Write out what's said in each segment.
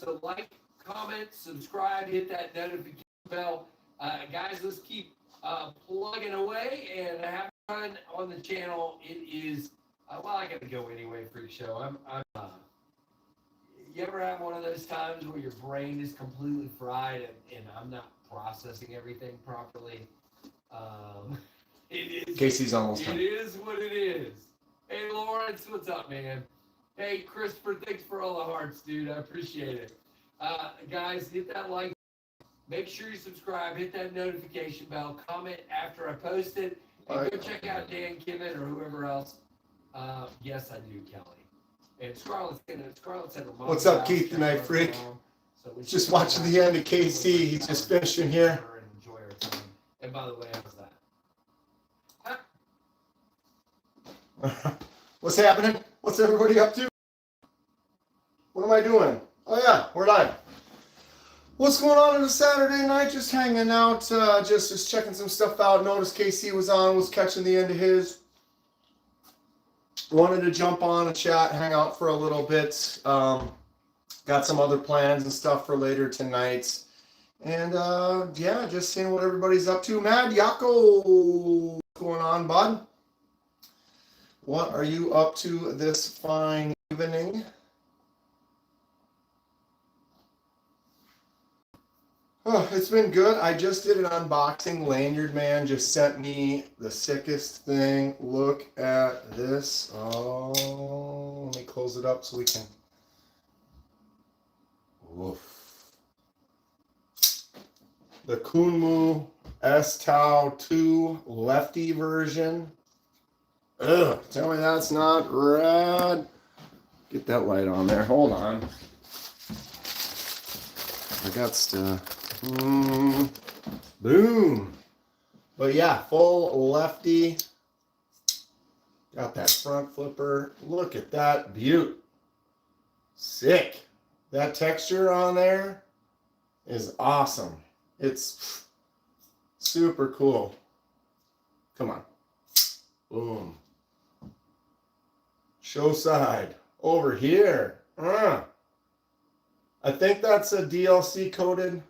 So like, comment, subscribe, hit that notification bell. Guys, let's keep plugging away and have fun on the channel. It is, well, I got to go anyway, Freak Show. You ever have one of those times where your brain is completely fried and I'm not processing everything properly? It is. Casey's almost done. It is what it is. Hey, Lawrence, what's up, man? Hey, Christopher, thanks for all the hearts, dude. I appreciate it. Guys, hit that like. Make sure you subscribe. Hit that notification bell. Comment after I post it. And go check out Dan Kenman or whoever else. Yes, I do, Kelly. And Scarlett's in her mom. What's up, Keith, tonight, freak? So just watching the end of KC. He's just finishing here. Enjoy our time. And by the way, how's that? What's happening? What's everybody up to? What am I doing? Oh yeah, we're live. What's going on a Saturday night? Just hanging out, just checking some stuff out. Noticed KC was on, was catching the end of his. Wanted to jump on a chat, hang out for a little bit. Got some other plans and stuff for later tonight. And yeah, just seeing what everybody's up to. Mad Yako, what's going on, bud? What are you up to this fine evening? Oh, it's been good. I just did an unboxing. Lanyard Man just sent me the sickest thing. Look at this. Oh, let me close it up so we can. Woof. The Kenman S-Tau 2 lefty version. Ugh, tell me that's not rad. Get that light on there. Hold on. I got stuff. Boom. But yeah, full lefty. Got that front flipper. Look at that beaut. Sick. That texture on there is awesome. It's super cool. Come on. Boom. Show side. Over here. I think that's a DLC coated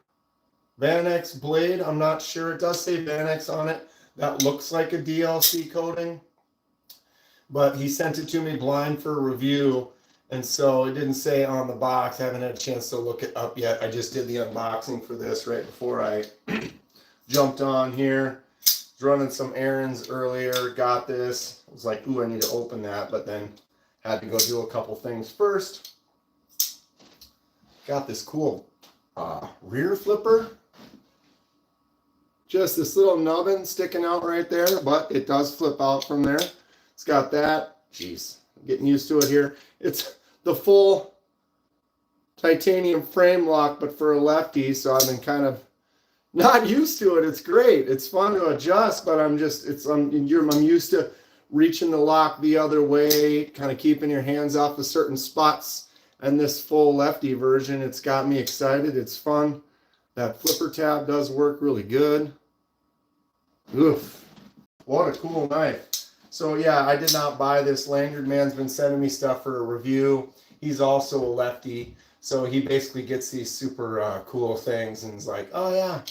Van-X blade. I'm not sure. It does say Van-X on it. That looks like a DLC coating. But he sent it to me blind for review. And so it didn't say on the box. I haven't had a chance to look it up yet. I just did the unboxing for this right before I jumped on here. Was running some errands earlier. Got this. I was like, ooh, I need to open that. But then had to go do a couple things first. Got this cool rear flipper. Just this little nubbin sticking out right there, but it does flip out from there. It's got that. Jeez, I'm getting used to it here. It's the full titanium frame lock, but for a lefty, so I've been kind of not used to it. It's great. It's fun to adjust, but I'm used to reaching the lock the other way, kind of keeping your hands off of certain spots. And this full lefty version, it's got me excited. It's fun. That flipper tab does work really good. Oof. What a cool knife. So yeah, I did not buy this. Lanyard Man's been sending me stuff for a review. He's also a lefty. So he basically gets these super cool things and is like, oh yeah,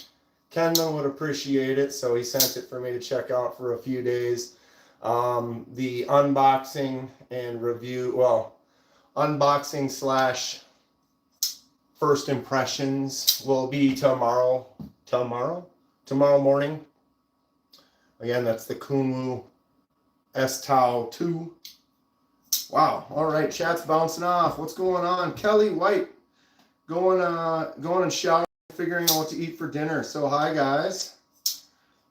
Kenman would appreciate it. So he sent it for me to check out for a few days. The unboxing and review, well, unboxing / first impressions will be tomorrow morning. Again, that's the Kenman S-Tau 2. Wow. All right, chat's bouncing off. What's going on? Kelly White going and showering, figuring out what to eat for dinner. So hi guys.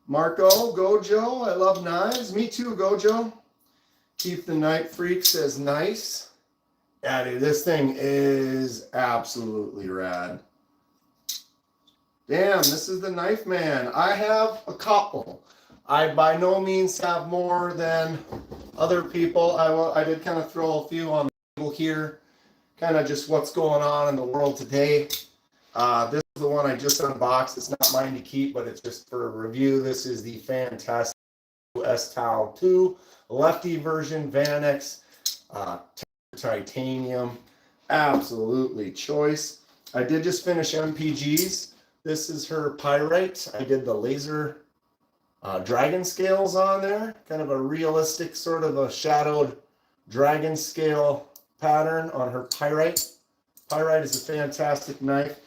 Marco, Gojo, I love knives. Me too, Gojo. Keep the Night Freak says nice. Yeah, dude, this thing is absolutely rad. Damn, this is the Knife Man. I have a couple. I by no means have more than other people. I did kind of throw a few on the table here. Kind of just what's going on in the world today. This is the one I just unboxed. It's not mine to keep, but it's just for a review. This is the fantastic S-Tau 2 lefty version Van-X. Titanium, absolutely choice. I did just finish MPGs. This is her pyrite. I did the laser dragon scales on there. Kind of a realistic sort of a shadowed dragon scale pattern on her pyrite. Pyrite is a fantastic knife.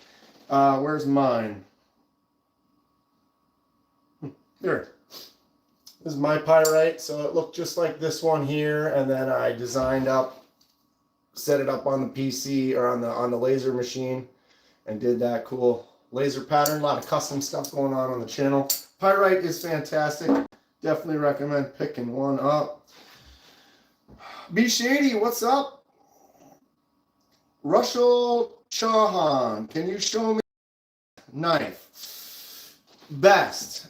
Where's mine? Here. This is my pyrite. So it looked just like this one here. And then I designed up, set it up on the PC or on the laser machine and did that cool laser pattern. A lot of custom stuff going on the channel. Pyrite is fantastic. Definitely recommend picking one up. B Shady, what's up? Russell Chauhan, can you show me knife? Best.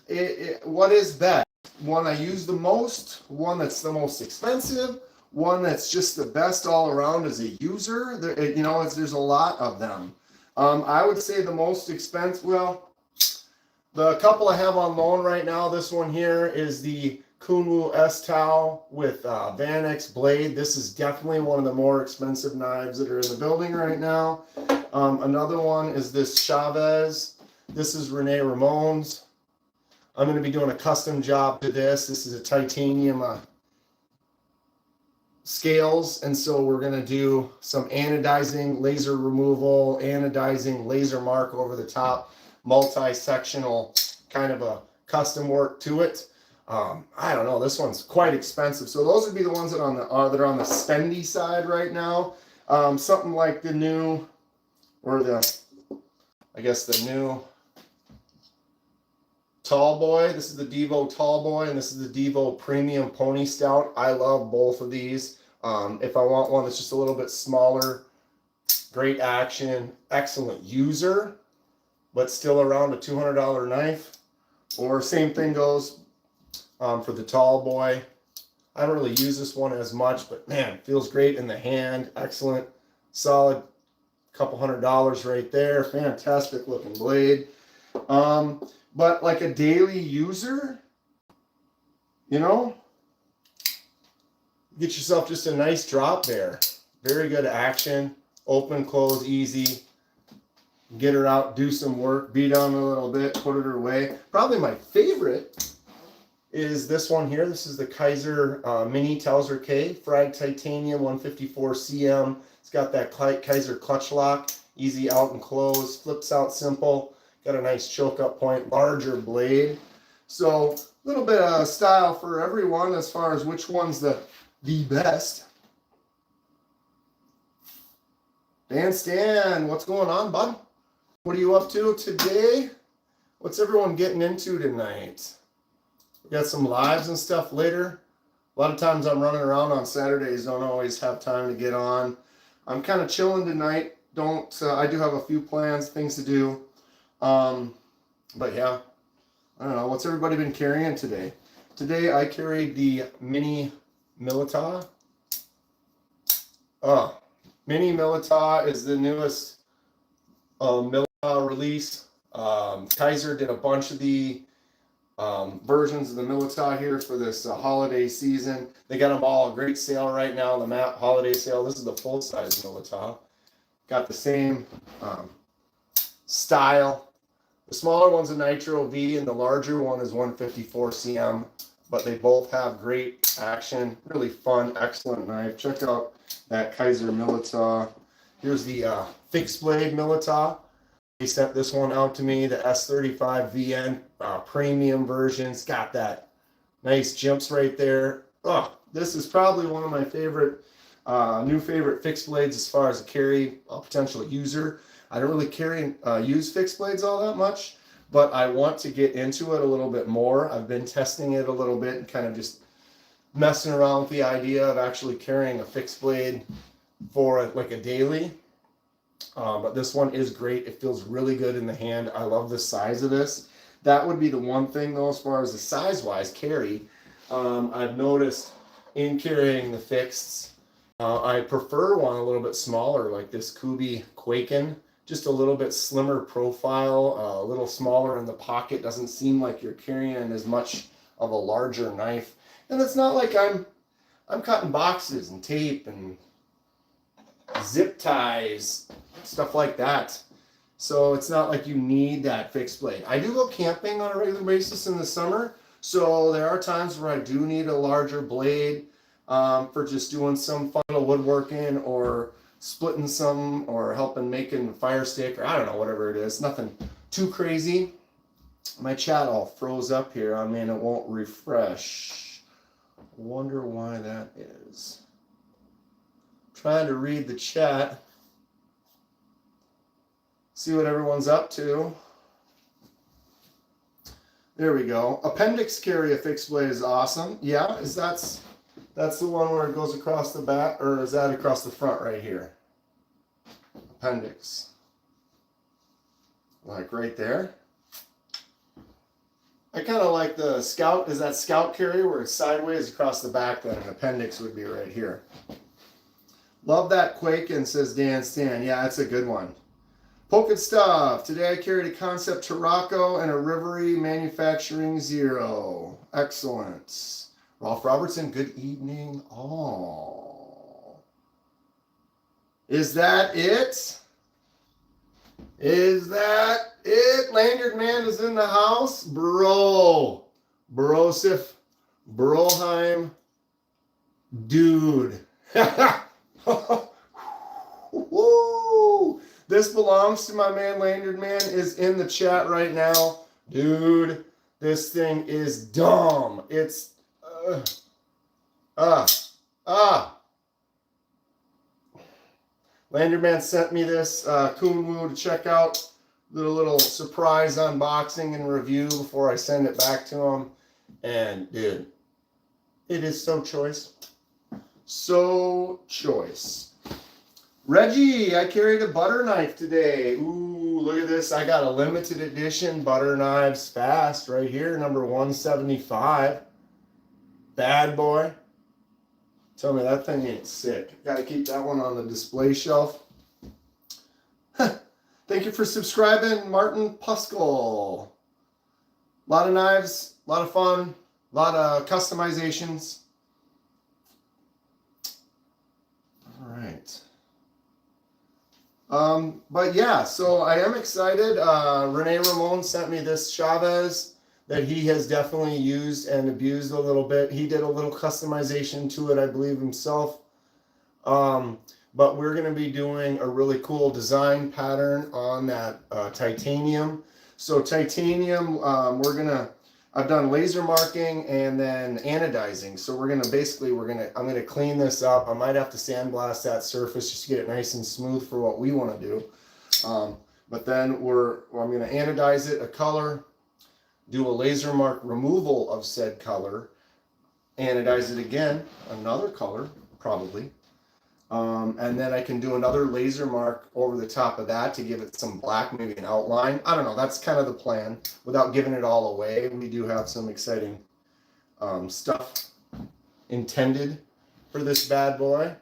What is best? One I use the most, one that's the most expensive, one that's just the best all around as a user. You know, there's a lot of them. I would say the most expensive, well, the couple I have on loan right now, this one here is the Kunwu S-Tau with Vanex blade. This is definitely one of the more expensive knives that are in the building right now. Another one is this Chavez. This is Rene Ramon's. I'm going to be doing a custom job to this. This is a titanium scales, and so we're going to do some anodizing, laser removal, anodizing, laser mark over the top, multi-sectional kind of a custom work to it. I don't know, this one's quite expensive. So those would be the ones that are on the spendy side right now. Something like the new, or I guess the new Tall Boy. This is the Devo Tall Boy, and this is the Devo Premium Pony Stout. I love both of these. If I want one that's just a little bit smaller, great action, excellent user, but still around a $200 knife. Or same thing goes for the Tall Boy. I don't really use this one as much, but man, feels great in the hand. Excellent, solid, couple $100 right there. Fantastic looking blade. But like a daily user, you know, get yourself just a nice drop there. Very good action, open, close, easy. Get her out, do some work, beat on a little bit, put it away. Probably my favorite is this one here. This is the Kaiser Mini Towser K, Frag Titanium 154 CM. It's got that Kaiser clutch lock, easy out and close, flips out simple. Got a nice choke up point, larger blade. So a little bit of style for everyone as far as which one's the best. Dan Stan, what's going on, bud? What are you up to today? What's everyone getting into tonight? We got some lives and stuff later. A lot of times I'm running around on Saturdays, don't always have time to get on. I'm kind of chilling tonight. I do have a few plans, things to do. But yeah, I don't know. What's everybody been carrying today? Today I carried the Mini Milita. Mini Milita is the newest Milita release. Kaiser did a bunch of the versions of the Milita here for this holiday season. They got them all a great sale right now, the MAP holiday sale. This is the full-size Milita. Got the same style. The smaller one's a Nitro V and the larger one is 154 CM, but they both have great action, really fun, excellent knife. Check out that Kaiser Milita. Here's the fixed blade Milita. They sent this one out to me, the S35 VN premium version. It's got that nice jumps right there. Oh, this is probably one of my favorite, new favorite fixed blades as far as a carry, a potential user. I don't really use fixed blades all that much, but I want to get into it a little bit more. I've been testing it a little bit and kind of just messing around with the idea of actually carrying a fixed blade for like a daily. But this one is great. It feels really good in the hand. I love the size of this. That would be the one thing though, as far as the size-wise carry. I've noticed in carrying the fixeds, I prefer one a little bit smaller, like this Kubi Quaken. Just a little bit slimmer profile, a little smaller in the pocket. Doesn't seem like you're carrying as much of a larger knife. And it's not like I'm cutting boxes and tape and zip ties, stuff like that. So it's not like you need that fixed blade. I do go camping on a regular basis in the summer. So there are times where I do need a larger blade for just doing some fun little woodworking or splitting some or helping making fire stick or I don't know, whatever it is. Nothing too crazy. My chat all froze up here. I mean, it won't refresh. Wonder why that is. Trying to read the chat. See what everyone's up to. There we go. Appendix carry a fixed blade is awesome. Yeah, that's the one where it goes across the back, or is that across the front right here? Appendix. Like right there. I kind of like the Scout. Is that Scout carry where it's sideways across the back? Then an appendix would be right here. Love that Quakin, says Dan Stan. Yeah, that's a good one. Polka stuff. Today I carried a Concept Tarocco and a Rivery Manufacturing Zero. Excellent. Ralph Robertson, good evening all. Is that it? Is that it? Lanyard Man is in the house. Bro. Brosif. Broheim. Dude. Woo! This belongs to my man Lanyard Man is in the chat right now. Dude, this thing is dumb. It's Lanyard Man sent me this Kunwu to check out. Little surprise unboxing and review before I send it back to him. And dude, it is so choice. So choice. Reggie, I carried a butter knife today. Ooh, look at this. I got a limited edition butter knives fast right here, number 175. Bad boy. Tell me that thing ain't sick. Got to keep that one on the display shelf. Thank you for subscribing, Martin Puskell. A lot of knives, a lot of fun, a lot of customizations. All right. But yeah, so I am excited. Rene Ramon sent me this Chavez that he has definitely used and abused a little bit. He did a little customization to it, I believe, himself. But we're going to be doing a really cool design pattern on that titanium. So titanium, I've done laser marking and then anodizing. So I'm going to clean this up. I might have to sandblast that surface just to get it nice and smooth for what we want to do. But then I'm going to anodize it a color, do a laser mark removal of said color, anodize it again, another color, probably. And then I can do another laser mark over the top of that to give it some black, maybe an outline. I don't know. That's kind of the plan. Without giving it all away, we do have some exciting stuff intended for this bad boy.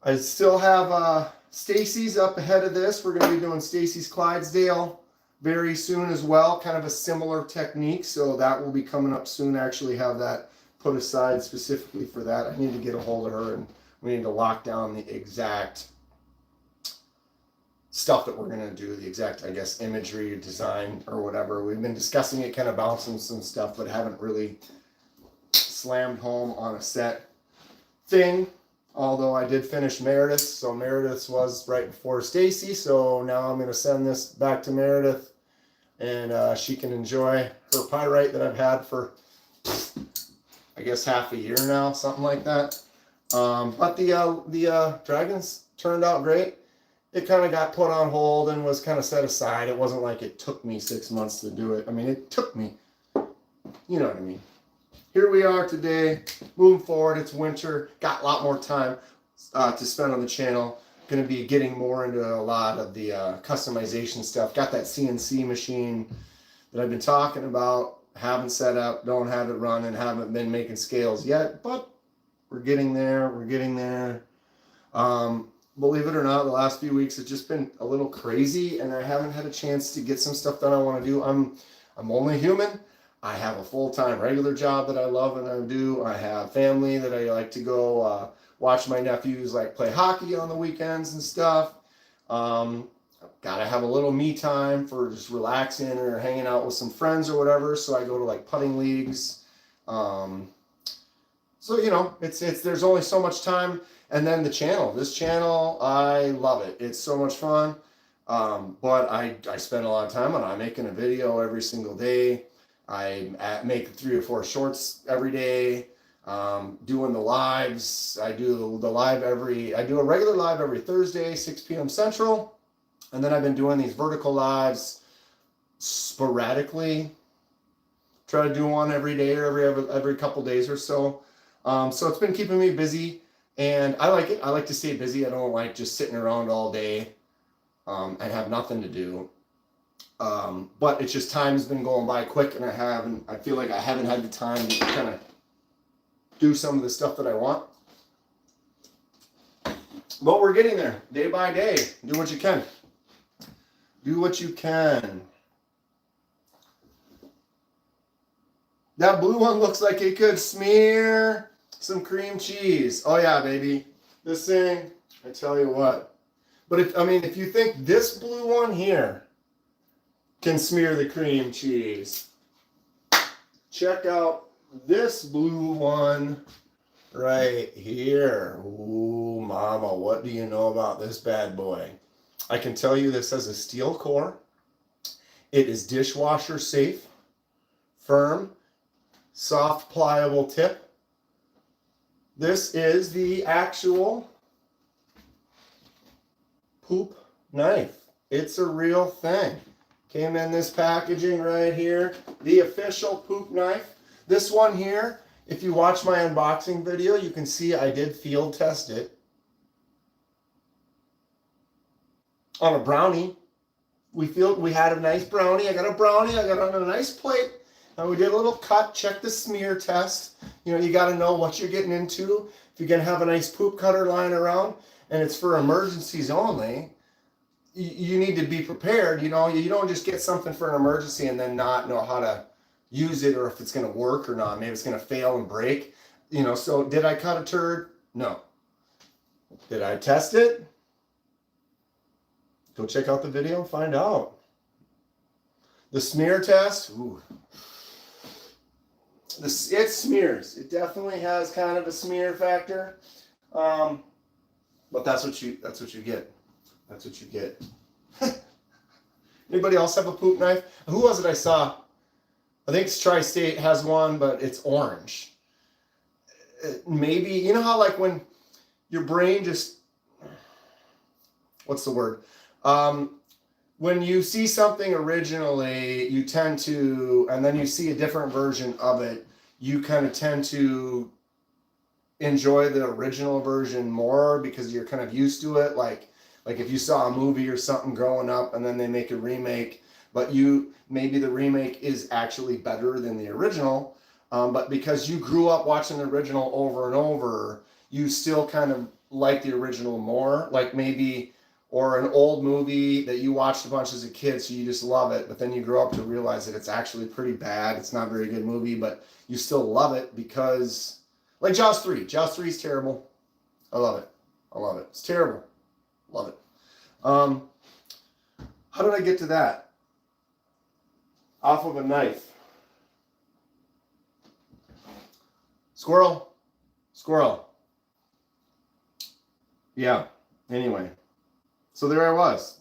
I still have Stacy's up ahead of this. We're going to be doing Stacy's Clydesdale very soon as well. Kind of a similar technique. So that will be coming up soon. I actually have that put aside specifically for that. I need to get a hold of her and we need to lock down the exact stuff that we're going to do, the exact, I guess, imagery, design, or whatever. We've been discussing it, kind of bouncing some stuff, but haven't really slammed home on a set thing. Although I did finish Meredith, so Meredith was right before Stacy, so now I'm going to send this back to Meredith and she can enjoy her pyrite that I've had for I guess half a year now, something like that. But the dragons turned out great. It kind of got put on hold and was kind of set aside. It wasn't like it took me 6 months to do it. I mean, it took me. You know what I mean. Here we are today, moving forward. It's winter. Got a lot more time to spend on the channel. Going to be getting more into a lot of the customization stuff. Got that CNC machine that I've been talking about. Haven't set up, don't have it running, haven't been making scales yet, but we're getting there. Believe it or not, the last few weeks have just been a little crazy and I haven't had a chance to get some stuff done I want to do. I'm only human. I have a full-time regular job that I love and I do. I have family that I like to go watch my nephews like play hockey on the weekends and stuff. gotta have a little me time for just relaxing or hanging out with some friends or whatever. So I go to like putting leagues. So you know, it's there's only so much time. And then this channel, I love it. It's so much fun. But I spend a lot of time on it. I'm making a video every single day. I make 3 or 4 shorts every day. Doing the lives. I do a regular live every Thursday, 6 p.m. Central. And then I've been doing these vertical lives sporadically. Try to do one every day or every couple days or so. So it's been keeping me busy, and I like it. I like to stay busy. I don't like just sitting around all day and have nothing to do. But it's just time's been going by quick, and I feel like I haven't had the time to kind of do some of the stuff that I want. But we're getting there day by day. Do what you can. Do what you can. That blue one looks like it could smear some cream cheese. Oh yeah, baby. This thing, I tell you what. But if you think this blue one here can smear the cream cheese, check out this blue one right here. Ooh, mama, what do you know about this bad boy? I can tell you this has a steel core. It is dishwasher safe, firm, soft, pliable tip. This is the actual poop knife. It's a real thing. Came in this packaging right here. The official poop knife. This one here, if you watch my unboxing video, you can see I did field test it on a brownie. We had a nice brownie. I got a brownie. I got it on a nice plate. And we did a little cut, check the smear test. You know, you got to know what you're getting into. If you're going to have a nice poop cutter lying around and it's for emergencies only, you need to be prepared. You know, you don't just get something for an emergency and then not know how to use it or if it's going to work or not. Maybe it's going to fail and break. You know, so did I cut a turd? No. Did I test it? Go check out the video and find out. The smear test, ooh. It smears. It definitely has kind of a smear factor, but that's what you get. That's what you get. Anybody else have a poop knife? Who was it I saw? I think it's Tri-State has one, but it's orange. Maybe, you know how like when your brain just, what's the word? When you see something originally, you tend to, and then you see a different version of it, you kind of tend to enjoy the original version more because you're kind of used to it. Like if you saw a movie or something growing up and then they make a remake, but maybe the remake is actually better than the original, but because you grew up watching the original over and over, you still kind of like the original more. Like maybe, or an old movie that you watched a bunch as a kid, so you just love it, but then you grow up to realize that it's actually pretty bad. It's not a very good movie, but you still love it because, like Jaws 3. Jaws 3 is terrible. I love it. I love it. It's terrible. Love it. How did I get to that? Off of a knife. Squirrel. Squirrel. Yeah. Anyway. So there I was.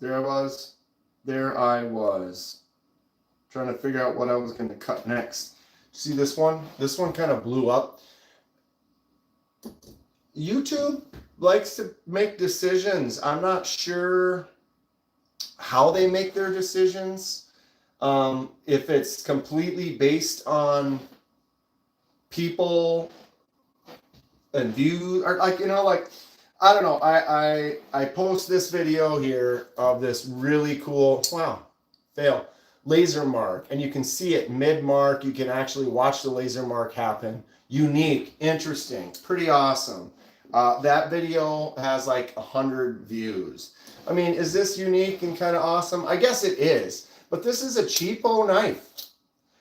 Trying to figure out what I was going to cut next. See this one? This one kind of blew up. YouTube likes to make decisions. I'm not sure how they make their decisions. If it's completely based on people and views, or like, you know, like, I don't know. I post this video here of this really cool, fail, laser mark. And you can see it mid-mark. You can actually watch the laser mark happen. Unique, interesting, pretty awesome. That video has like 100 views. I mean, is this unique and kind of awesome? I guess it is. But this is a cheapo knife.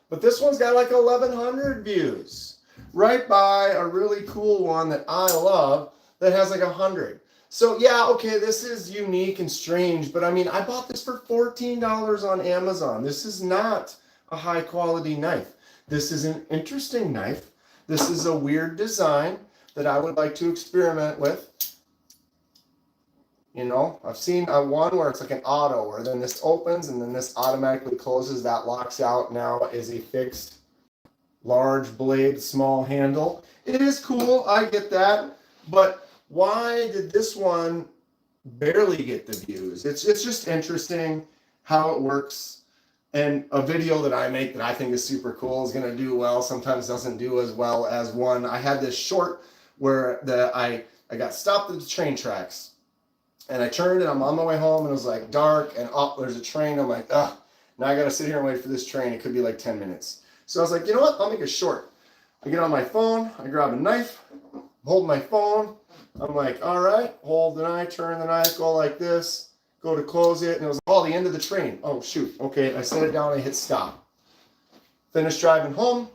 But this one's got like 1,100 views. Right by a really cool one that I love that has like 100. So yeah, okay, this is unique and strange, but I mean, I bought this for $14 on Amazon. This is not a high quality knife. This is an interesting knife. This is a weird design that I would like to experiment with. You know, I've seen one where it's like an auto, where then this opens and then this automatically closes. That locks out now is a fixed large blade, small handle. It is cool, I get that, but why did this one barely get the views? It's just interesting how it works. And a video that I make that I think is super cool is going to do well, sometimes doesn't do as well as one. I had this short where I got stopped at the train tracks. And I turned and I'm on my way home and it was like dark and there's a train. I'm like, ugh, now I got to sit here and wait for this train. It could be like 10 minutes. So I was like, you know what? I'll make it short. I get on my phone. I grab a knife, hold my phone. I'm like, all right, hold the knife, turn the knife, go like this, go to close it. And it was all the end of the train. Oh, shoot. Okay. I set it down. I hit stop. Finished driving home.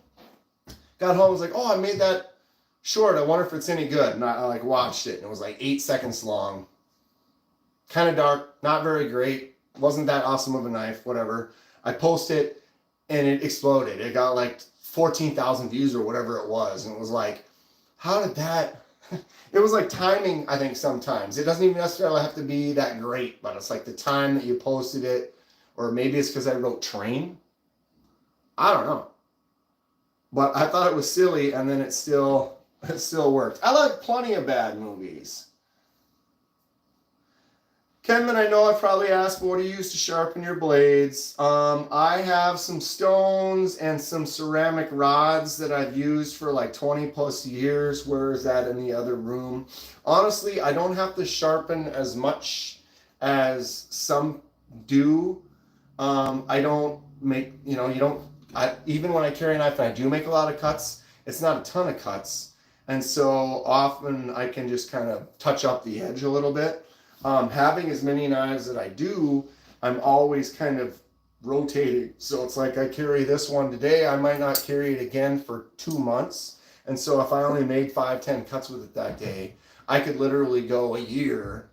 Got home. I was like, oh, I made that short. I wonder if it's any good. And I like watched it. And it was like 8 seconds long. Kind of dark, not very great. Wasn't that awesome of a knife, whatever. I posted it and it exploded. It got like 14,000 views or whatever it was. And it was like, how did that? It was like timing, I think, sometimes. It doesn't even necessarily have to be that great, but it's like the time that you posted it, or maybe it's because I wrote train. I don't know. But I thought it was silly, and then it still worked. I like plenty of bad movies. Kenman, I know I probably asked, what do you use to sharpen your blades? I have some stones and some ceramic rods that I've used for like 20 plus years. Where is that in the other room? Honestly, I don't have to sharpen as much as some do. I don't make, even when I carry a knife and I do make a lot of cuts, it's not a ton of cuts. And so often I can just kind of touch up the edge a little bit. Having as many knives that I do, I'm always kind of rotating. So it's like I carry this one today, I might not carry it again for 2 months. And so if I only made 5-10 cuts with it that day, I could literally go a year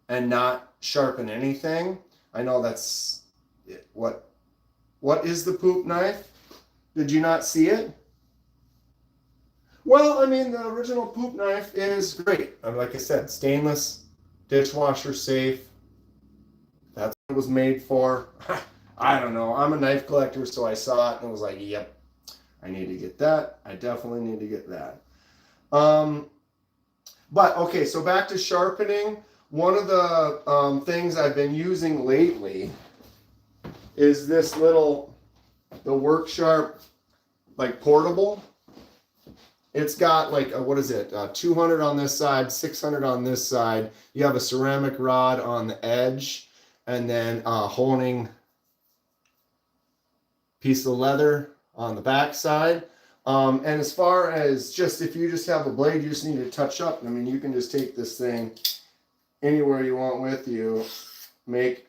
and not sharpen anything. I know that's it. What is the poop knife? Did you not see it? Well, I mean, the original poop knife is great. Like I said, stainless, dishwasher safe. That's what it was made for. I don't know. I'm a knife collector, so I saw it and was like, yep, I need to get that. I definitely need to get that. But okay, so back to sharpening. One of the things I've been using lately is this little, the Work Sharp, like portable. It's got like, what is it, 200 on this side, 600 on this side. You have a ceramic rod on the edge, and then a honing piece of leather on the back side. And as far as just, if you just have a blade you just need to touch up, I mean, you can just take this thing anywhere you want with you, make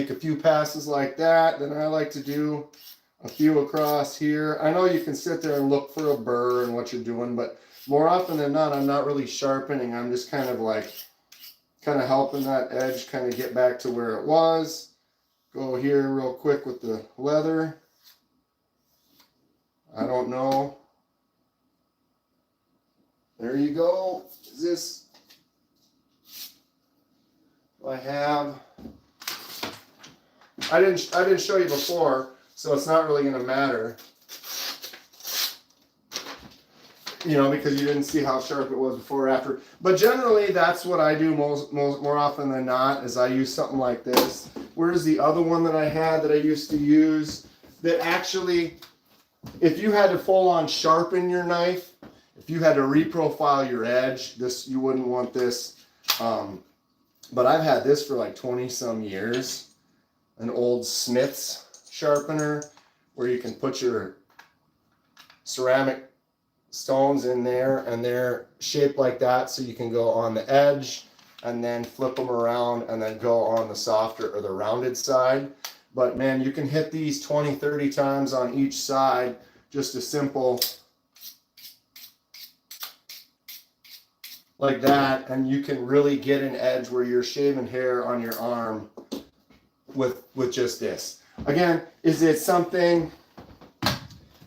a few passes like that. Then I like to do a few across here. I know you can sit there and look for a burr and what you're doing, but more often than not, I'm not really sharpening. I'm just kind of helping that edge kind of get back to where it was. Go here real quick with the leather. I don't know. There you go. Is this what I have? I didn't show you before, so it's not really going to matter, because you didn't see how sharp it was before or after. But generally, that's what I do more often than not, is I use something like this. Where's the other one that I had that I used to use that actually, if you had to full on sharpen your knife, if you had to reprofile your edge, you wouldn't want this. But I've had this for like 20 some years. An old Smith's sharpener where you can put your ceramic stones in there, and they're shaped like that, so you can go on the edge and then flip them around and then go on the softer or the rounded side. But man, you can hit these 20-30 times on each side just a simple like that, and you can really get an edge where you're shaving hair on your arm with just this. Again, is it something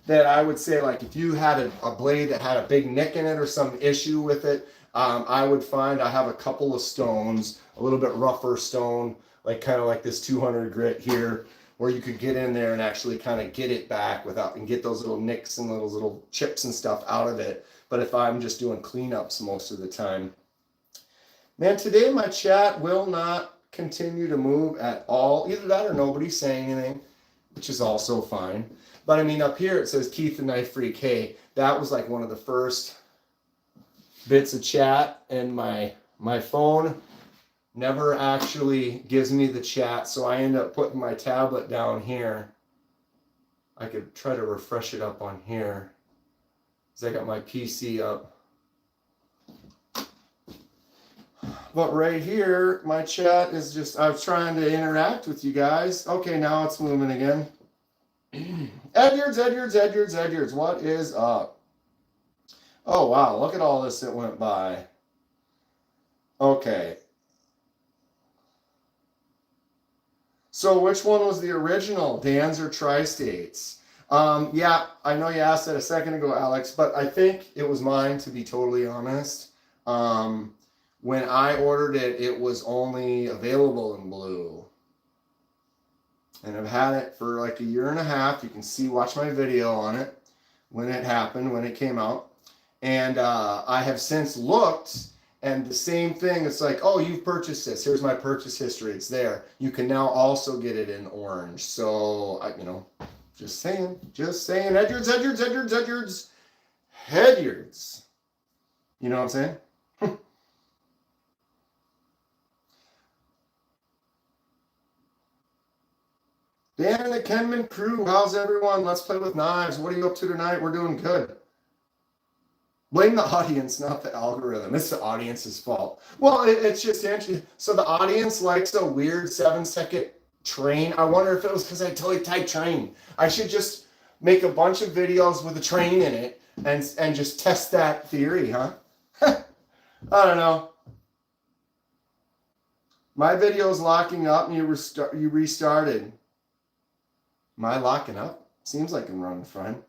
that I would say, like if you had a blade that had a big nick in it or some issue with it, I would find I have a couple of stones, a little bit rougher stone, like kind of like this 200 grit here, where you could get in there and actually kind of get it back without, and get those little nicks and those little chips and stuff out of it. But if I'm just doing cleanups most of the time. Man, today my chat will not continue to move at all. Either that or nobody's saying anything, which is also fine. But I mean, up here it says Keith the Knife Freak. Hey, that was like one of the first bits of chat, and my phone never actually gives me the chat, so I end up putting my tablet down here. I could try to refresh it up on here, because I got my PC up. But right here, my chat is just, I was trying to interact with you guys. Okay, now it's moving again. Edwards, what is up? Oh, wow, look at all this that went by. Okay. So which one was the original, Dan's or Tri-States? Yeah, I know you asked that a second ago, Alex, but I think it was mine, to be totally honest. When I ordered it, it was only available in blue. And I've had it for like a year and a half. You can see, watch my video on it when it happened, when it came out. And I have since looked, and the same thing, it's like, oh, you've purchased this. Here's my purchase history. It's there. You can now also get it in orange. So, you know, just saying. Edwards. You know what I'm saying? Dan and the Kenman crew, how's everyone? Let's play with knives. What are you up to tonight? We're doing good. Blame the audience, not the algorithm. It's the audience's fault. Well, it's just interesting. So the audience likes a weird 7-second train. I wonder if it was because I totally typed train. I should just make a bunch of videos with a train in it and just test that theory, huh? I don't know. My video's locking up and you restarted. Am I locking up? Seems like I'm running fine.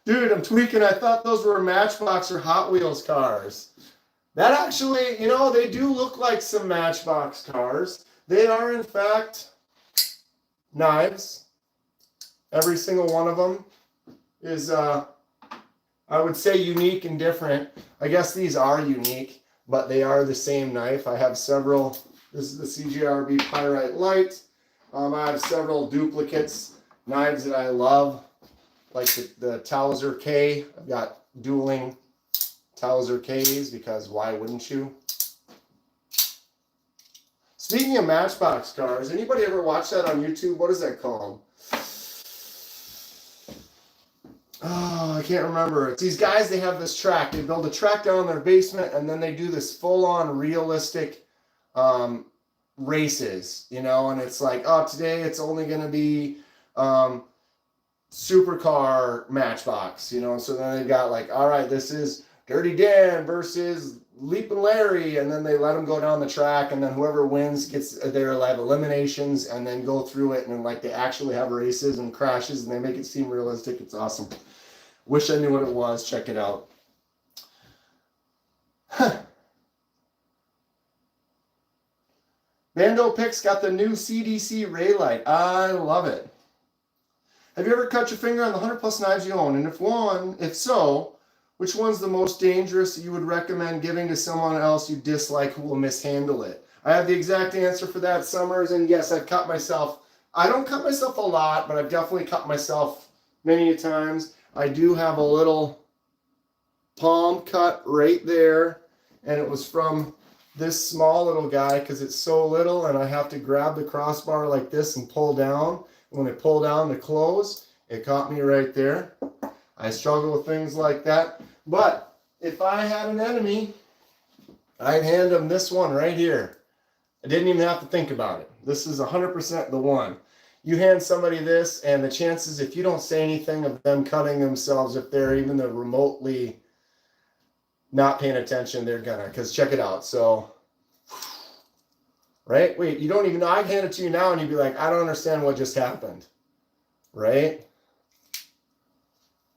Dude, I'm tweaking. I thought those were Matchbox or Hot Wheels cars. That actually, you know, they do look like some Matchbox cars. They are, in fact, knives. Every single one of them is, I would say, unique and different. I guess these are unique, but they are the same knife. I have several. This is the CGRB Pyrite Light. I have several duplicates, knives that I love, like the Towser K. I've got dueling Towser Ks because why wouldn't you? Speaking of Matchbox cars, anybody ever watch that on YouTube? What is that called? Oh, I can't remember. It's these guys, they have this track. They build a track down in their basement, and then they do this full-on realistic races, you know, and it's like, oh, today it's only going to be supercar Matchbox, you know, so then they've got like, all right, this is Dirty Dan versus Leapin' Larry, and then they let them go down the track, and then whoever wins gets their live eliminations, and then go through it, and then, like, they actually have races and crashes, and they make it seem realistic. It's awesome. Wish I knew what it was. Check it out. Bando Picks got the new CDC Ray Light. I love it. Have you ever cut your finger on the 100+ knives you own? And if so, which one's the most dangerous that you would recommend giving to someone else you dislike who will mishandle it? I have the exact answer for that, Summers, and yes, I've cut myself. I don't cut myself a lot, but I've definitely cut myself many times. I do have a little palm cut right there, and it was from this small little guy because it's so little, and I have to grab the crossbar like this and pull down. When I pull down to close, it caught me right there. I struggle with things like that. But if I had an enemy, I'd hand them this one right here. I didn't even have to think about it. This is 100% the one. You hand somebody this, and the chances, if you don't say anything, of them cutting themselves, if they're even remotely not paying attention, they're gonna, because check it out. So, right? Wait, you don't even know. I hand it to you now, and you'd be like, I don't understand what just happened, right?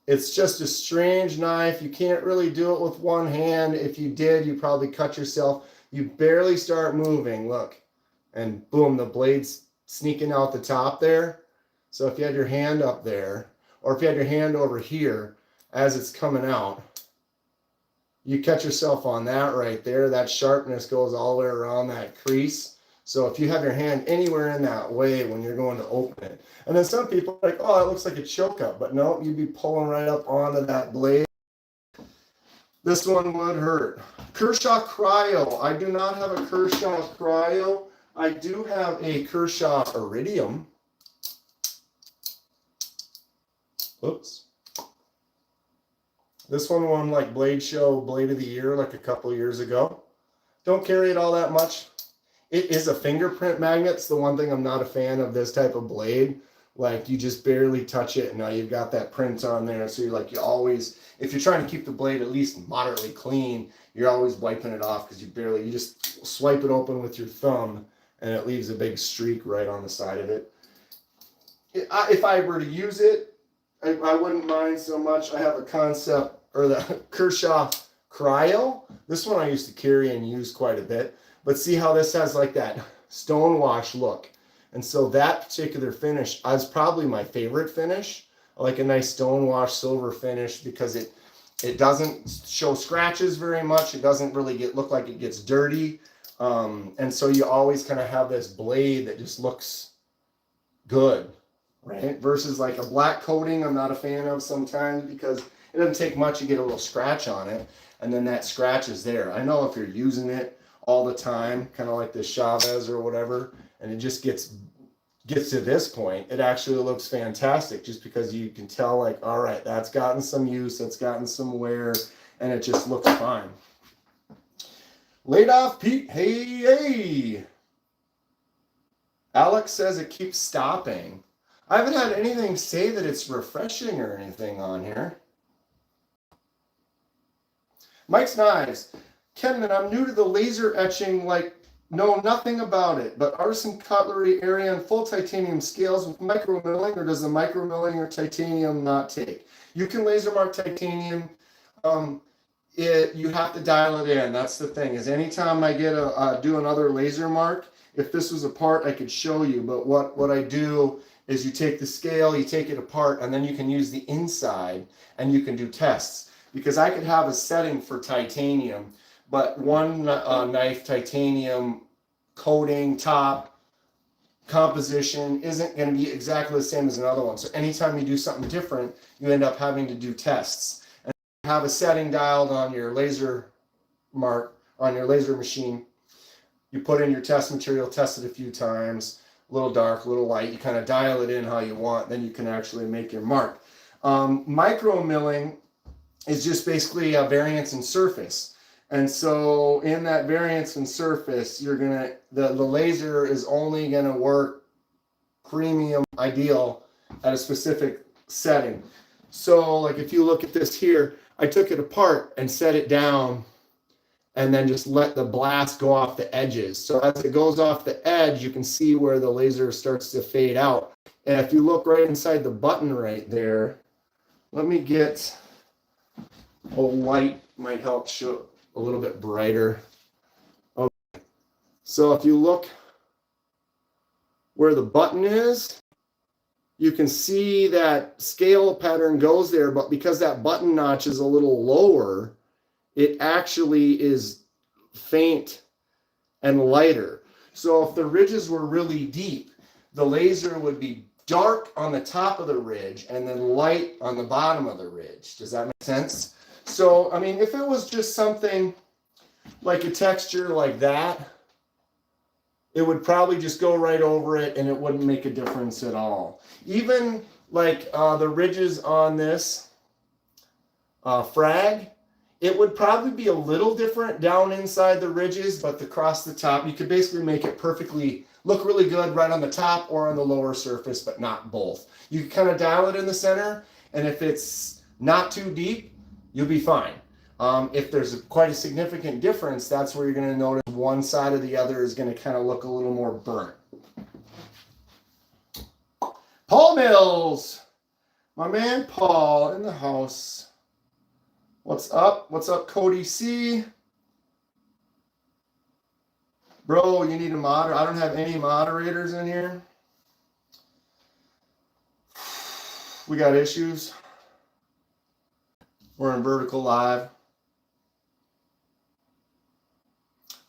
It's just a strange knife. You can't really do it with one hand. If you did, you probably cut yourself. You barely start moving, look, and boom, the blade's sneaking out the top there. So if you had your hand up there, or if you had your hand over here as it's coming out, you catch yourself on that right there. That sharpness goes all the way around that crease. So if you have your hand anywhere in that way when you're going to open it, and then some people are like, oh, that looks like a choke up, but no, you'd be pulling right up onto that blade. This one would hurt. Kershaw Cryo. I do not have a Kershaw Cryo. I do have a Kershaw Iridium. Oops. This one won like Blade Show Blade of the Year like a couple years ago. Don't carry it all that much. It is a fingerprint magnet. It's the one thing I'm not a fan of this type of blade. Like you just barely touch it and now you've got that print on there. So you're like, you always, if you're trying to keep the blade at least moderately clean, you're always wiping it off because you just swipe it open with your thumb and it leaves a big streak right on the side of it. If I were to use it, I wouldn't mind so much. I have a concept, or the Kershaw Cryo. This one I used to carry and use quite a bit. But see how this has like that stonewash look. And so that particular finish is probably my favorite finish. I like a nice stonewash silver finish because it doesn't show scratches very much. It doesn't really look like it gets dirty. And so you always kind of have this blade that just looks good, right? Versus like a black coating I'm not a fan of sometimes because it doesn't take much to get a little scratch on it. And then that scratch is there. I know if you're using it all the time, kind of like the Chavez or whatever, and it just gets to this point, it actually looks fantastic just because you can tell like, all right, that's gotten some use, that's gotten some wear, and it just looks fine. Laid off Pete, hey. Alex says it keeps stopping. I haven't had anything say that it's refreshing or anything on here. Mike's Knives. Kenman, I'm new to the laser etching, know nothing about it, but artisan cutlery area and full titanium scales with micro milling, or does the micro milling or titanium not take? You can laser mark titanium. You have to dial it in. That's the thing, is anytime I get do another laser mark, if this was a part, I could show you, but what I do is you take the scale, you take it apart, and then you can use the inside and you can do tests. Because I could have a setting for titanium, but one knife titanium coating, top, composition isn't going to be exactly the same as another one. So anytime you do something different, you end up having to do tests. And you have a setting dialed on your laser mark, on your laser machine. You put in your test material, test it a few times, a little dark, a little light. You kind of dial it in how you want, then you can actually make your mark. Micro milling is just basically a variance in surface. And so in that variance in surface, you're gonna, the laser is only gonna work premium ideal at a specific setting. So like if you look at this here, I took it apart and set it down and then just let the blast go off the edges. So as it goes off the edge, you can see where the laser starts to fade out. And if you look right inside the button right there, let me get a light, might help show a little bit brighter. Okay. So if you look where the button is, you can see that scale pattern goes there, but because that button notch is a little lower, it actually is faint and lighter. So if the ridges were really deep, the laser would be dark on the top of the ridge and then light on the bottom of the ridge. Does that make sense? So, I mean, if it was just something like a texture like that, it would probably just go right over it and it wouldn't make a difference at all. Even like the ridges on this frag, it would probably be a little different down inside the ridges, but across the top, you could basically make it perfectly look really good right on the top or on the lower surface, but not both. You can kind of dial it in the center, and if it's not too deep, you'll be fine. If there's quite a significant difference, that's where you're going to notice one side or the other is going to kind of look a little more burnt. Paul Mills, my man Paul in the house. What's up? What's up, Cody C? Bro, you need a moderator. I don't have any moderators in here. We got issues. We're in vertical live.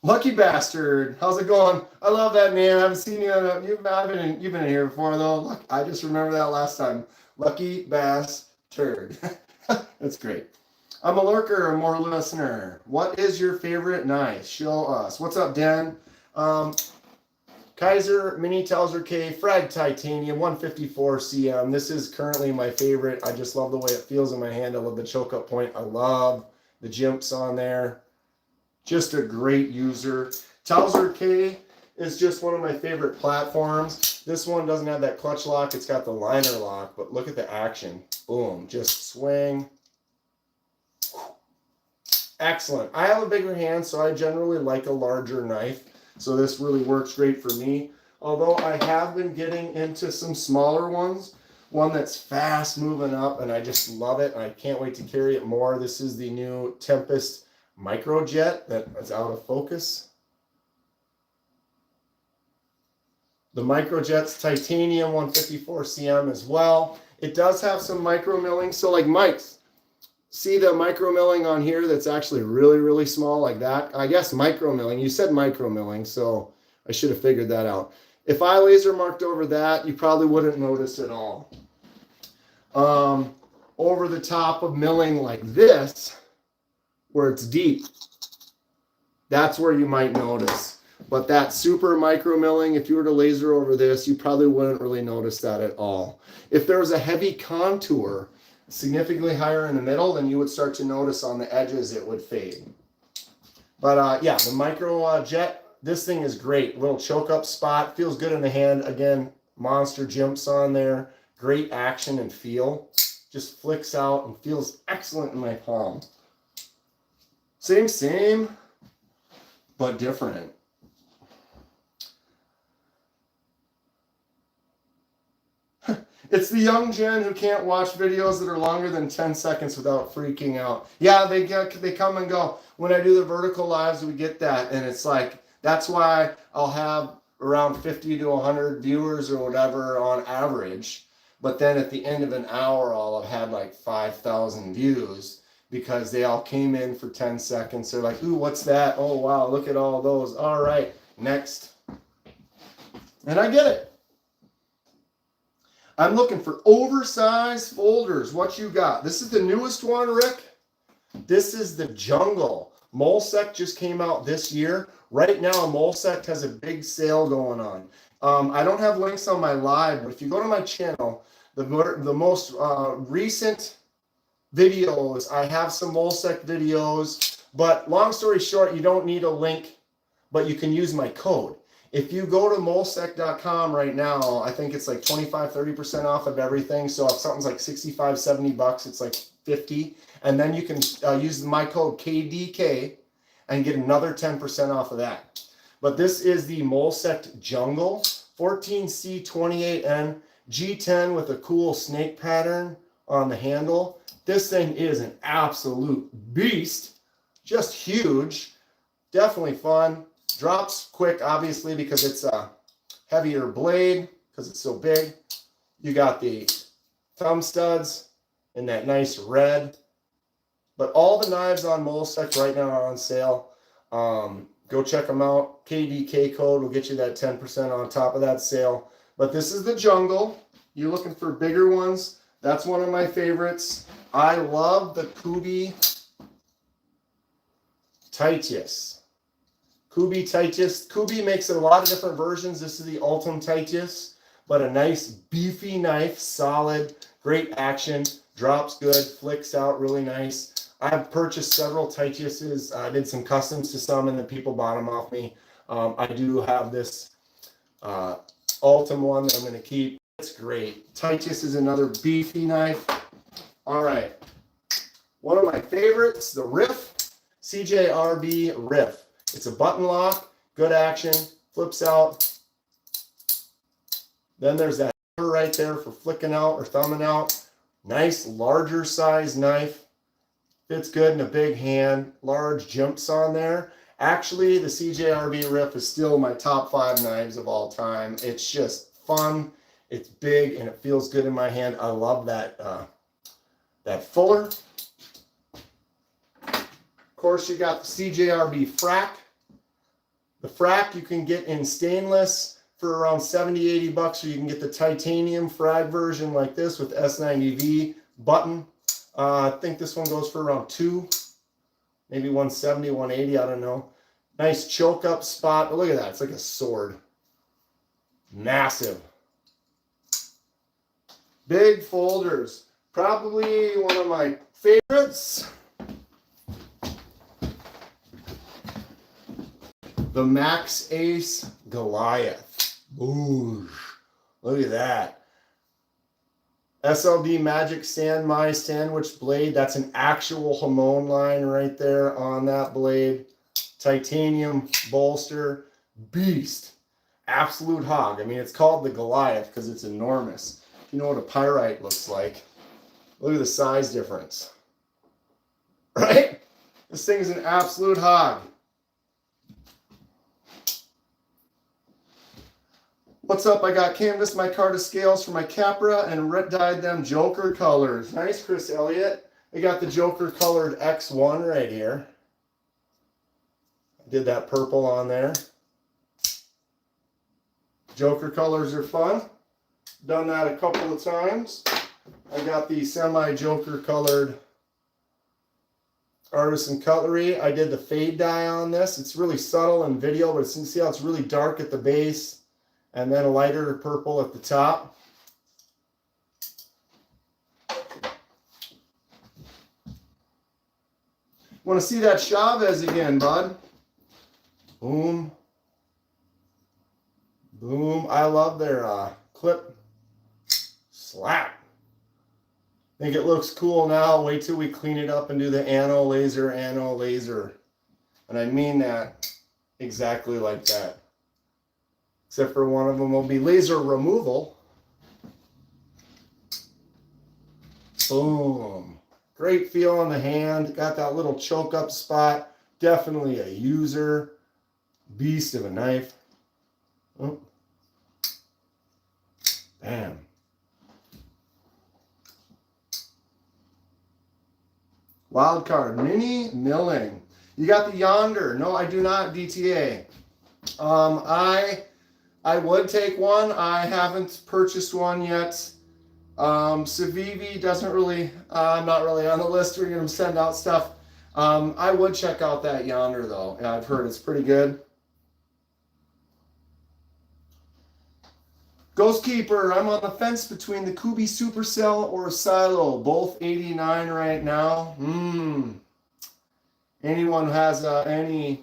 Lucky Bastard, how's it going? I love that name. I haven't seen you. You've been in here before though. I just remember that last time. Lucky Bastard. That's great. I'm a lurker, a more listener. What is your favorite knife? Show us. What's up, Den? Kaiser Mini Towser K Frag Titanium 154 cm. This is currently my favorite. I just love the way it feels in my hand. I love the choke up point. I love the jimps on there. Just a great user. Towser K is just one of my favorite platforms. This one doesn't have that clutch lock. It's got the liner lock, but look at the action. Boom, just swing. Excellent. I have a bigger hand, so I generally like a larger knife. So this really works great for me. Although I have been getting into some smaller ones. One that's fast moving up, and I just love it. I can't wait to carry it more. This is the new Tempest Microjet that is out of focus. The Microjet's titanium 154 cm as well. It does have some micro milling. So like Mike's, see the micro milling on here that's actually really, really small like that? I guess micro milling. You said micro milling, so I should have figured that out. If I laser marked over that, you probably wouldn't notice at all. Over the top of milling like this, where it's deep, that's where you might notice. But that super micro milling, if you were to laser over this, you probably wouldn't really notice that at all. If there was a heavy contour significantly higher in the middle, then you would start to notice on the edges it would fade. But yeah, the micro jet, this thing is great. Little choke up spot, feels good in the hand. Again, monster jumps on there, great action and feel. Just flicks out and feels excellent in my palm. Same, but different. It's the young gen who can't watch videos that are longer than 10 seconds without freaking out. Yeah, they come and go. When I do the vertical lives, we get that. And it's like, that's why I'll have around 50 to 100 viewers or whatever on average. But then at the end of an hour, I'll have had like 5,000 views because they all came in for 10 seconds. They're like, ooh, what's that? Oh, wow, look at all those. All right, next. And I get it. I'm looking for oversized folders. What you got? This is the newest one, Rick. This is the Jungle. Molesec just came out this year. Right now, Molesec has a big sale going on. I don't have links on my live, but if you go to my channel, the most recent videos, I have some Molesec videos. But long story short, you don't need a link, but you can use my code. If you go to molesec.com right now, I think it's like 25-30% off of everything. So if something's like $65-70, it's like 50. And then you can use my code KDK and get another 10% off of that. But this is the Molesec Jungle 14C28N G10 with a cool snake pattern on the handle. This thing is an absolute beast. Just huge. Definitely fun. Drops quick, obviously, because it's a heavier blade, because it's so big. You got the thumb studs in that nice red. But all the knives on Molesec right now are on sale. Go check them out. KDK code will get you that 10% on top of that sale. But this is the Jungle. You're looking for bigger ones. That's one of my favorites. I love the Kubi Titus. Kubi Titus. Kubi makes a lot of different versions. This is the Ultim Titus, but a nice beefy knife, solid, great action, drops good, flicks out really nice. I've purchased several Tituses. I did some customs to some, and then people bought them off me. I do have this Ultim one that I'm going to keep. It's great. Titus is another beefy knife. All right. One of my favorites, the Riff, CJRB Riff. It's a button lock, good action, flips out. Then there's that right there for flicking out or thumbing out. Nice, larger size knife. Fits good in a big hand. Large jumps on there. Actually, the CJRB Riff is still my top 5 knives of all time. It's just fun. It's big and it feels good in my hand. I love that, that fuller. Of course, you got the CJRB Frack. The Frack you can get in stainless for around 70, 80 bucks, or you can get the titanium frag version like this with S90V button. I think this one goes for around 2, maybe 170, 180, I don't know. Nice choke up spot. But look at that, it's like a sword. Massive. Big folders. Probably one of my favorites. The Max Ace Goliath. Ooh, look at that. SLD Magic Sandwich blade. That's an actual Hamon line right there on that blade. Titanium bolster. Beast. Absolute hog. I mean, it's called the Goliath because it's enormous. You know what a pyrite looks like. Look at the size difference. Right? This thing is an absolute hog. What's up? I got canvas my Carta scales for my Capra and red dyed them Joker colors. Nice, Chris Elliott. I got the Joker colored X1 right here. I did that purple on there. Joker colors are fun. Done that a couple of times. I got the semi-Joker colored Artisan Cutlery. I did the fade dye on this. It's really subtle in video, but you can see how it's really dark at the base. And then a lighter purple at the top. Want to see that Chavez again, bud? Boom. Boom. I love their clip. Slap. Think it looks cool now. Wait till we clean it up and do the Ano laser. And I mean that exactly like that. Except for one of them will be laser removal. Boom. Great feel on the hand. Got that little choke up spot. Definitely a user. Beast of a knife. Oh. Bam. Wild card. Mini milling. You got the Yonder. No, I do not DTA. I would take one. I haven't purchased one yet. Civivi doesn't really, I'm not really on the list. We're going to send out stuff. I would check out that Yonder though. I've heard it's pretty good. Ghost Keeper, I'm on the fence between the Kubi Supercell or a Silo. Both 89 right now. Anyone has any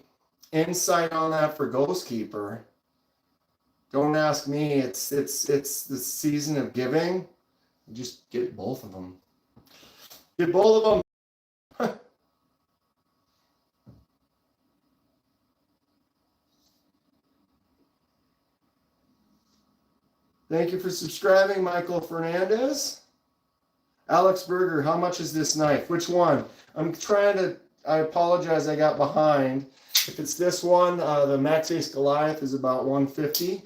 insight on that for Ghost Keeper? Don't ask me. It's the season of giving. Just get both of them. Get both of them. Thank you for subscribing, Michael Fernandez. Alex Berger, how much is this knife? Which one? I'm trying to, I apologize, I got behind. If it's this one, the Max Ace Goliath is about $150.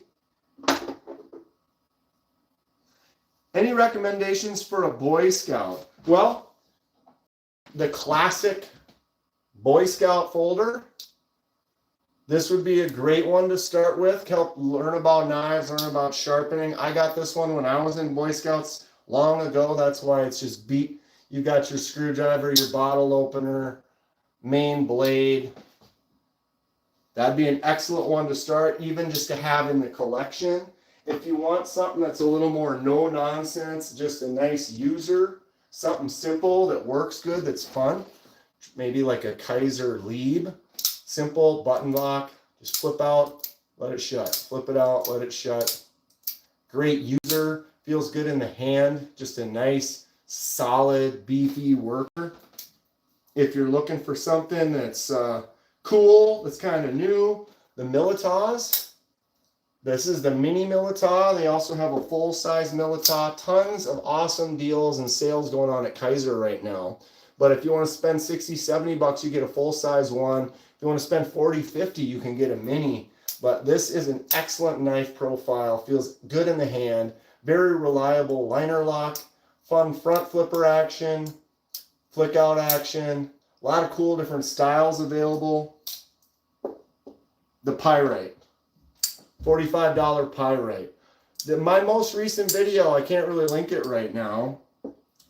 Any recommendations for a Boy Scout? Well, the classic Boy Scout folder. This would be a great one to start with. Help learn about knives, learn about sharpening. I got this one when I was in Boy Scouts long ago. That's why it's just beat. You got your screwdriver, your bottle opener, main blade. That'd be an excellent one to start, even just to have in the collection. If you want something that's a little more no nonsense, just a nice user, something simple that works good, that's fun, maybe like a Kaiser Lieb, simple button lock, just flip out, let it shut. Flip it out, let it shut. Great user, feels good in the hand. Just a nice, solid, beefy worker. If you're looking for something that's cool, that's kind of new, the Militas. This is the mini Milita. They also have a full-size Milita. Tons of awesome deals and sales going on at Kaiser right now. But if you want to spend 60, 70 bucks, you get a full-size one. If you want to spend 40, 50, you can get a mini. But this is an excellent knife profile. Feels good in the hand. Very reliable liner lock. Fun front flipper action. Flick out action. A lot of cool different styles available. The Pyrite. $45 Pyrite. My most recent video, I can't really link it right now,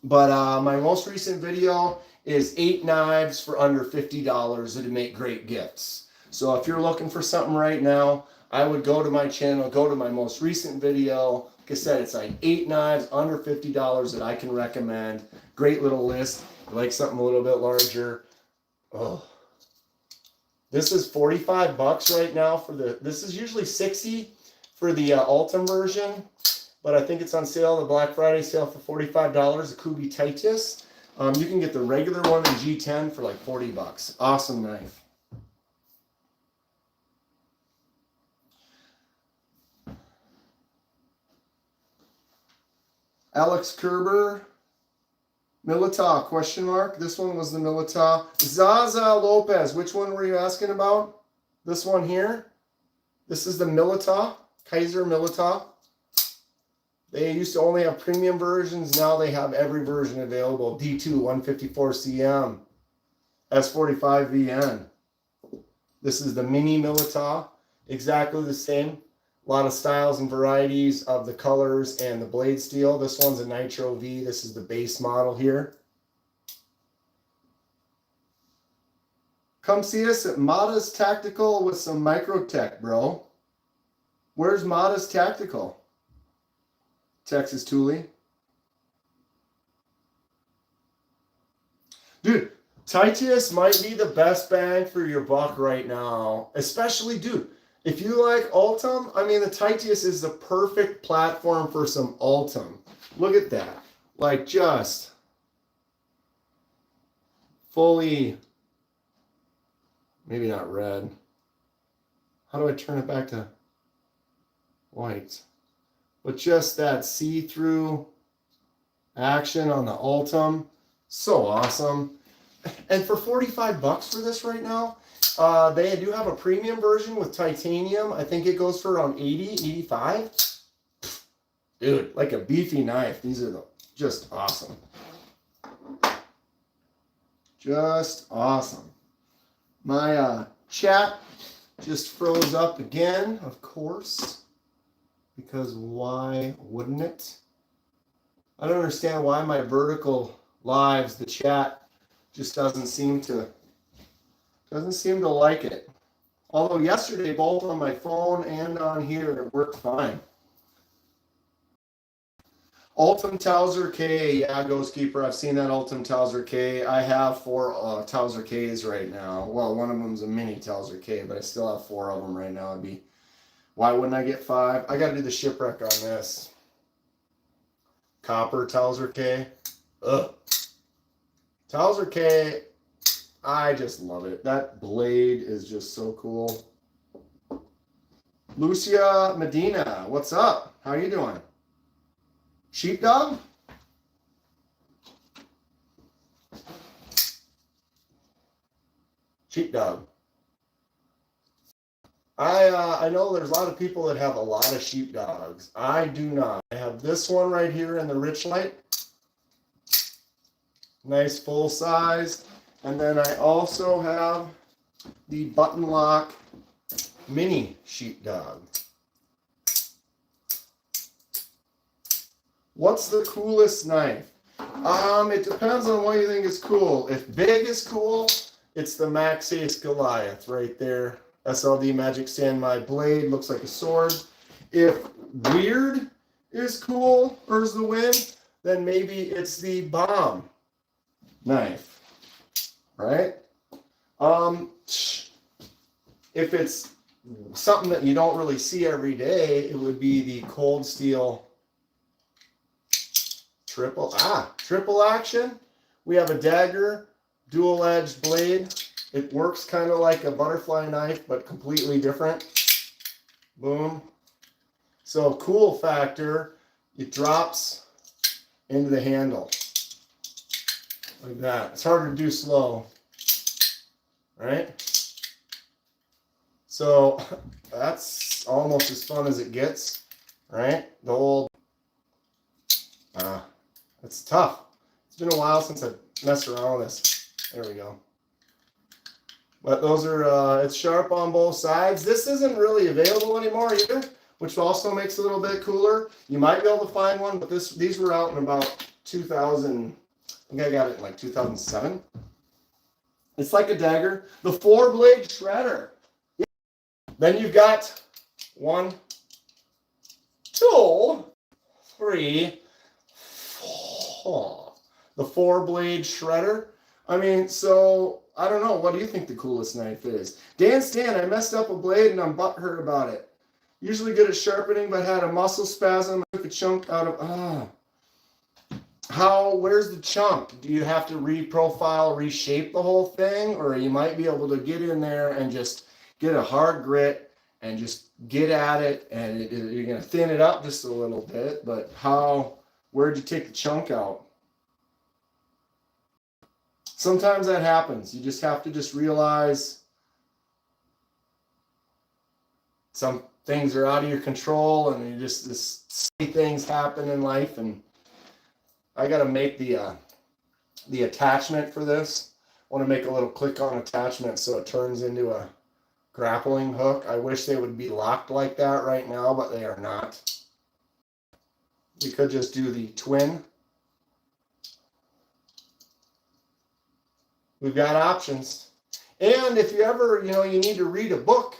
but my most recent video is 8 knives for under $50 that'd make great gifts. So if you're looking for something right now, I would go to my channel, go to my most recent video. Like I said, it's like 8 knives under $50 that I can recommend. Great little list. If you like something a little bit larger. Oh. This is 45 bucks right now for the, this is usually 60 for the Ultim version, but I think it's on sale, the Black Friday sale for $45, the Kubi Titus. You can get the regular one in G10 for like 40 bucks. Awesome knife. Alex Kerber. Milita, question mark. This one was the Milita. Zaza Lopez, which one were you asking about? This one here. This is the Milita, Kaiser Milita. They used to only have premium versions. Now they have every version available. D2, 154 cm, S45 VN. This is the mini Milita. Exactly the same. A lot of styles and varieties of the colors and the blade steel. This one's a Nitro V. This is the base model here. Come see us at Mada's Tactical with some Microtech, bro. Where's Mada's Tactical? Texas Thule. Dude, Titus might be the best bang for your buck right now. Especially, dude, if you like Ultim, I mean, the Titus is the perfect platform for some Ultim. Look at that. Like, just fully, maybe not red. How do I turn it back to white? But just that see-through action on the Ultim. So awesome. And for 45 bucks for this right now, they do have a premium version with titanium. I think it goes for around 80, 85. Dude, like a beefy knife. These are just awesome. Just awesome. My chat just froze up again, of course. Because why wouldn't it? I don't understand why my vertical lives, the chat, just doesn't seem to like it. Although yesterday, both on my phone and on here, it worked fine. Ultim Towser K, yeah, Ghost Keeper. I've seen that Ultim Towser K. I have 4 Towser Ks right now. Well, one of them's a mini Towser K, but I still have 4 of them right now. It'd be, why wouldn't I get 5? I got to do the shipwreck on this. Copper Towser K. Ugh. Towser K, I just love it. That blade is just so cool. Lucia Medina, what's up? How you doing? Sheepdog? Sheepdog. I know there's a lot of people that have a lot of sheepdogs. I do not. I have this one right here in the Rich Light. Nice full size. And then I also have the button lock mini sheepdog. What's the coolest knife? It depends on what you think is cool. If big is cool, it's the Max Ace Goliath right there. SLD Magic Sand. My blade looks like a sword. If weird is cool, or is the wind, then maybe it's the bomb knife, right? If it's something that you don't really see every day, it would be the cold steel triple action. We have a dagger, dual edged blade. It works kind of like a butterfly knife, but completely different. Boom. So cool factor, it drops into the handle like that. It's harder to do slow, right? So that's almost as fun as it gets, right? The old, it's tough. It's been a while since I've messed around with this. There we go. But those are, it's sharp on both sides. This isn't really available anymore either, which also makes it a little bit cooler. You might be able to find one, but these were out in about 2000, I think I got it in like 2007. It's like a dagger. The 4-blade shredder. Yeah. Then you've got 1, 2, 3, 4. The 4-blade shredder. I mean, so I don't know. What do you think the coolest knife is? Dan Stan, I messed up a blade and I'm butthurt about it. Usually good at sharpening, but had a muscle spasm. I took a chunk out of, where's the chunk? Do you have to reprofile, reshape the whole thing? Or you might be able to get in there and just get a hard grit and just get at it, and you're going to thin it up just a little bit, but where'd you take the chunk out? Sometimes that happens. You just have to just realize some things are out of your control, and you just see things happen in life. And I got to make the attachment for this. I want to make a little click-on attachment so it turns into a grappling hook. I wish they would be locked like that right now, but they are not. We could just do the twin. We've got options. And if you ever, you need to read a book,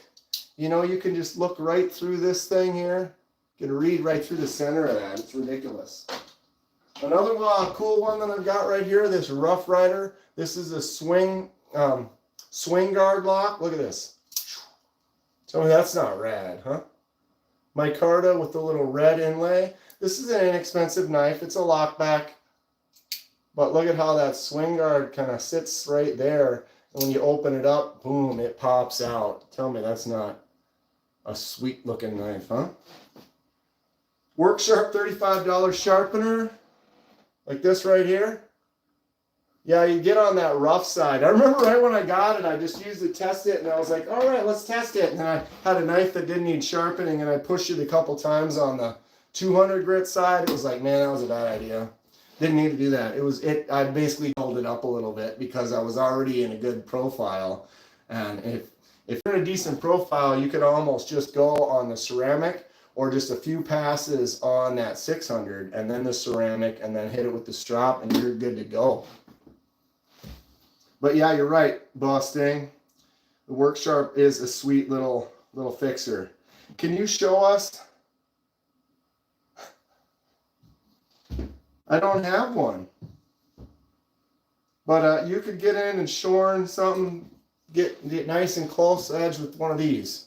you can just look right through this thing here. You can read right through the center of that. It's ridiculous. Another cool one that I've got right here, this Rough Rider. This is a swing guard lock. Look at this. Tell me that's not rad, huh? Micarta with the little red inlay. This is an inexpensive knife. It's a lockback. But look at how that swing guard kind of sits right there. And when you open it up, boom, it pops out. Tell me that's not a sweet looking knife, huh? Work Sharp $35 sharpener. Like this right here. Yeah, you get on that rough side. I remember right when I got it, I just used it to test it, and I was like, all right, let's test it. And then I had a knife that didn't need sharpening, and I pushed it a couple times on the 200 grit side. It was like, man, that was a bad idea. Didn't need to do that. I basically held it up a little bit because I was already in a good profile. And if you're in a decent profile, you could almost just go on the ceramic or just a few passes on that 600 and then the ceramic and then hit it with the strop and you're good to go. But yeah, you're right, Boss Ding. The Work Sharp is a sweet little fixer. Can you show us? I don't have one. But you could get in and shorn something, get nice and close edge with one of these.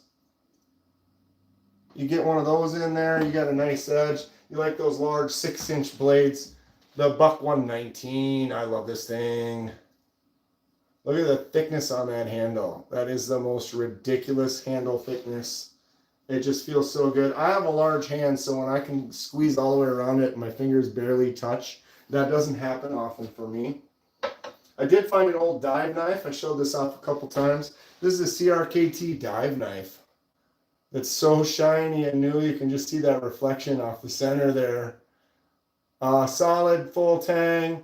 You get one of those in there, you got a nice edge. You like those large 6-inch blades. The Buck 119, I love this thing. Look at the thickness on that handle. That is the most ridiculous handle thickness. It just feels so good. I have a large hand, so when I can squeeze all the way around it, my fingers barely touch. That doesn't happen often for me. I did find an old dive knife. I showed this off a couple times. This is a CRKT dive knife. It's so shiny and new. You can just see that reflection off the center there. Solid, full tang,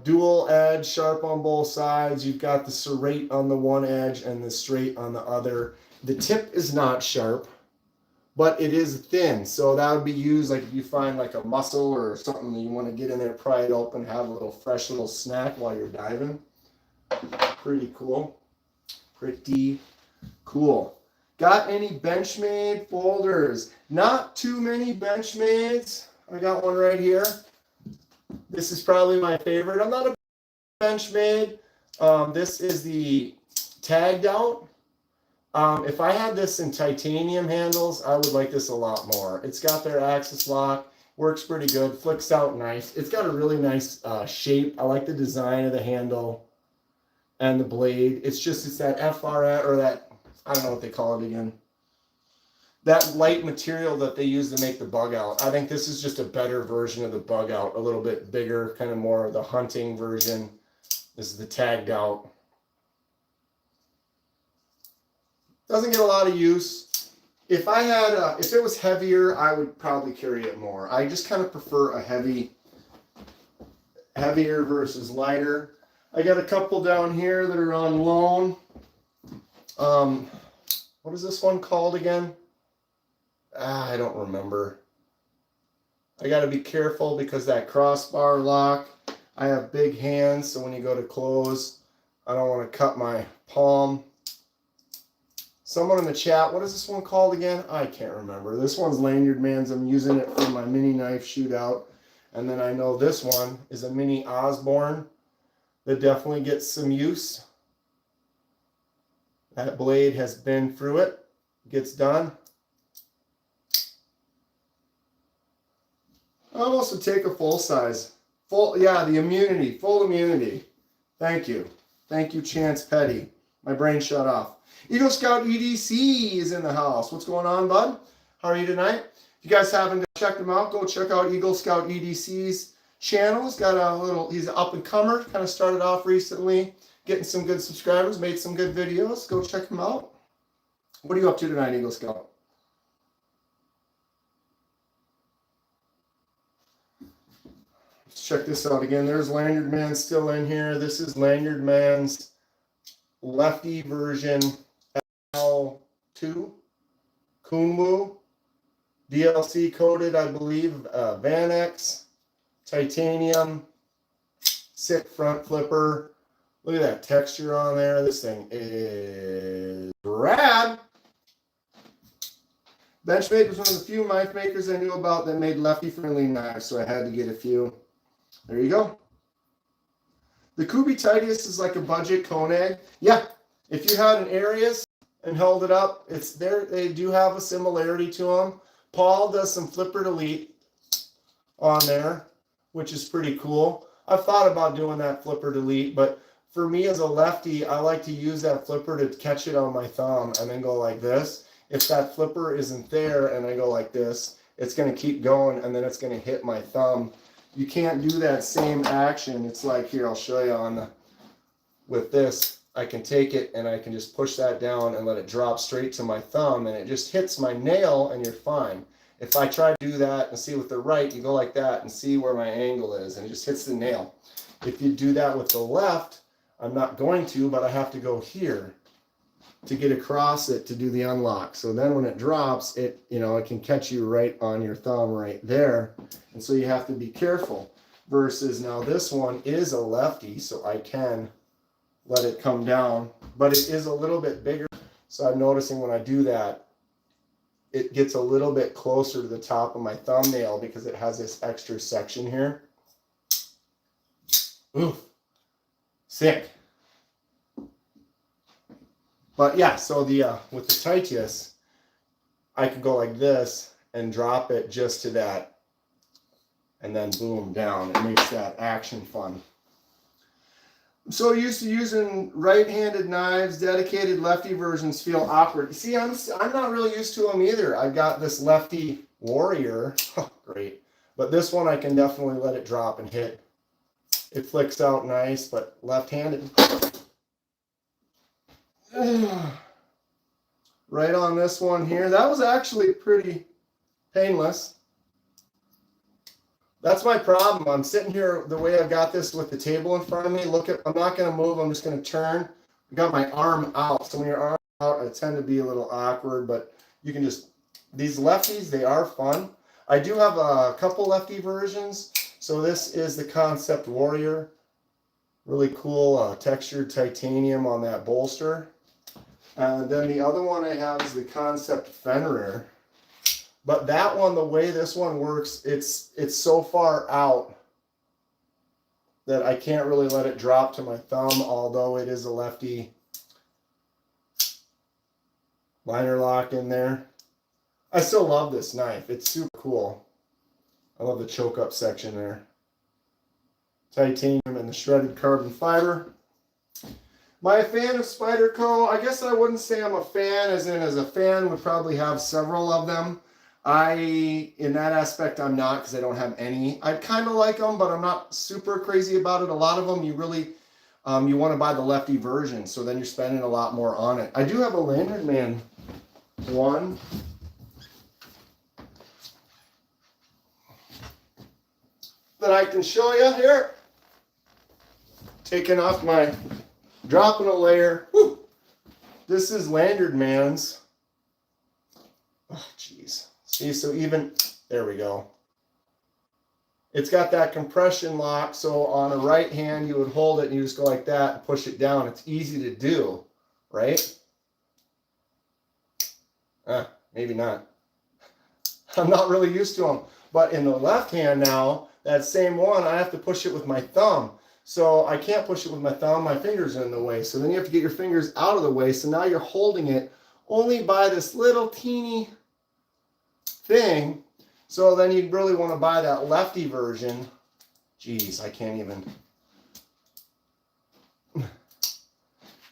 dual edge, sharp on both sides. You've got the serrate on the one edge and the straight on the other. The tip is not sharp, but it is thin. So that would be used like if you find like a mussel or something that you want to get in there, pry it open, have a little fresh little snack while you're diving. Pretty cool. Pretty cool. Got any Benchmade folders? Not too many Benchmades. I got one right here. This is probably my favorite. I'm not a Benchmade. This is the tagged out. If I had this in titanium handles, I would like this a lot more. It's got their axis lock, works pretty good, flicks out nice. It's got a really nice shape. I like the design of the handle and the blade. It's that FRS, or that, I don't know what they call it again. That light material that they use to make the bug out. I think this is just a better version of the bug out, a little bit bigger, kind of more of the hunting version. This is the tagged out. Doesn't get a lot of use. If I had, if it was heavier, I would probably carry it more. I just kind of prefer a heavier versus lighter. I got a couple down here that are on loan. What is this one called again? I don't remember. I got to be careful because that crossbar lock, I have big hands, so when you go to close, I don't want to cut my palm. Someone in the chat, what is this one called again? I can't remember. This one's Lanyard Man's. I'm using it for my mini knife shootout. And then I know this one is a mini Osborne that definitely gets some use. That blade has been through it. Gets done. I'll also take a full size. Yeah, the immunity. Full immunity. Thank you. Thank you, Chance Petty. My brain shut off. Eagle Scout EDC is in the house. What's going on, bud? How are you tonight? If you guys haven't checked him out, go check out Eagle Scout EDC's channel. He's got he's an up-and-comer, kind of started off recently, getting some good subscribers, made some good videos. Go check him out. What are you up to tonight, Eagle Scout? Let's check this out again. There's Lanyard Man still in here. This is Lanyard Man's lefty version L2 Kunwu, DLC coated, I believe, Vanex, titanium, sick front flipper. Look at that texture on there. This thing is rad. Benchmade was one of the few knife makers I knew about that made lefty-friendly knives, so I had to get a few. There you go. The Kubi Titius is like a budget Koenig. Yeah, if you had an Arius and held it up, it's there. They do have a similarity to them. Paul does some flipper delete on there, which is pretty cool. I've thought about doing that flipper delete, but for me as a lefty, I like to use that flipper to catch it on my thumb and then go like this. If that flipper isn't there and I go like this, it's going to keep going and then it's going to hit my thumb. You can't do that same action. It's like, here, I'll show you with this. I can take it and I can just push that down and let it drop straight to my thumb and it just hits my nail and you're fine. If I try to do that and see with the right, you go like that and see where my angle is and it just hits the nail. If you do that with the left, I'm not going to, but I have to go here to get across it to do the unlock. So then when it drops, it can catch you right on your thumb right there. And so you have to be careful. Versus now this one is a lefty, so I can let it come down, but it is a little bit bigger. So I'm noticing when I do that, it gets a little bit closer to the top of my thumbnail because it has this extra section here. Ooh, sick. But yeah, so with the Titius, I can go like this and drop it just to that, and then boom, down. It makes that action fun. I'm so used to using right-handed knives. Dedicated lefty versions feel awkward. See, I'm not really used to them either. I've got this lefty warrior. Great. But this one I can definitely let it drop and hit. It flicks out nice, but left-handed. Right on this one here. That was actually pretty painless. That's my problem. I'm sitting here the way I've got this with the table in front of me. I'm not going to move. I'm just going to turn. I got my arm out. So when your arm out, I tend to be a little awkward, but you can just, these lefties, they are fun. I do have a couple lefty versions. So this is the Concept Warrior. Really cool textured titanium on that bolster. And then the other one I have is the Concept Fenrir. But that one, the way this one works, it's so far out that I can't really let it drop to my thumb, although it is a lefty liner lock in there. I still love this knife. It's super cool. I love the choke up section there. Titanium and the shredded carbon fiber. Am I a fan of Spyderco? I guess I wouldn't say I'm a fan, as a fan would probably have several of them. In that aspect, I'm not, because I don't have any. I kind of like them, but I'm not super crazy about it. A lot of them, you really, you want to buy the lefty version, so then you're spending a lot more on it. I do have a LanyardMan one. That I can show you here. Taking off my, dropping a layer. Woo. This is LanyardMan's. Oh, jeez. See, so even, there we go. It's got that compression lock, so on the right hand you would hold it and you just go like that and push it down. It's easy to do, right? Maybe not. I'm not really used to them. But in the left hand now, that same one, I have to push it with my thumb. So I can't push it with my thumb, my fingers are in the way. So then you have to get your fingers out of the way. So now you're holding it only by this little teeny thing. So then you'd really want to buy that lefty version. Jeez, I can't even.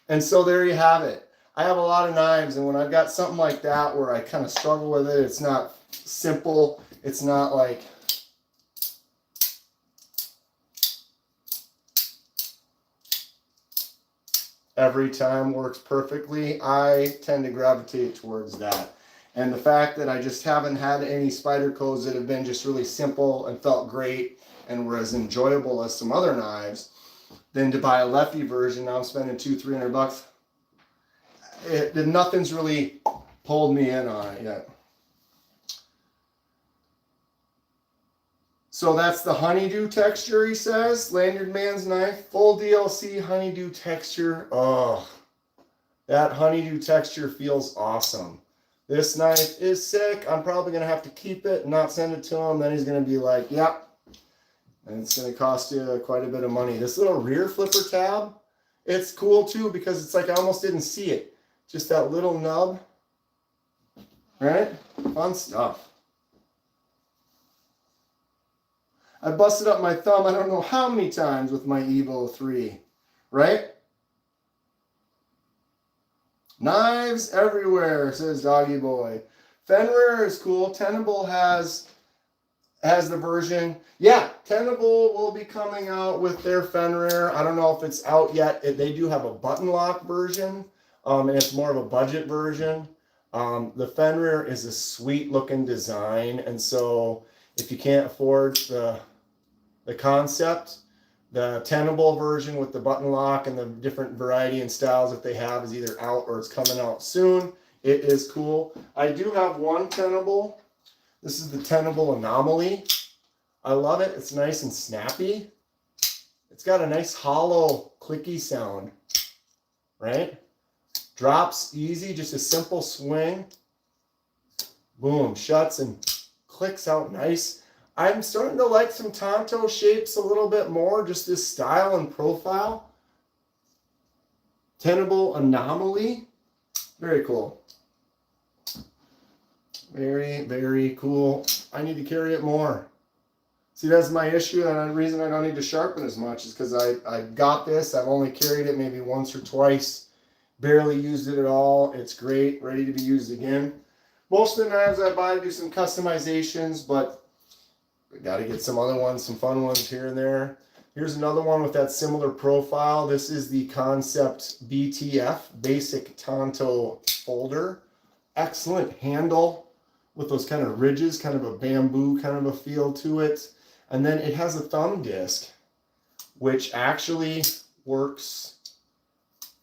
And so there you have it. I have a lot of knives, and when I've got something like that where I kind of struggle with it, it's not simple. It's not like every time works perfectly. I tend to gravitate towards that. And the fact that I just haven't had any Spydercos that have been just really simple and felt great and were as enjoyable as some other knives, then to buy a lefty version, now I'm spending $200-300. Nothing's really pulled me in on it yet. So that's the honeydew texture, he says. LanyardMan's knife, full DLC honeydew texture. Oh, that honeydew texture feels awesome. This knife is sick. I'm probably going to have to keep it and not send it to him. Then he's going to be like, yep. And it's going to cost you quite a bit of money. This little rear flipper tab, it's cool too, because it's like I almost didn't see it. Just that little nub. Right? Fun stuff. I busted up my thumb I don't know how many times with my Evo 3, right? Knives everywhere, says Doggy Boy. Fenrir is cool. Tenable has the version. Yeah, Tenable will be coming out with their Fenrir. I don't know if it's out yet. They do have a button lock version, and it's more of a budget version. The Fenrir is a sweet looking design, and so if you can't afford the concept, the Tenable version with the button lock and the different variety and styles that they have is either out or it's coming out soon. It is cool. I do have one Tenable. This is the Tenable Anomaly. I love it. It's nice and snappy. It's got a nice hollow, clicky sound, right? Drops easy, just a simple swing. Boom, shuts and clicks out nice. I'm starting to like some Tonto shapes a little bit more, just this style and profile. Tenable Anomaly. Very cool. Very, very cool. I need to carry it more. See, that's my issue, and the reason I don't need to sharpen as much is because I got this. I've only carried it maybe once or twice. Barely used it at all. It's great, ready to be used again. Most of the knives I buy do some customizations, but we got to get some other ones, some fun ones here and there. Here's another one with that similar profile. This is the Concept BTF, Basic Tonto Folder. Excellent handle with those kind of ridges, kind of a bamboo kind of a feel to it. And then it has a thumb disc, which actually works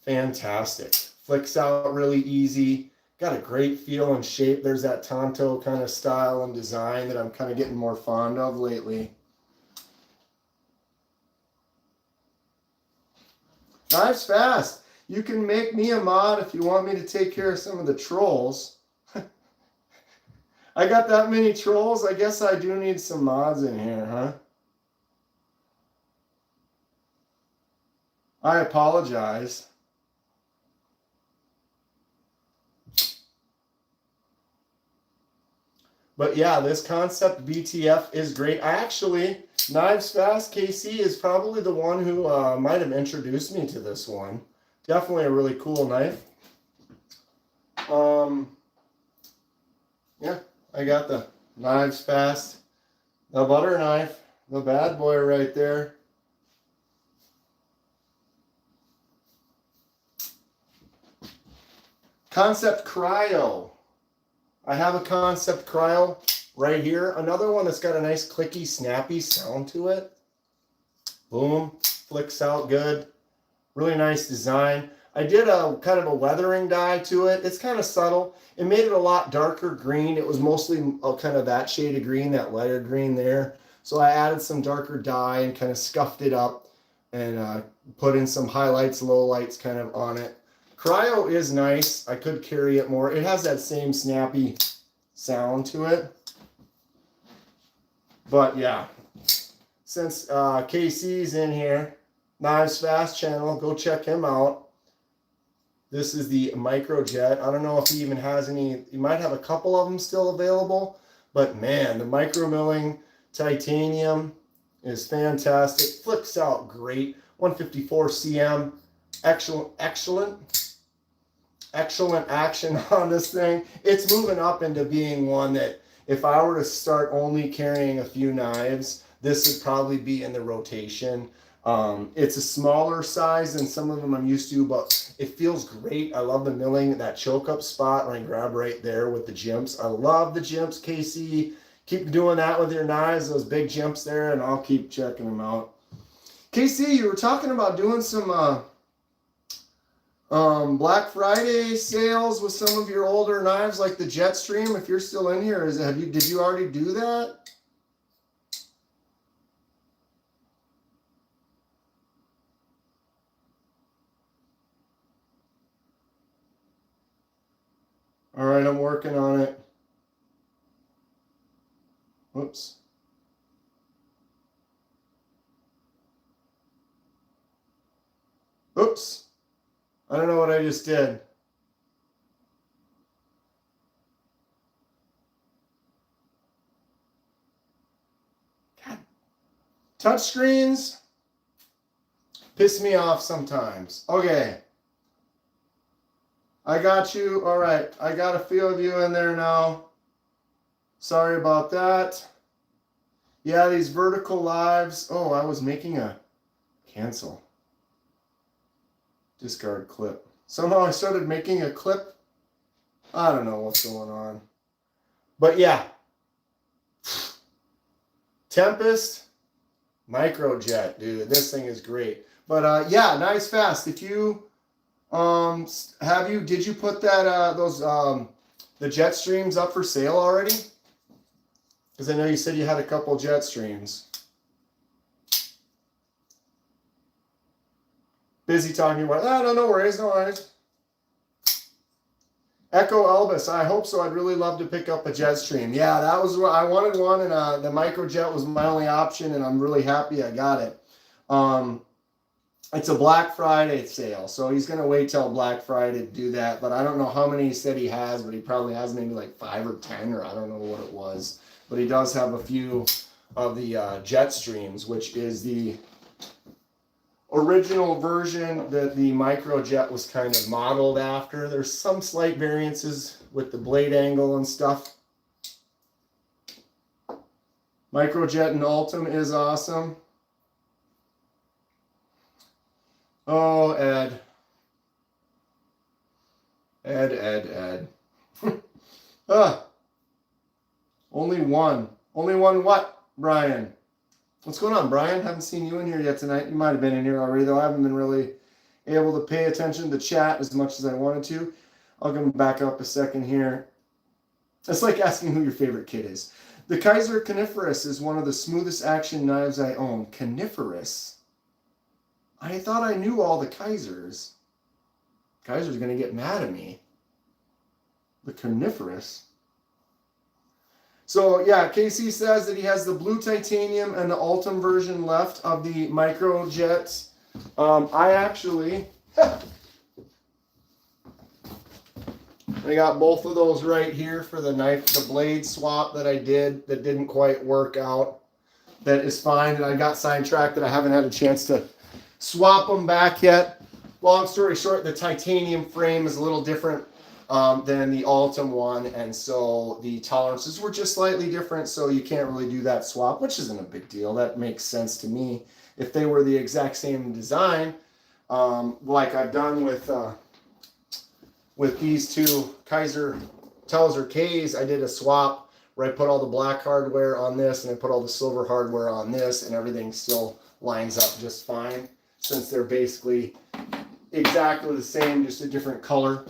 fantastic. Flicks out really easy. Got a great feel and shape. There's that Tonto kind of style and design that I'm kind of getting more fond of lately. Knives fast. You can make me a mod if you want me to take care of some of the trolls. I got that many trolls. I guess I do need some mods in here, huh? I apologize. But yeah, this Concept BTF is great. I actually, Knives Fast KC is probably the one who might have introduced me to this one. Definitely a really cool knife. Yeah, I got the Knives Fast, the butter knife, the bad boy right there. Concept Cryo. I have a Concept Cryo right here. Another one that's got a nice clicky, snappy sound to it. Boom, flicks out good. Really nice design. I did a kind of a weathering dye to it. It's kind of subtle. It made it a lot darker green. It was mostly kind of that shade of green, that lighter green there. So I added some darker dye and kind of scuffed it up and put in some highlights, lowlights kind of on it. Cryo is nice. I could carry it more. It has that same snappy sound to it. But yeah, since KC's in here, Knives Fast channel, go check him out. This is the Microjet. I don't know if he even has any. He might have a couple of them still available. But man, the micro milling titanium is fantastic. Flicks out great. 154 cm. Excellent action on this thing. It's moving up into being one that if I were to start only carrying a few knives, this would probably be in the rotation. It's a smaller size than some of them I'm used to, but it feels great. I love the milling, that choke up spot when I grab right there with the jimps. I love the jimps, KC. Keep doing that with your knives, those big jimps there, and I'll keep checking them out. KC, you were talking about doing some Black Friday sales with some of your older knives like the Jetstream. If you're still in here, did you already do that? All right, I'm working on it. Whoops. Oops. I don't know what I just did. God. Touch screens piss me off sometimes. Okay. I got you. All right. I got a few of you in there now. Sorry about that. Yeah, these vertical lives. Oh, I was making a cancel. Discard clip. Somehow I started making a clip. I don't know what's going on. But yeah. Tempest. Microjet, dude. This thing is great. But yeah, Knives Fast. If you did you put that the Jetstreams up for sale already? Because I know you said you had a couple Jetstreams. Busy talking about, no worries, no worries. Echo Elvis, I hope so. I'd really love to pick up a Jetstream. Yeah, that was what I wanted one, and the Microjet was my only option, and I'm really happy I got it. It's a Black Friday sale, so he's going to wait till Black Friday to do that, but I don't know how many he said he has, but he probably has maybe like 5 or 10, or I don't know what it was. But he does have a few of the Jetstreams, which is the original version that the Microjet was kind of modeled after. There's some slight variances with the blade angle and stuff. Microjet and Ultim is awesome. Oh, Ed. Ed. Only one. Only one what, Brian? What's going on, Brian? Haven't seen you in here yet tonight. You might have been in here already, though. I haven't been really able to pay attention to chat as much as I wanted to. I'll come back up a second here. It's like asking who your favorite kid is. The Kaiser Coniferous is one of the smoothest action knives I own. Coniferous? I thought I knew all the Kaisers. Kaiser's going to get mad at me. The Coniferous. So, yeah, KC says that he has the blue titanium and the Ultim version left of the Microjet. I actually... I got both of those right here for the the blade swap that I did that didn't quite work out. That is fine, and I got sidetracked that I haven't had a chance to swap them back yet. Long story short, the titanium frame is a little different than the Ultim one, and so the tolerances were just slightly different, so you can't really do that swap, which isn't a big deal. That makes sense to me. If they were the exact same design, like I've done with these two Kaiser Tauser Ks, I did a swap where I put all the black hardware on this and I put all the silver hardware on this, and everything still lines up just fine since they're basically exactly the same, just a different color.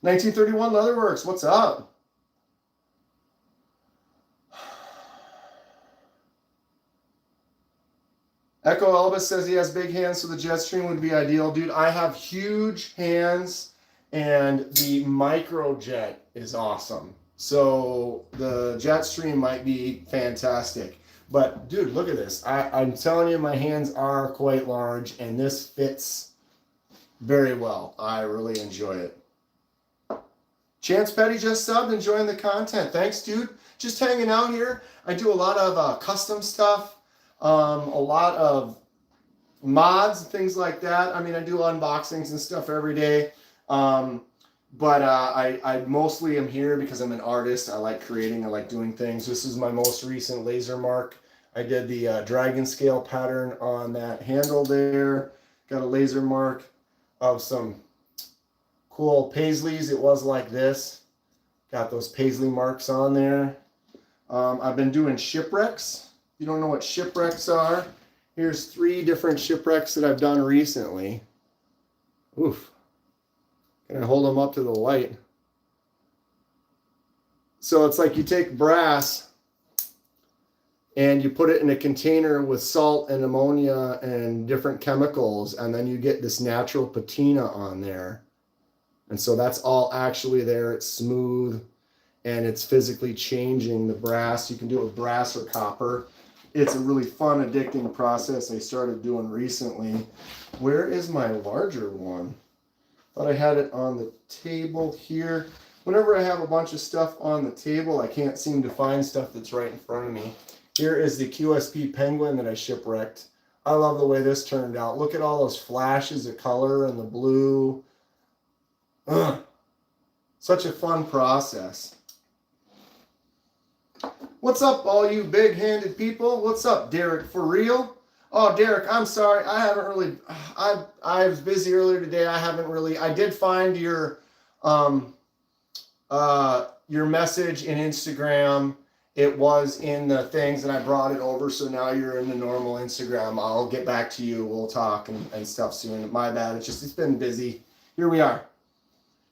1931 Leatherworks, what's up? Echo Elvis says he has big hands, so the Jetstream would be ideal. Dude, I have huge hands, and the Microjet is awesome. So the Jetstream might be fantastic. But, dude, look at this. I'm telling you, my hands are quite large, and this fits very well. I really enjoy it. Chance Petty just subbed, enjoying the content. Thanks, dude. Just hanging out here. I do a lot of custom stuff. A lot of mods and things like that. I mean, I do unboxings and stuff every day. But I mostly am here because I'm an artist. I like creating. I like doing things. This is my most recent laser mark. I did the dragon scale pattern on that handle there. Got a laser mark of some cool paisleys. It was like this. Got those paisley marks on there. I've been doing shipwrecks. You don't know what shipwrecks are? Here's 3 different shipwrecks that I've done recently. Oof. Can I hold them up to the light? So it's like you take brass and you put it in a container with salt and ammonia and different chemicals, and then you get this natural patina on there. And so that's all actually there. It's smooth and it's physically changing the brass. You can do it with brass or copper. It's a really fun, addicting process I started doing recently. Where is my larger one? Thought I had it on the table here. Whenever I have a bunch of stuff on the table, I can't seem to find stuff that's right in front of me. Here is the QSP Penguin that I shipwrecked. I love the way this turned out. Look at all those flashes of color and the blue. Ugh. Such a fun process. What's up, all you big-handed people? What's up, Derek, for real? Oh, Derek, I'm sorry. I haven't really, I was busy earlier today. I did find your message in Instagram. It was in the things and I brought it over. So now you're in the normal Instagram. I'll get back to you. We'll talk and stuff soon. My bad. It's been busy. Here we are.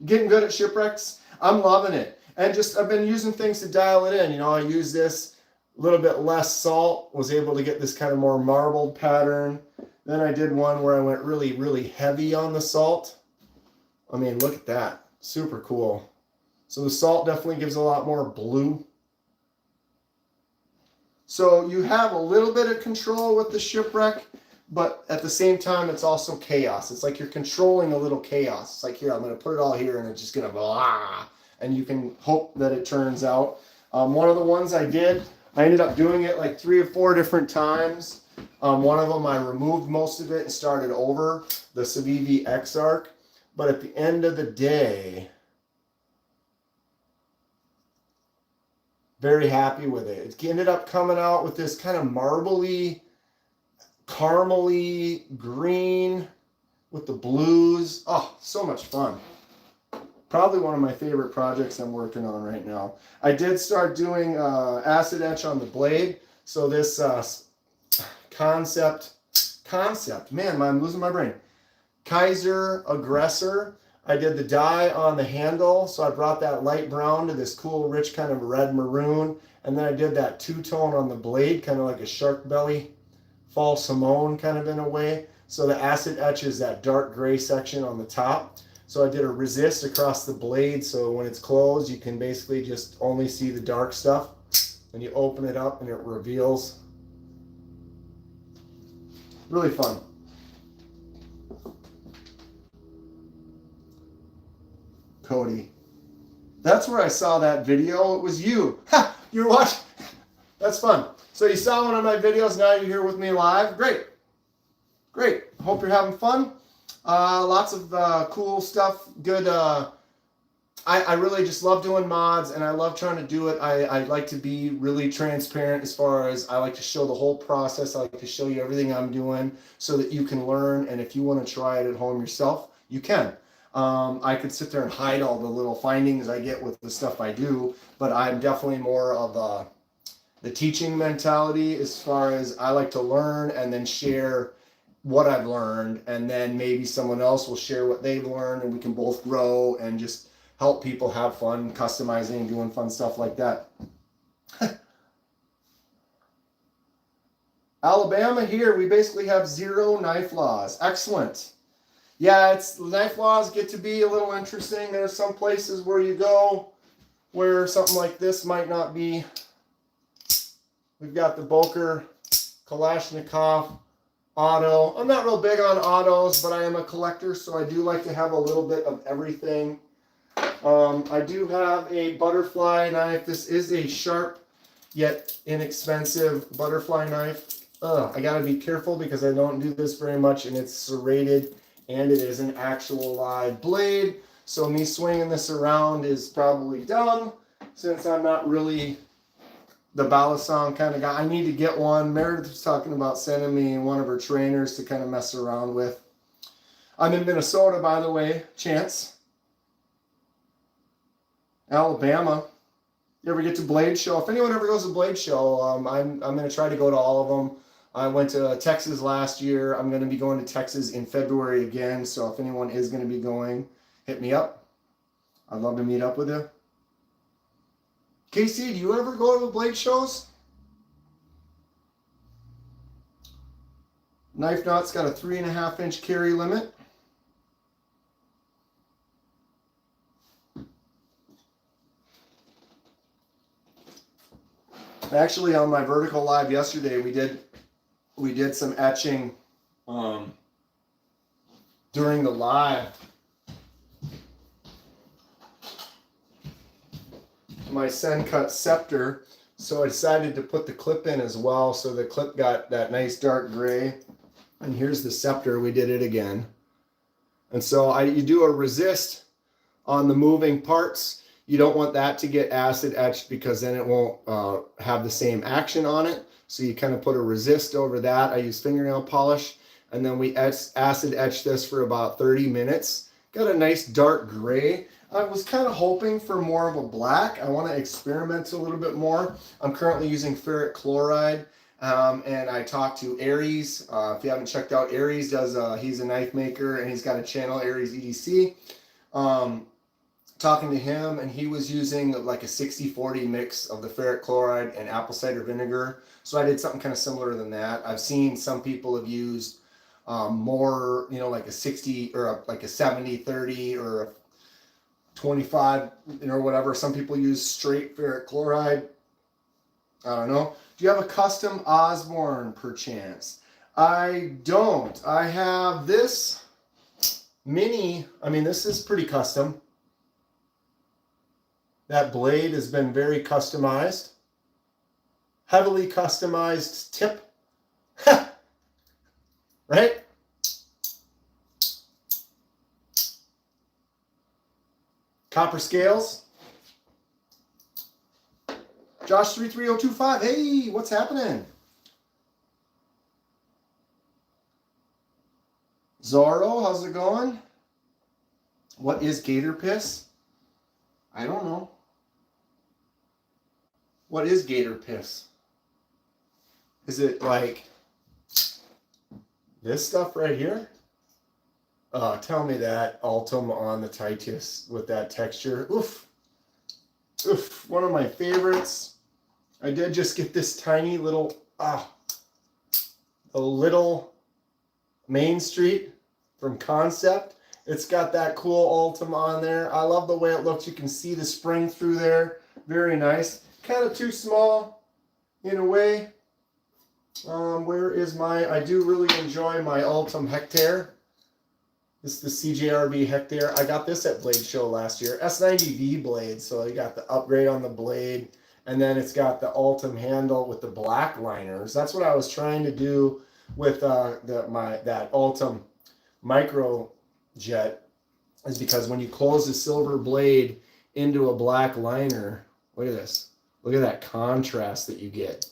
Getting good at shipwrecks. I'm loving it. And I've been using things to dial it in. You know, I use this a little bit less salt, was able to get this kind of more marbled pattern. Then I did one where I went really, really heavy on the salt. I mean, look at that. Super cool. So the salt definitely gives a lot more blue. So you have a little bit of control with the shipwreck, but at the same time, it's also chaos. It's like you're controlling a little chaos. It's like, here, I'm going to put it all here, and it's just going to blah. And you can hope that it turns out. One of the ones I did, I ended up doing it like 3 or 4 different times. One of them, I removed most of it and started over, the Civivi X-Arc. But at the end of the day, very happy with it. It ended up coming out with this kind of marbly, caramely green with the blues. Oh, so much fun. Probably one of my favorite projects I'm working on right now. I did start doing acid etch on the blade. So this concept, man, I'm losing my brain. Kaiser Aggressor. I did the dye on the handle. So I brought that light brown to this cool, rich kind of red maroon. And then I did that 2-tone on the blade, kind of like a shark belly, false Simone kind of in a way. So the acid etch is that dark gray section on the top. So I did a resist across the blade, so when it's closed, you can basically just only see the dark stuff. And you open it up and it reveals. Really fun. Cody. That's where I saw that video. It was you. Ha! You're watching. That's fun. So you saw one of my videos. Now you're here with me live. Great. Great. Hope you're having fun. Lots of cool stuff. Good. I really just love doing mods, and I love trying to do it. I like to be really transparent as far as I like to show the whole process. I like to show you everything I'm doing so that you can learn, and if you want to try it at home yourself, you can. I could sit there and hide all the little findings I get with the stuff I do, but I'm definitely more of the teaching mentality as far as I like to learn and then share what I've learned, and then maybe someone else will share what they've learned, and we can both grow and just help people have fun customizing and doing fun stuff like that. Alabama here, we basically have 0 knife laws. Excellent. Yeah, knife laws get to be a little interesting. There's some places where you go where something like this might not be. We've got the Boker Kalashnikov auto. I'm not real big on autos, but I am a collector, so I do like to have a little bit of everything. I do have a butterfly knife. This is a sharp yet inexpensive butterfly knife. I gotta be careful because I don't do this very much, and it's serrated, and it is an actual live blade. So me swinging this around is probably dumb, since I'm not really the balisong kind of guy. I need to get one. Meredith was talking about sending me one of her trainers to kind of mess around with. I'm in Minnesota, by the way, Chance. Alabama. You ever get to Blade Show? If anyone ever goes to Blade Show, I'm going to try to go to all of them. I went to Texas last year. I'm going to be going to Texas in February again. So if anyone is going to be going, hit me up. I'd love to meet up with you. Casey, do you ever go to the Blade shows? Knife Knot's got a 3.5-inch carry limit. Actually, on my vertical live yesterday, we did some etching during the live. My Sen cut scepter, so I decided to put the clip in as well. So the clip got that nice dark gray, and here's the scepter. We did it again, and so you do a resist on the moving parts. You don't want that to get acid etched because then it won't have the same action on it. So you kind of put a resist over that. I use fingernail polish, and then we acid etch this for about 30 minutes. Got a nice dark gray. I was kind of hoping for more of a black. I want to experiment a little bit more. I'm currently using ferric chloride, and I talked to Aries. If you haven't checked out Aries, he's a knife maker, and he's got a channel, Aries EDC. Talking to him, and he was using like a 60-40 mix of the ferric chloride and apple cider vinegar. So I did something kind of similar than that. I've seen some people have used more, like a 60 or like a 70-30 or a 25, or whatever. Some people use straight ferric chloride. I don't know. Do you have a custom Osborne perchance? I don't. I have this mini. I mean, this is pretty custom. That blade has been very customized. Heavily customized tip. Right? Copper scales. Josh 33025. Hey, what's happening? Zorro, how's it going? What is gator piss? I don't know. What is gator piss? Is it like this stuff right here? Tell me that Ultim on the Titus with that texture. Oof. Oof. One of my favorites. I did just get this tiny little, a little Main Street from Concept. It's got that cool Ultim on there. I love the way it looks. You can see the spring through there. Very nice. Kind of too small in a way. Where is I do really enjoy my Ultim Hectare. This is the CJRB Hectare. I got this at Blade Show last year. S90V blade, so you got the upgrade on the blade, and then it's got the Ultim handle with the black liners. That's what I was trying to do with that Ultim Micro Jet, is because when you close the silver blade into a black liner, look at this. Look at that contrast that you get.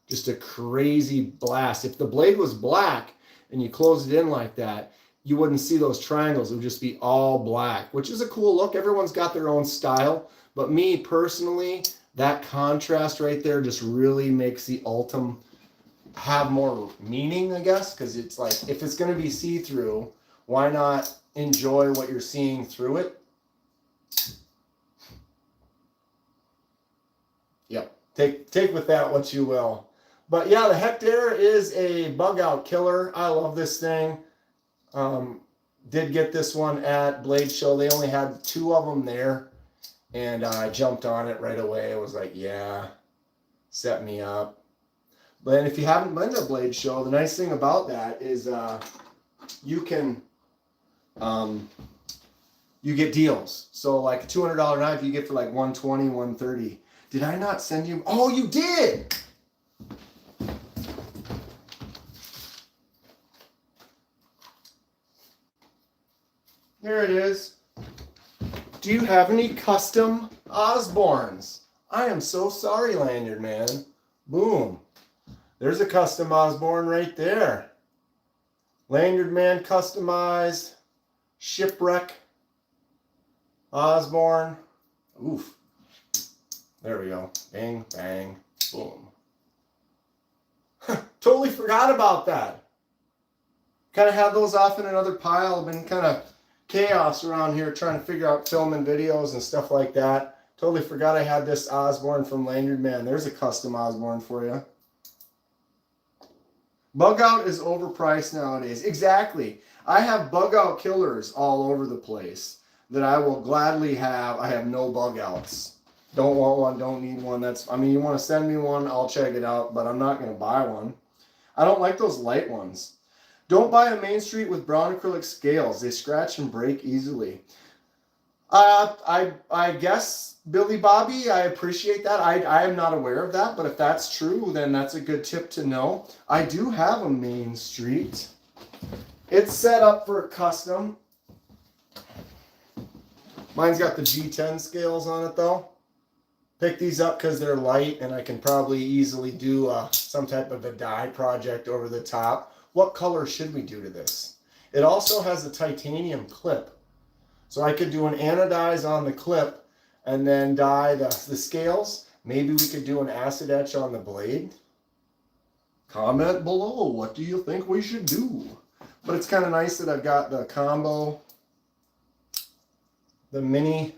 Just a crazy blast. If the blade was black and you close it in like that, you wouldn't see those triangles. It would just be all black, which is a cool look. Everyone's got their own style. But me personally, that contrast right there just really makes the Ultim have more meaning, I guess, because it's like, if it's going to be see-through, why not enjoy what you're seeing through it? Yep. Take with that what you will. But yeah, the Hectare is a bug out killer. I love this thing. Did get this one at Blade Show. They only had 2 of them there, and I jumped on it right away. I was like, yeah, set me up. But if you haven't been to Blade Show, the nice thing about that is you can you get deals. So like a $200 knife you get for like $120, $130. Did I not send you? Oh, you did. There it is. Do you have any custom Osbornes? I am so sorry, Lanyard Man. Boom. There's a custom Osborne right there. Lanyard Man customized. Shipwreck. Osborne. Oof. There we go. Bang, bang, boom. Totally forgot about that. Kind of had those off in another pile. I've been kind of chaos around here trying to figure out filming videos and stuff like that. Totally forgot I had this Osborne from Lanyard Man. There's a custom Osborne for you. Bug out is overpriced nowadays. Exactly. I have bug out killers all over the place that I will gladly have. I have no bug outs. Don't want one, don't need one. I mean, you want to send me one, I'll check it out, but I'm not going to buy one. I don't like those light ones. Don't buy a Main Street with brown acrylic scales. They scratch and break easily. I guess, Billy Bobby, I appreciate that. I am not aware of that, but if that's true, then that's a good tip to know. I do have a Main Street. It's set up for a custom. Mine's got the G10 scales on it, though. Pick these up because they're light, and I can probably easily do some type of a dye project over the top. What color should we do to this? It also has a titanium clip. So I could do an anodize on the clip and then dye the scales. Maybe we could do an acid etch on the blade. Comment below. What do you think we should do? But it's kind of nice that I've got the combo, the mini,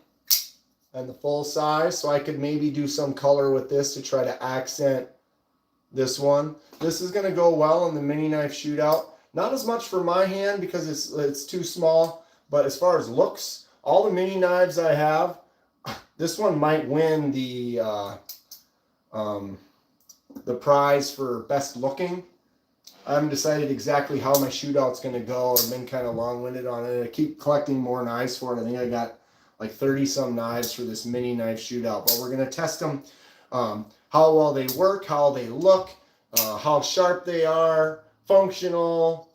and the full size. So I could maybe do some color with this to try to accent this one. This is going to go well in the mini knife shootout. Not as much for my hand because it's too small, but as far as looks, all the mini knives I have, this one might win the prize for best looking. I haven't decided exactly how my shootout's going to go. I've been kind of long-winded on it. I keep collecting more knives for it. I think I got like 30-some knives for this mini knife shootout, but we're going to test them, how well they work, how they look, how sharp they are, functional,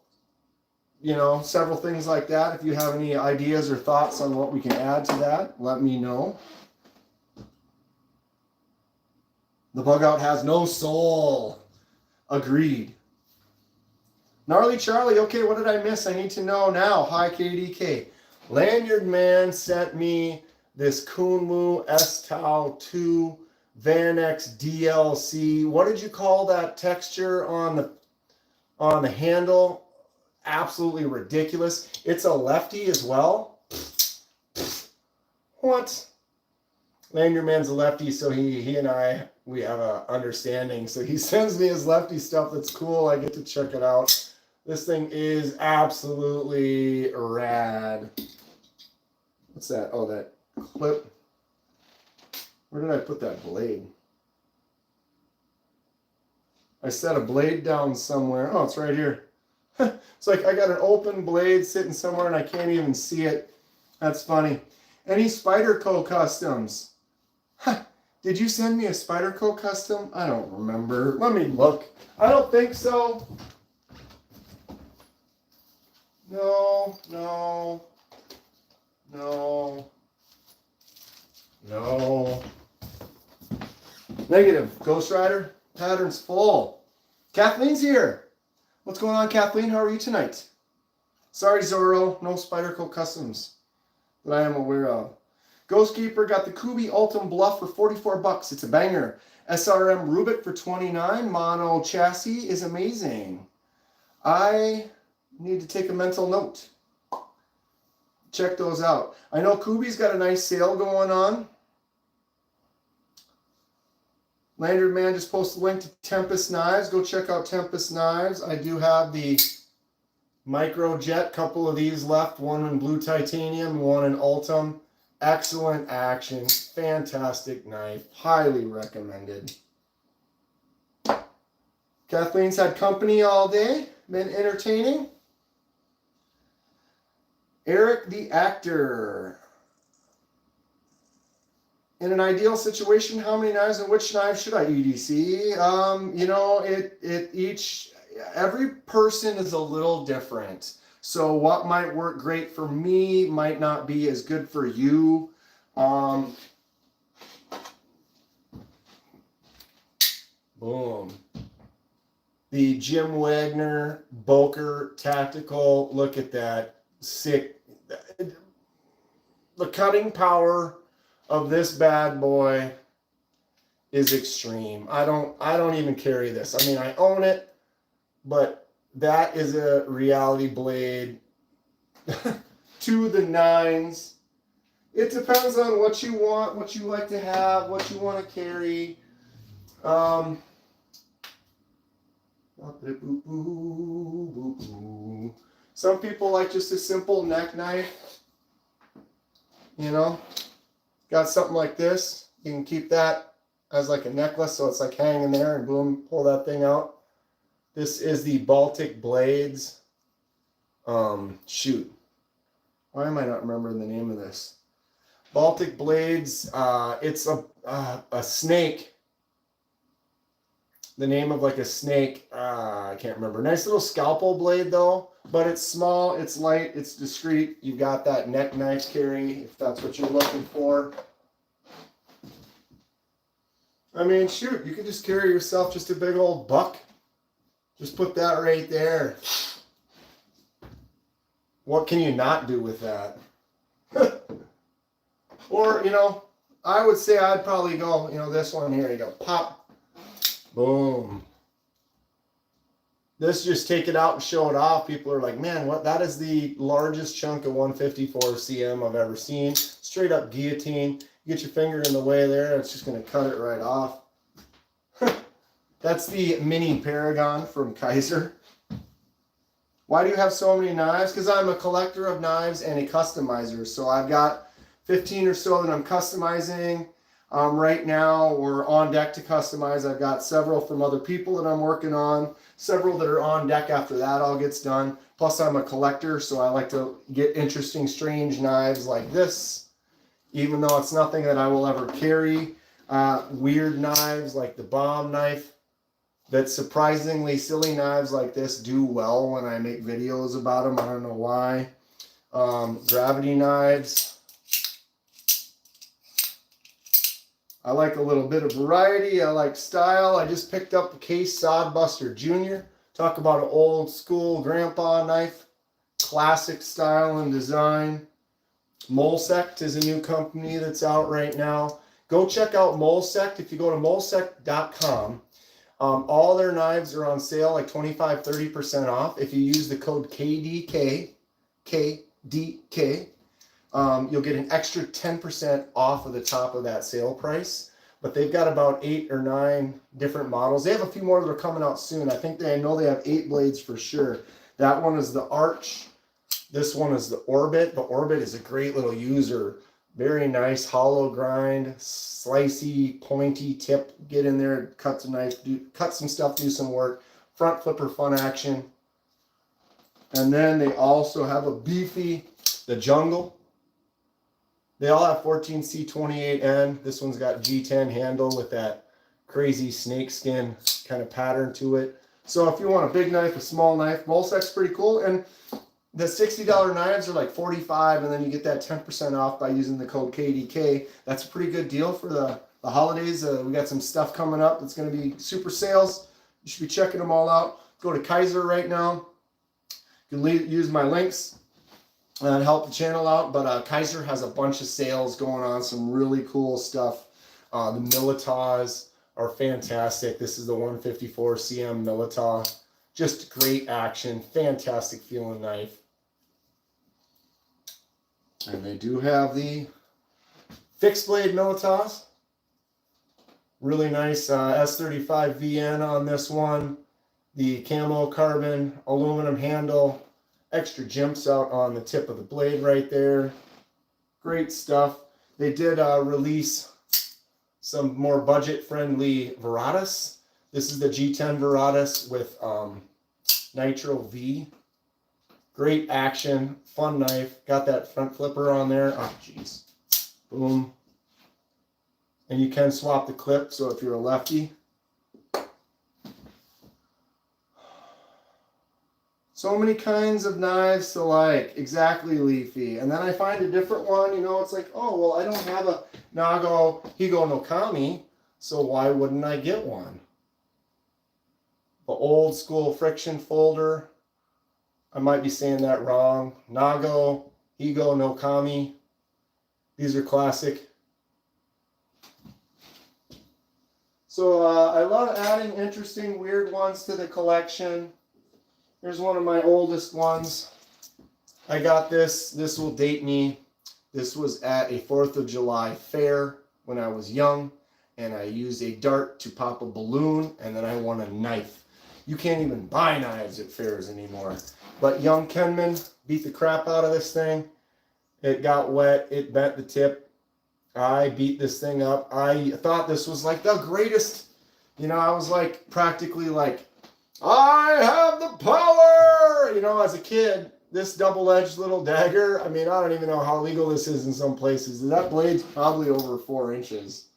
you know, several things like that. If you have any ideas or thoughts on what we can add to that, let me know. The bug out has no soul. Agreed. Gnarly Charlie, okay, what did I miss? I need to know now. Hi, KDK. Lanyard Man sent me this Kunmu S-Tau 2 Vanex DLC. What did you call that texture on the handle? Absolutely ridiculous. It's a lefty as well. What? Lanyard Man's a lefty, so he and I, we have a understanding. So he sends me his lefty stuff that's cool. I get to check it out. This thing is absolutely rad. What's that? Oh, that clip. Where did I put that blade? I set a blade down somewhere. Oh, it's right here. It's like I got an open blade sitting somewhere and I can't even see it. That's funny. Any Spyderco customs? Huh. Did you send me a Spyderco custom? I don't remember. Let me look. I don't think so. No, no, no, no. Negative. Ghost Rider. Pattern's full. Kathleen's here. What's going on, Kathleen? How are you tonight? Sorry, Zorro. No Spyderco customs that I am aware of. Ghost Keeper got the Kubi Ultim Bluff for 44 bucks. It's a banger. SRM Rubik for 29. Mono chassis is amazing. I need to take a mental note. Check those out. I know Kubi's got a nice sale going on. Lanyard Man just posted a link to Tempest Knives. Go check out Tempest Knives. I do have the Microjet, couple of these left. One in blue titanium, one in Ultim. Excellent action. Fantastic knife. Highly recommended. Kathleen's had company all day. Been entertaining. Eric the Actor. In an ideal situation, how many knives and which knife should I EDC? You know, every person is a little different. So what might work great for me might not be as good for you. Boom. The Jim Wagner Boker Tactical. Look at that. Sick. The cutting power of this bad boy is extreme. I don't even carry this. I mean, I own it, but that is a reality blade to the nines. It depends on what you want, what you like to have, what you want to carry. Some people like just a simple neck knife. You know, got something like this. You can keep that as like a necklace, so it's like hanging there, and boom, pull that thing out. This is the Baltic Blades. Shoot, why am I not remembering the name of this? Baltic Blades. It's a snake. The name of like a snake. I can't remember. Nice little scalpel blade though, but it's small, it's light, it's discreet. You've got that neck knife carry if that's what you're looking for. I mean, shoot, you could just carry yourself just a big old buck. Just put that right there. What can you not do with that? Or, you know, I would say I'd probably go, you know, this one here, you go pop. Boom. This, just take it out and show it off. People are like, man, what? That is the largest chunk of 154 cm I've ever seen. Straight up guillotine. You get your finger in the way there, it's just going to cut it right off. That's the mini Paragon from Kaiser. Why do you have so many knives? Because I'm a collector of knives and a customizer. So I've got 15 or so that I'm customizing. Right now, we're on deck to customize. I've got several from other people that I'm working on, several that are on deck after that all gets done. Plus, I'm a collector, so I like to get interesting, strange knives like this, even though it's nothing that I will ever carry. Weird knives like the bomb knife, that surprisingly silly knives like this do well when I make videos about them. I don't know why. Gravity knives. I like a little bit of variety. I like style. I just picked up the Case Sodbuster Jr. Talk about an old school grandpa knife. Classic style and design. Molesect is a new company that's out right now. Go check out Molesect. If you go to molesect.com, all their knives are on sale, like 25-30% off. If you use the code KDK, you'll get an extra 10% off of the top of that sale price. But they've got about 8 or 9 different models. They have a few more that are coming out soon. I know they have 8 blades for sure. That one is the Arch. This one is the Orbit. The Orbit is a great little user. Very nice hollow grind, slicey, pointy tip. Get in there, cut the knife, cut some stuff, do some work. Front flipper, fun action. And then they also have a beefy, the Jungle. They all have 14C28N. This one's got G10 handle with that crazy snakeskin kind of pattern to it. So if you want a big knife, a small knife, Molsec's pretty cool. And the $60 knives are like $45, and then you get that 10% off by using the code KDK. That's a pretty good deal for the holidays. We got some stuff coming up that's going to be super sales. You should be checking them all out. Go to Kaiser right now. You can use my links and help the channel out. But Kaiser has a bunch of sales going on, some really cool stuff. The Militas are fantastic. This is the 154 CM Milita. Just great action, fantastic feeling knife. And they do have the fixed blade Militas. Really nice S35 VN on this one. The camo carbon aluminum handle. Extra jimps out on the tip of the blade right there. Great stuff. They did release some more budget-friendly Veratus. This is the G10 Veratus with Nitro V. Great action, fun knife. Got that front flipper on there. Oh, jeez. Boom. And you can swap the clip, so if you're a lefty. So many kinds of knives to like. Exactly, Leafy. And then I find a different one, you know, it's like, oh, well, I don't have a Nago Higo no Kami, so why wouldn't I get one? The old school friction folder. I might be saying that wrong. Nago Higo no Kami. These are classic. So I love adding interesting, weird ones to the collection. Here's one of my oldest ones. I got this. This will date me. This was at a 4th of July fair when I was young, and I used a dart to pop a balloon, and then I won a knife. You can't even buy knives at fairs anymore. But young Kenman beat the crap out of this thing. It got wet. It bent the tip. I beat this thing up. I thought this was like the greatest. You know, I was like practically like, I have the power! You know, as a kid, this double-edged little dagger, I mean, I don't even know how legal this is in some places. That blade's probably over 4 inches.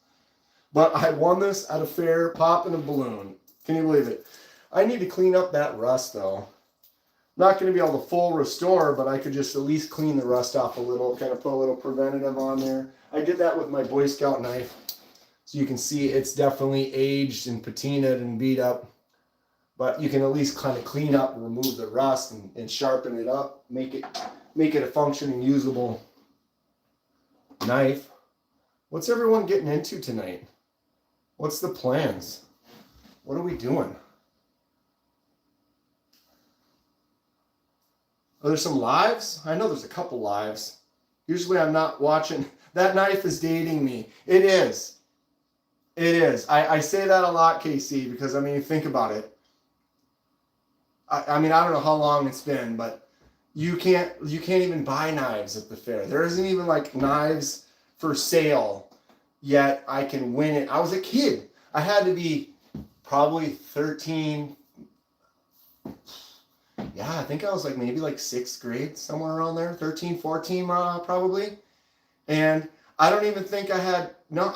But I won this at a fair, popping a balloon. Can you believe it? I need to clean up that rust, though. Not going to be able to full restore, but I could just at least clean the rust off a little, kind of put a little preventative on there. I did that with my Boy Scout knife. So you can see it's definitely aged and patinaed and beat up. But you can at least kind of clean up and remove the rust and sharpen it up, make it a functioning, usable knife. What's everyone getting into tonight? What's the plans? What are we doing? Are there some lives? I know there's a couple lives. Usually I'm not watching. That knife is dating me. It is. It is. I say that a lot, KC, because I mean, think about it. I mean, I don't know how long it's been, but you can't even buy knives at the fair. There isn't even like knives for sale yet. I can win it. I was a kid. I had to be probably 13. Yeah, I think I was like maybe like 6th grade, somewhere around there. 13, 14 probably. And I don't even think I had, no,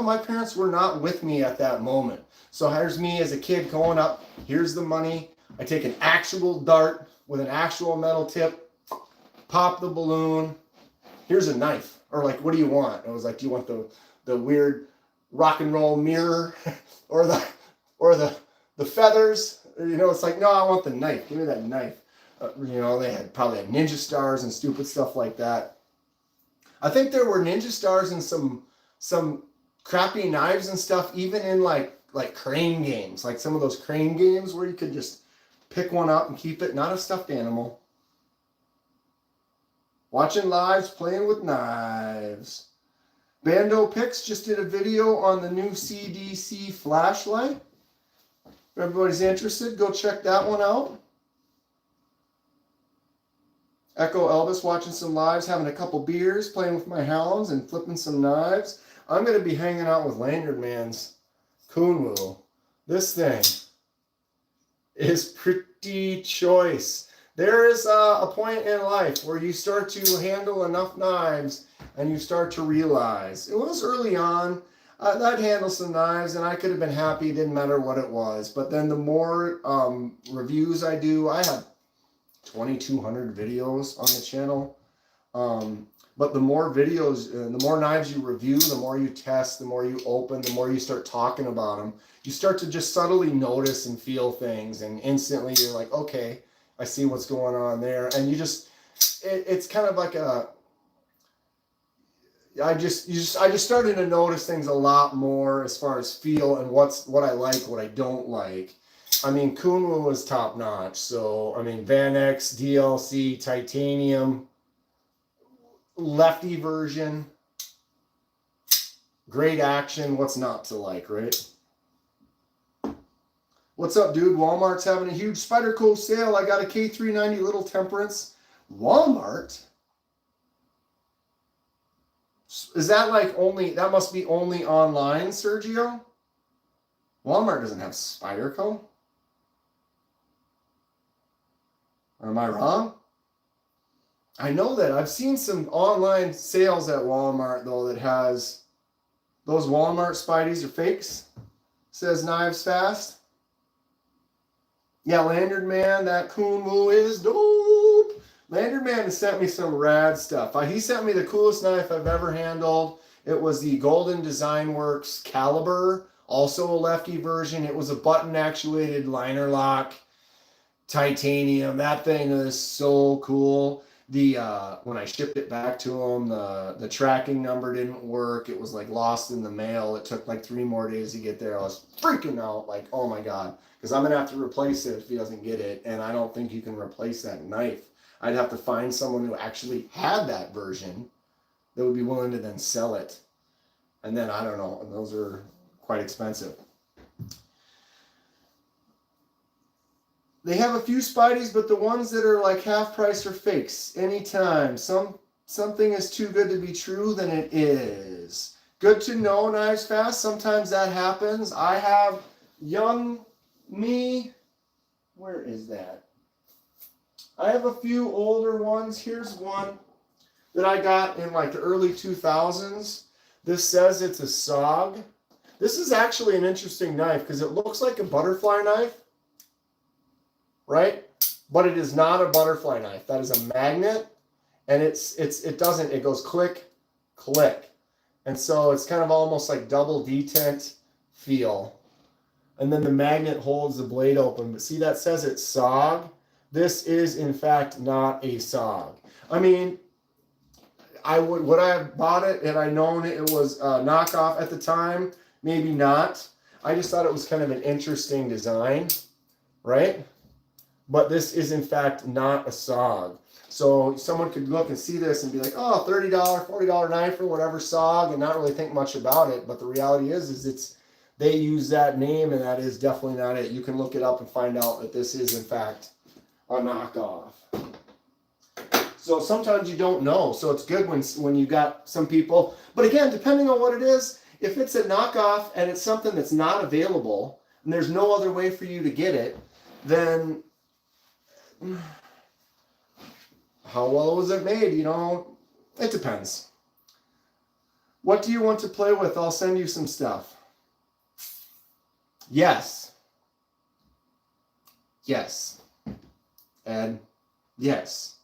my parents were not with me at that moment. So here's me as a kid going up. Here's the money. I take an actual dart with an actual metal tip, pop the balloon. Here's a knife. Or like, what do you want? I was like, do you want the weird rock and roll mirror or the feathers? You know, it's like, no, I want the knife. Give me that knife. You know, they had probably had ninja stars and stupid stuff like that. I think there were ninja stars and some crappy knives and stuff, even in like crane games, like some of those crane games where you could just pick one up and keep it, not a stuffed animal. Watching lives, playing with knives. Bando Picks just did a video on the new CDC flashlight. If everybody's interested, go check that one out. Echo Elvis watching some lives, having a couple beers, playing with my hounds and flipping some knives. I'm going to be hanging out with Lanyard Man's Kunwu. This thing is pretty choice. there is a point in life where you start to handle enough knives and you start to realize, it was early on, I'd handle some knives and I could have been happy, it didn't matter what it was. But then the more reviews I do, I have 2,200 videos on the channel. But the more videos, the more knives you review, the more you test, the more you open, the more you start talking about them, you start to just subtly notice and feel things, and instantly you're like, okay, I see what's going on there. And you just, it's kind of like I just started to notice things a lot more as far as feel and what I like, what I don't like. I mean, Kunwu was top notch. So, I mean, Van X, DLC, titanium, lefty version, great action. What's not to like, right? What's up, dude? Walmart's having a huge Spyderco sale. I got a K390 Little Temperance. Walmart? Is that like only, that must be only online, Sergio? Walmart doesn't have Spyderco? Or am I wrong? I know that. I've seen some online sales at Walmart, though, that has those Walmart Spideys are fakes. Says Knives Fast. Yeah, Lanyard Man, that Kunwu is dope. Lanyard Man has sent me some rad stuff. He sent me the coolest knife I've ever handled. It was the Golden Design Works Caliber, also a lefty version. It was a button actuated liner lock, titanium. That thing is so cool. When I shipped it back to him, the tracking number didn't work. It was like lost in the mail. It took like 3 more days to get there. I was freaking out, like, oh my God, because I'm gonna have to replace it if he doesn't get it, and I don't think you can replace that knife. I'd have to find someone who actually had that version that would be willing to then sell it, and then I don't know, and those are quite expensive. They have a few Spideys, but the ones that are like half price are fakes. Anytime something is too good to be true, then it is. Good to know, Knives Fast. Sometimes that happens. I have young me. Where is that? I have a few older ones. Here's one that I got in like the early 2000s. This says it's a SOG. This is actually an interesting knife because it looks like a butterfly knife. Right? But it is not a butterfly knife. That is a magnet, and it goes click, click. And so it's kind of almost like double detent feel. And then the magnet holds the blade open. But see, that says it's SOG. This is in fact not a SOG. I mean, would I have bought it had I known it was a knockoff at the time? Maybe not. I just thought it was kind of an interesting design, right? But this is in fact not a SOG. So someone could look and see this and be like, oh, $30, $40 knife or whatever SOG, and not really think much about it. But the reality is they use that name, and that is definitely not it. You can look it up and find out that this is in fact a knockoff. So sometimes you don't know. So it's good when you got some people. But again, depending on what it is, if it's a knockoff and it's something that's not available and there's no other way for you to get it, then how well was it made? You know, it depends. What do you want to play with? I'll send you some stuff. Yes. Yes. And yes.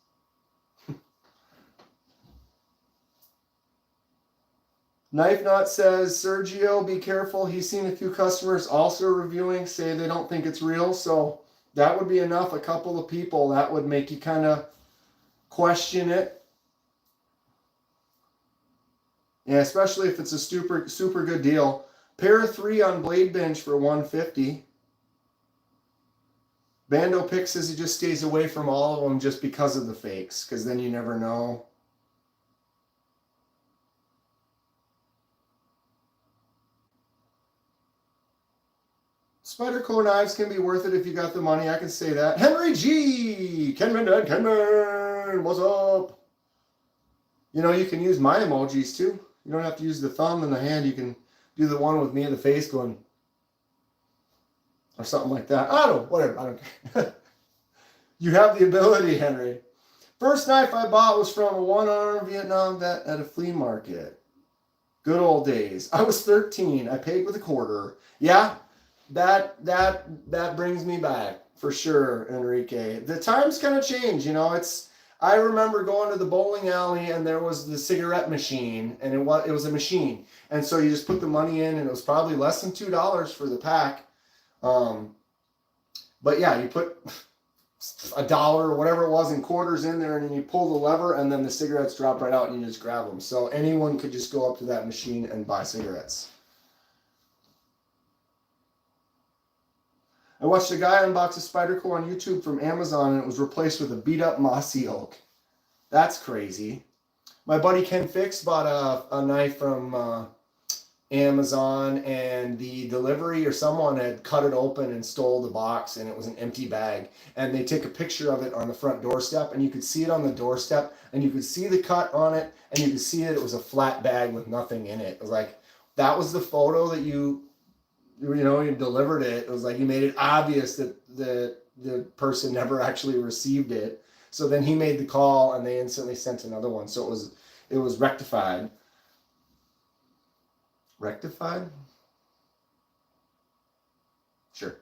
Knife Knot says, Sergio, be careful. He's seen a few customers also reviewing, say they don't think it's real. So that would be enough. A couple of people, that would make you kind of question it. Yeah, especially if it's a super good deal. Pair of 3 on Blade Bench for $150. Bando Pick says he just stays away from all of them just because of the fakes, because then you never know. Spyderco knives can be worth it if you got the money. I can say that. Henry G. KenmanDanKenman. What's up? You know, you can use my emojis too. You don't have to use the thumb and the hand. You can do the one with me in the face going, or something like that. I don't know. Whatever. I don't care. You have the ability, Henry. First knife I bought was from a one-armed Vietnam vet at a flea market. Good old days. I was 13. I paid with a quarter. Yeah, that brings me back for sure, Enrique. The times kind of change, you know. I remember going to the bowling alley and there was the cigarette machine, and it was a machine, and so you just put the money in, and it was probably less than $2 for the pack. But yeah, you put $1 or whatever it was in quarters in there, and then you pull the lever, and then the cigarettes drop right out, and you just grab them. So anyone could just go up to that machine and buy cigarettes. I watched a guy unbox a Spyderco on YouTube from Amazon, and it was replaced with a beat-up mossy oak. That's crazy. My buddy Ken Fix bought a knife from Amazon, and the delivery or someone had cut it open and stole the box, and it was an empty bag. And they take a picture of it on the front doorstep, and you could see it on the doorstep, and you could see the cut on it, and you could see that it was a flat bag with nothing in it. It was like, that was the photo that you delivered it. It was like you made it obvious that the person never actually received it. So then he made the call, and they instantly sent another one. So it was rectified. Rectified? Sure.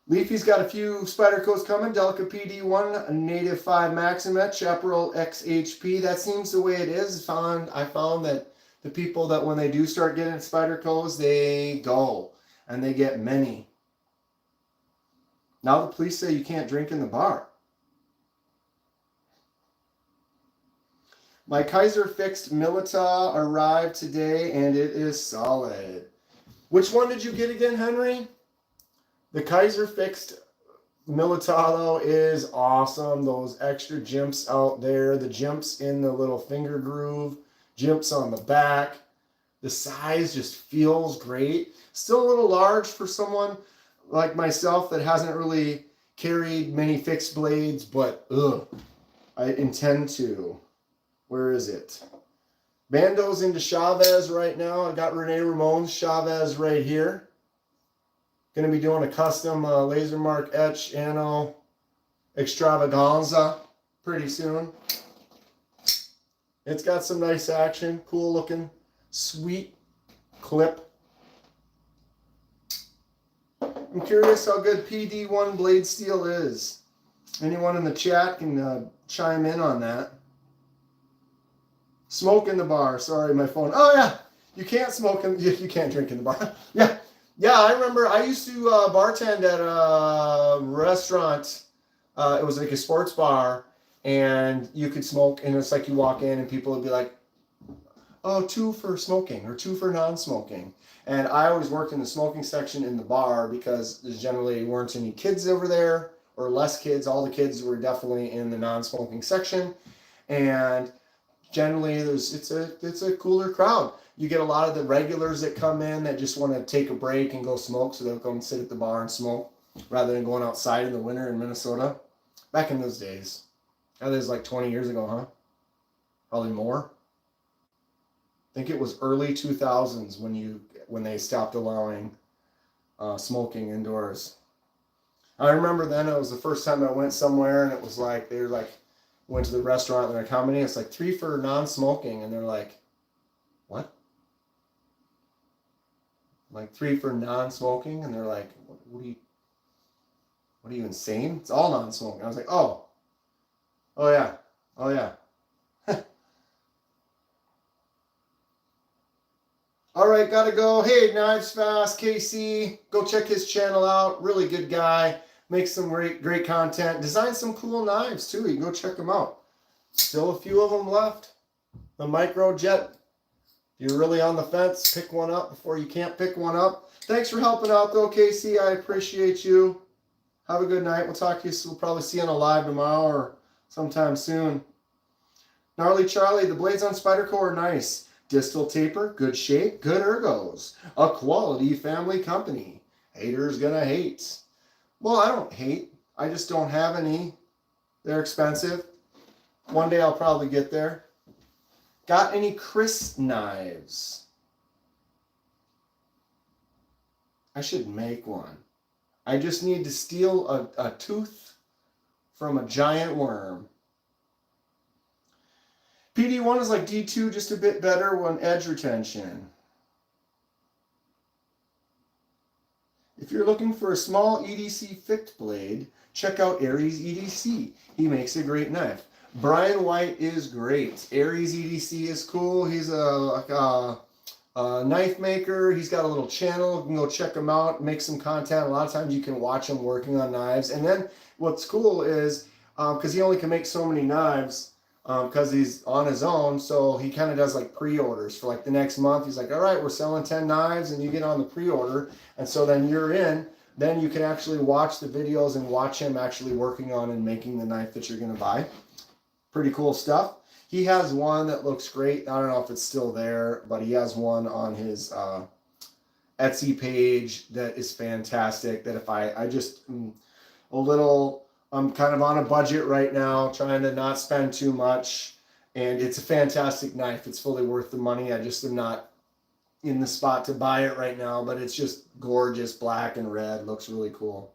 Leafy's got a few Spydercos coming. Delica PD1, Native 5 Maximet, Chaparral XHP. That seems the way it is. I found that the people that when they do start getting Spydercos, they go and they get many. Now the police say you can't drink in the bar. My Kaiser fixed Milita arrived today, and it is solid. Which one did you get again, Henry? The Kaiser fixed Milita is awesome. Those extra jimps out there, the jimps in the little finger groove, jimps on the back. The size just feels great. Still a little large for someone like myself that hasn't really carried many fixed blades, but I intend to. Where is it? Bando's into Chavez right now. I got Rene Ramon's Chavez right here. Going to be doing a custom laser mark etch Ano extravaganza pretty soon. It's got some nice action, cool looking, sweet clip. I'm curious how good PD1 blade steel is. Anyone in the chat can chime in on that. Smoke in the bar. Sorry, my phone. Oh yeah, you can't smoke you can't drink in the bar. Yeah, I remember I used to bartend at a restaurant. It was like a sports bar, and you could smoke, and it's like you walk in and people would be like, "Oh, 2 for smoking or 2 for non-smoking." And I always worked in the smoking section in the bar because there generally weren't any kids over there, or less kids. All the kids were definitely in the non-smoking section, and generally it's a cooler crowd. You get a lot of the regulars that come in that just want to take a break and go smoke, so they'll come and sit at the bar and smoke rather than going outside in the winter in Minnesota. Back in those days. That was like 20 years ago, huh? Probably more. I think it was early 2000s when they stopped allowing smoking indoors. I remember then it was the first time I went somewhere, and it was like they were like, went to the restaurant, and they're like, how many? It's like 3 for non-smoking, and they're like, what? Like 3 for non-smoking, and they're like, what are you insane? It's all non-smoking. I was like, oh yeah. All right, gotta go. Hey, Knives Fast, KC, go check his channel out. Really good guy. Makes some great content. Designs some cool knives too. You can go check them out. Still a few of them left. The Micro Jet. If you're really on the fence, pick one up before you can't pick one up. Thanks for helping out though, KC. I appreciate you. Have a good night. We'll talk to you. We'll probably see you on a live tomorrow or sometime soon. Gnarly Charlie, the blades on Spyderco are nice. Distal taper, good shape, good ergos. A quality family company. Haters gonna hate. Well, I don't hate. I just don't have any. They're expensive. One day I'll probably get there. Got any Chris knives? I should make one. I just need to steal a tooth from a giant worm. PD1 is like D2, just a bit better on edge retention. If you're looking for a small EDC thick blade, check out Aries EDC. He makes a great knife. Brian White is great. Aries EDC is cool. He's a knife maker. He's got a little channel. You can go check him out, make some content. A lot of times you can watch him working on knives. And then what's cool is, because he only can make so many knives, because he's on his own, so he kind of does like pre-orders for like the next month. He's like, all right, we're selling 10 knives, and you get on the pre-order, and so then you're in. Then you can actually watch the videos and watch him actually working on and making the knife that you're going to buy. Pretty cool stuff. He has one that looks great. I don't know if it's still there, but he has one on his Etsy page that is fantastic. That if I just I'm kind of on a budget right now, trying to not spend too much, and it's a fantastic knife. It's fully worth the money. I just am not in the spot to buy it right now, but it's just gorgeous, black and red. Looks really cool.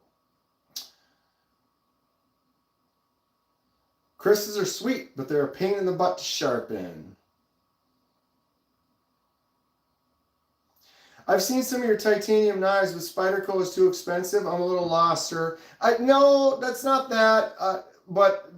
Krises are sweet, but they're a pain in the butt to sharpen. I've seen some of your titanium knives, but Spyderco is too expensive. I'm a little lost, sir. No, that's not that. But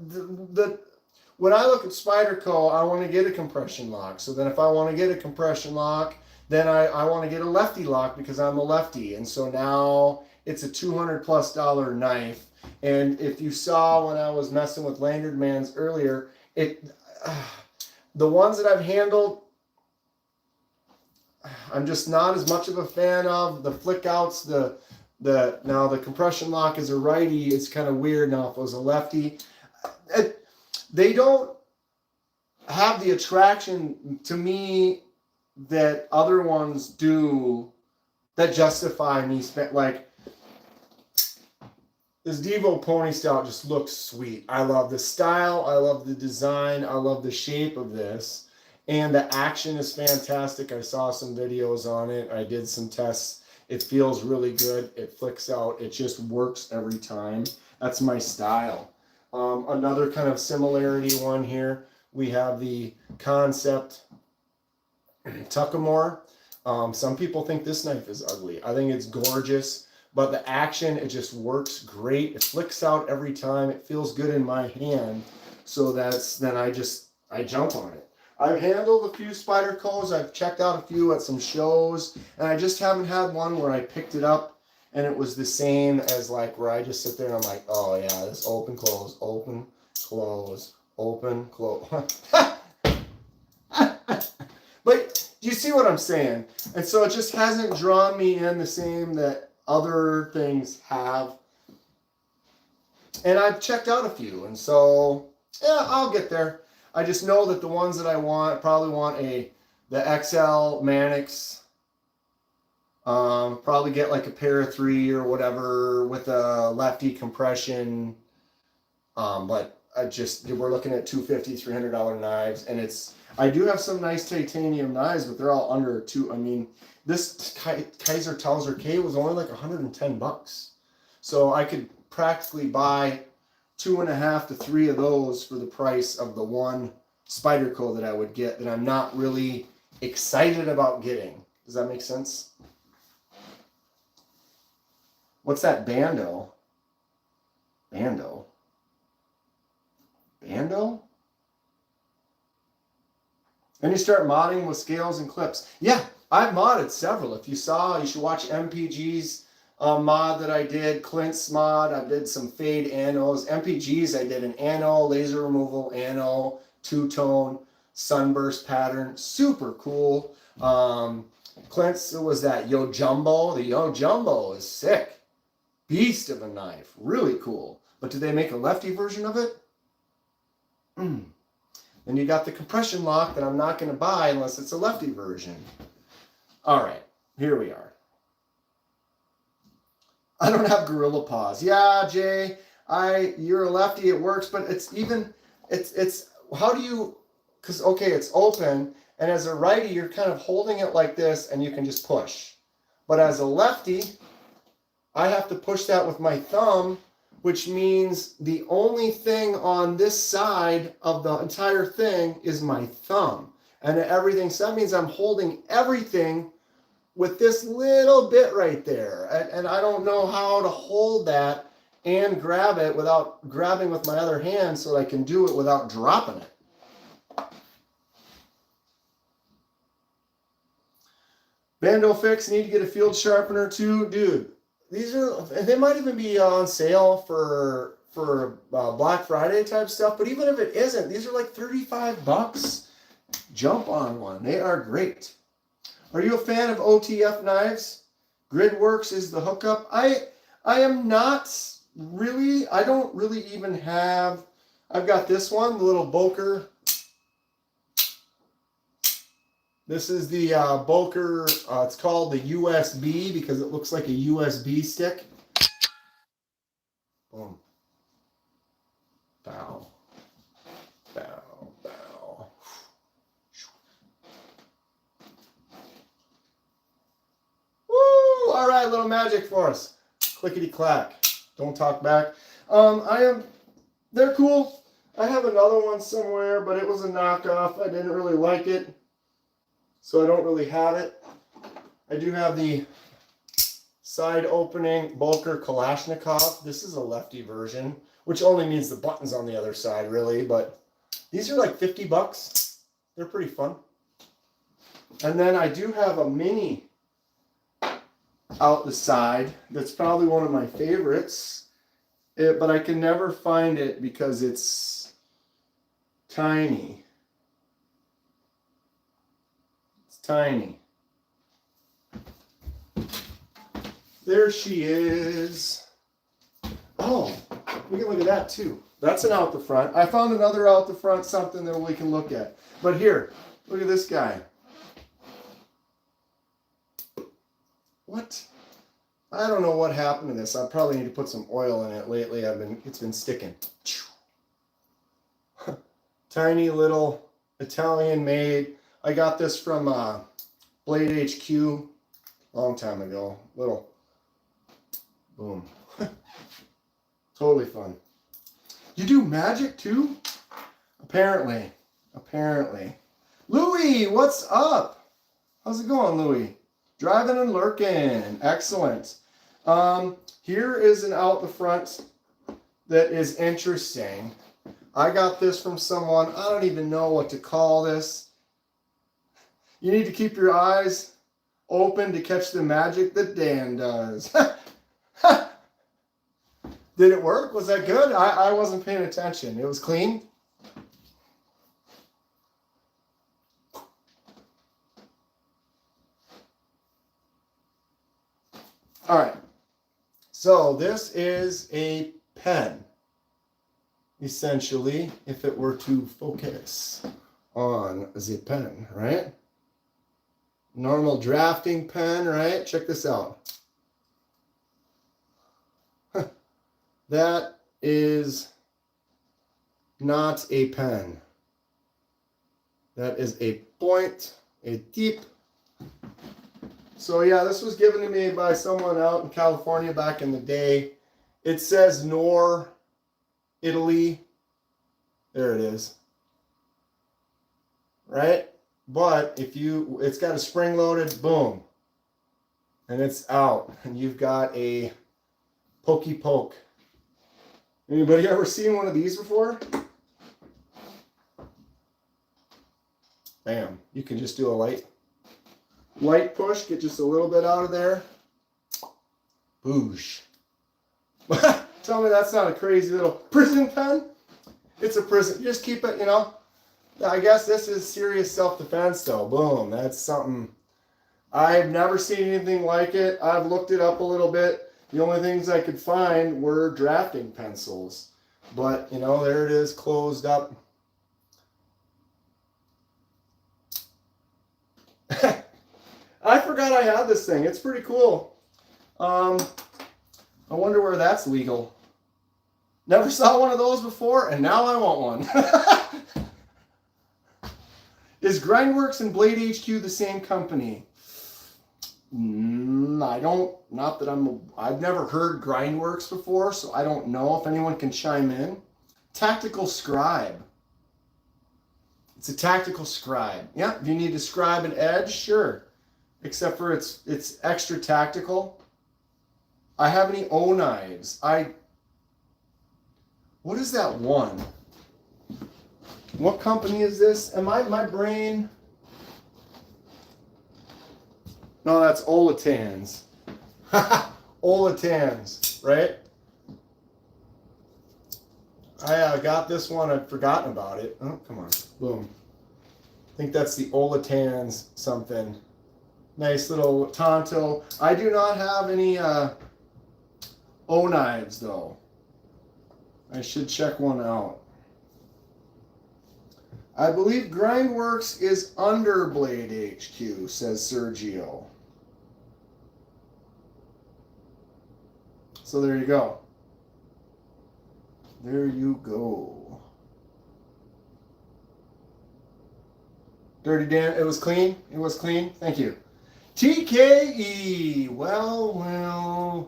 when I look at Spyderco, I want to get a compression lock. So then if I want to get a compression lock, then I want to get a lefty lock because I'm a lefty. And so now it's a $200+ knife. And if you saw when I was messing with Lanyard Mans earlier, the ones that I've handled, I'm just not as much of a fan of. The flick outs, now the compression lock is a righty. It's kind of weird. Now if it was a lefty, they don't have the attraction to me that other ones do that justify me like this Devo Pony Stout just looks sweet. I love the style. I love the design. I love the shape of this. And the action is fantastic. I saw some videos on it. I did some tests. It feels really good. It flicks out. It just works every time. That's my style. Another kind of similarity one here. We have the Concept Tuckamore. Some people think this knife is ugly. I think it's gorgeous. But the action, it just works great. It flicks out every time. It feels good in my hand. So then I jump on it. I've handled a few Spydercos. I've checked out a few at some shows, and I just haven't had one where I picked it up and it was the same as like where I just sit there and I'm like, oh yeah, this open, close, open, close, open, close. But you see what I'm saying? And so it just hasn't drawn me in the same that other things have. And I've checked out a few, and so yeah, I'll get there. I just know that the ones that I probably want the XL Mannix. Probably get like a pair of 3 or whatever with a lefty compression. But we're looking at $250, $300 knives, and I do have some nice titanium knives, but they're all under two. I mean, this Kaiser Towser K was only like $110. So I could practically buy 2.5 to 3 of those for the price of the one Spyderco that I would get that I'm not really excited about getting. Does that make sense? What's that Bando? Bando? Bando? Then you start modding with scales and clips. Yeah, I've modded several. If you saw, you should watch MPG's mod that I did, Clint's mod. I did some fade anos. MPG's, I did an ano, laser removal ano, two-tone, sunburst pattern. Super cool. Clint's was that Yo Jumbo. The Yo Jumbo is sick. Beast of a knife. Really cool. But did they make a lefty version of it? Then you got the compression lock that I'm not going to buy unless it's a lefty version. All right, here we are. I don't have gorilla paws. Yeah, Jay, you're a lefty, it works, but it's how do you, because okay, it's open, and as a righty, you're kind of holding it like this, and you can just push. But as a lefty, I have to push that with my thumb, which means the only thing on this side of the entire thing is my thumb. And everything, so that means I'm holding everything with this little bit right there. And I don't know how to hold that and grab it without grabbing with my other hand so that I can do it without dropping it. Bando Fix, need to get a field sharpener too. Dude, these are, they might even be on sale for Black Friday type stuff, but even if it isn't, these are like 35 bucks. Jump on one. They are great. Are you a fan of OTF knives? Gridworks is the hookup. I am not really. I don't really even have. I've got this one, the little Boker. This is the Boker. It's called the USB because it looks like a USB stick. Boom. Bow. Bow. Bow. Woo! All right, little magic for us. Clickety clack. Don't talk back. They're cool. I have another one somewhere, but it was a knockoff. I didn't really like it, so I don't really have it. I do have the side opening Boker Kalashnikov. This is a lefty version, which only means the button's on the other side, really, but these are like 50 bucks. They're pretty fun. And then I do have a mini out the side that's probably one of my favorites, but I can never find it because it's tiny. It's tiny. There she is. Oh, we can look at that too. That's an out the front. I found another out the front, something that we can look at. But here, look at this guy. What? I don't know what happened to this. I probably need to put some oil in it lately. It's been sticking. Tiny little Italian made. I got this from Blade HQ a long time ago. Little boom. Totally fun. You do magic too? Apparently. Louie, what's up? How's it going, Louie? Driving and lurking. Excellent. Here is an out the front that is interesting. I got this from someone. I don't even know what to call this. You need to keep your eyes open to catch the magic that Dan does. Did it work? Was that good? I wasn't paying attention. It was clean. All right. So this is a pen, essentially, if it were to focus on the pen, right? Normal drafting pen, right? Check this out. That is not a pen. That is a point, a tip. So yeah, this was given to me by someone out in California back in the day. It says Nor, Italy. There it is. Right? But it's got a spring loaded, boom. And it's out. And you've got a pokey poke. Anybody ever seen one of these before? Bam. You can just do a light push, get just a little bit out of there. Boosh. Tell me that's not a crazy little prison pen? It's a prison. Just keep it, you know. I guess this is serious self-defense though. Boom. That's something. I've never seen anything like it. I've looked it up a little bit. The only things I could find were drafting pencils. But, you know, there it is, closed up. I forgot I had this thing. It's pretty cool. I wonder where that's legal. Never saw one of those before, and now I want one. Is Grindworks and Blade HQ the same company? I don't, not that I've never heard Grindworks before, so I don't know if anyone can chime in. Tactical Scribe. It's a tactical scribe. Yeah, if you need to scribe an edge, sure. Except for it's extra tactical. I have any O knives. What is that one? What company is this? Am I my brain? No, that's Olatans. Olatans, right? I got this one. I'd forgotten about it. Oh, come on. Boom. I think that's the Olatans something. Nice little Tonto. I do not have any O knives though. I should check one out. I believe Grindworks is under Blade HQ, says Sergio. So there you go. There you go. Dirty Dan, it was clean? It was clean? Thank you. TKE. Well.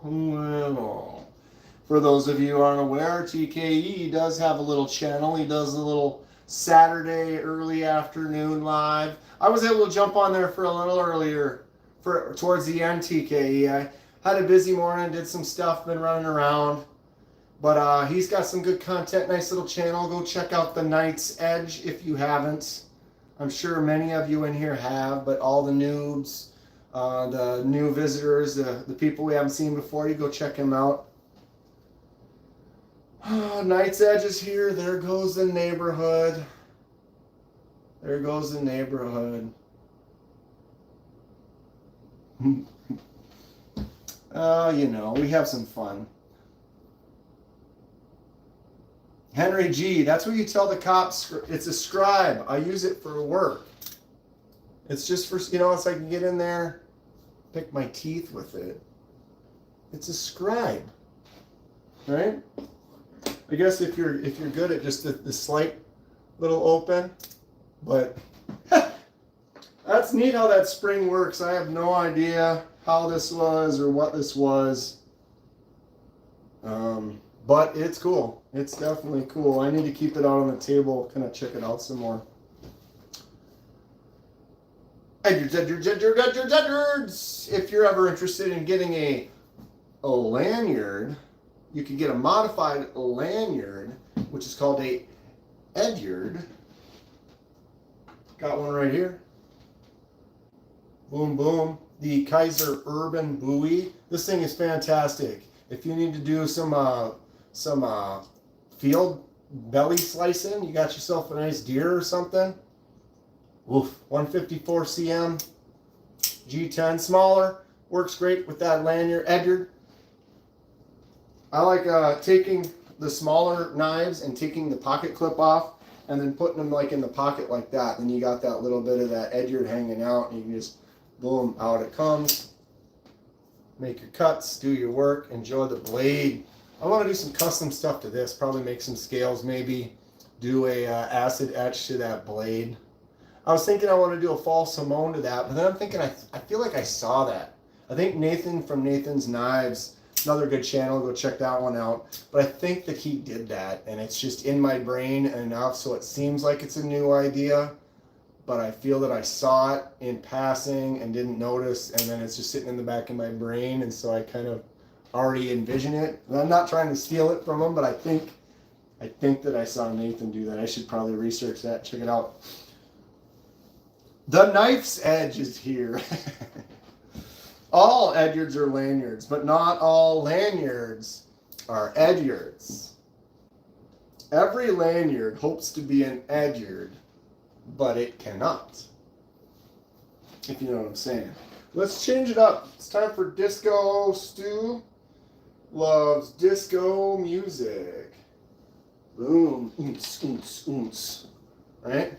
For those of you who aren't aware, TKE does have a little channel. He does a little Saturday early afternoon live. I was able to jump on there for a little earlier, towards the end, TKE. I had a busy morning, did some stuff, been running around. But he's got some good content, nice little channel. Go check out the Knight's Edge if you haven't. I'm sure many of you in here have, but all the noobs, the new visitors, the people we haven't seen before, you go check him out. Knight's Edge is here. There goes the neighborhood. There goes the neighborhood. You know, we have some fun. Henry G, that's what you tell the cops. It's a scribe. I use it for work. It's just for, you know, it's like you get in there, pick my teeth with it. It's a scribe, right? I guess if you're good at just the slight little open, but that's neat how that spring works. I have no idea how this was or what this was. But it's cool. It's definitely cool. I need to keep it out on the table, kind of check it out some more. Edgards. If you're ever interested in getting a lanyard, you can get a modified lanyard, which is called a Edyard. Got one right here. Boom, boom. The Kaiser Urban Buoy. This thing is fantastic. If you need to do some field belly slicing, you got yourself a nice deer or something. Woof. 154 cm, G10, smaller, works great with that lanyard, Edyard. I like taking the smaller knives and taking the pocket clip off and then putting them like in the pocket like that. Then you got that little bit of that Edyard hanging out and you can just boom, out it comes. Make your cuts, do your work, enjoy the blade. I want to do some custom stuff to this, probably make some scales, maybe do a acid etch to that blade. I was thinking I want to do a false Simone to that, but then I'm thinking I feel like I saw that. I think Nathan from Nathan's Knives, another good channel, go check that one out. But I think that he did that, and it's just in my brain enough so it seems like it's a new idea, but I feel that I saw it in passing and didn't notice, and then it's just sitting in the back of my brain, and so I kind of already envision it. And I'm not trying to steal it from him, but I think that I saw Nathan do that. I should probably research that, check it out. The Knife's Edge is here. All Edyards are lanyards, but not all lanyards are Edyards. Every lanyard hopes to be an Edyard, but it cannot. If you know what I'm saying. Let's change it up. It's time for disco. Stu loves disco music. Boom. Oons, oons, oons. Right?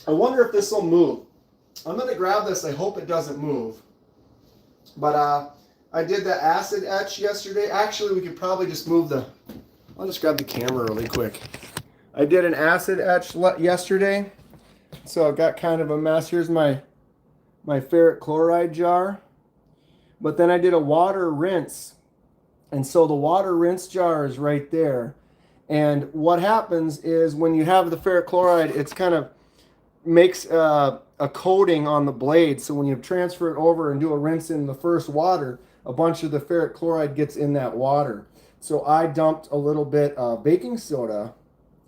I wonder if this will move. I'm going to grab this. I hope it doesn't move. But I did the acid etch yesterday. Actually, we could probably just move the... I'll just grab the camera really quick. I did an acid etch yesterday. So I've got kind of a mess. Here's my my ferric chloride jar. But then I did a water rinse. And so the water rinse jar is right there. And what happens is when you have the ferric chloride, it's kind of makes a coating on the blade. So when you transfer it over and do a rinse in the first water, a bunch of the ferric chloride gets in that water. So I dumped a little bit of baking soda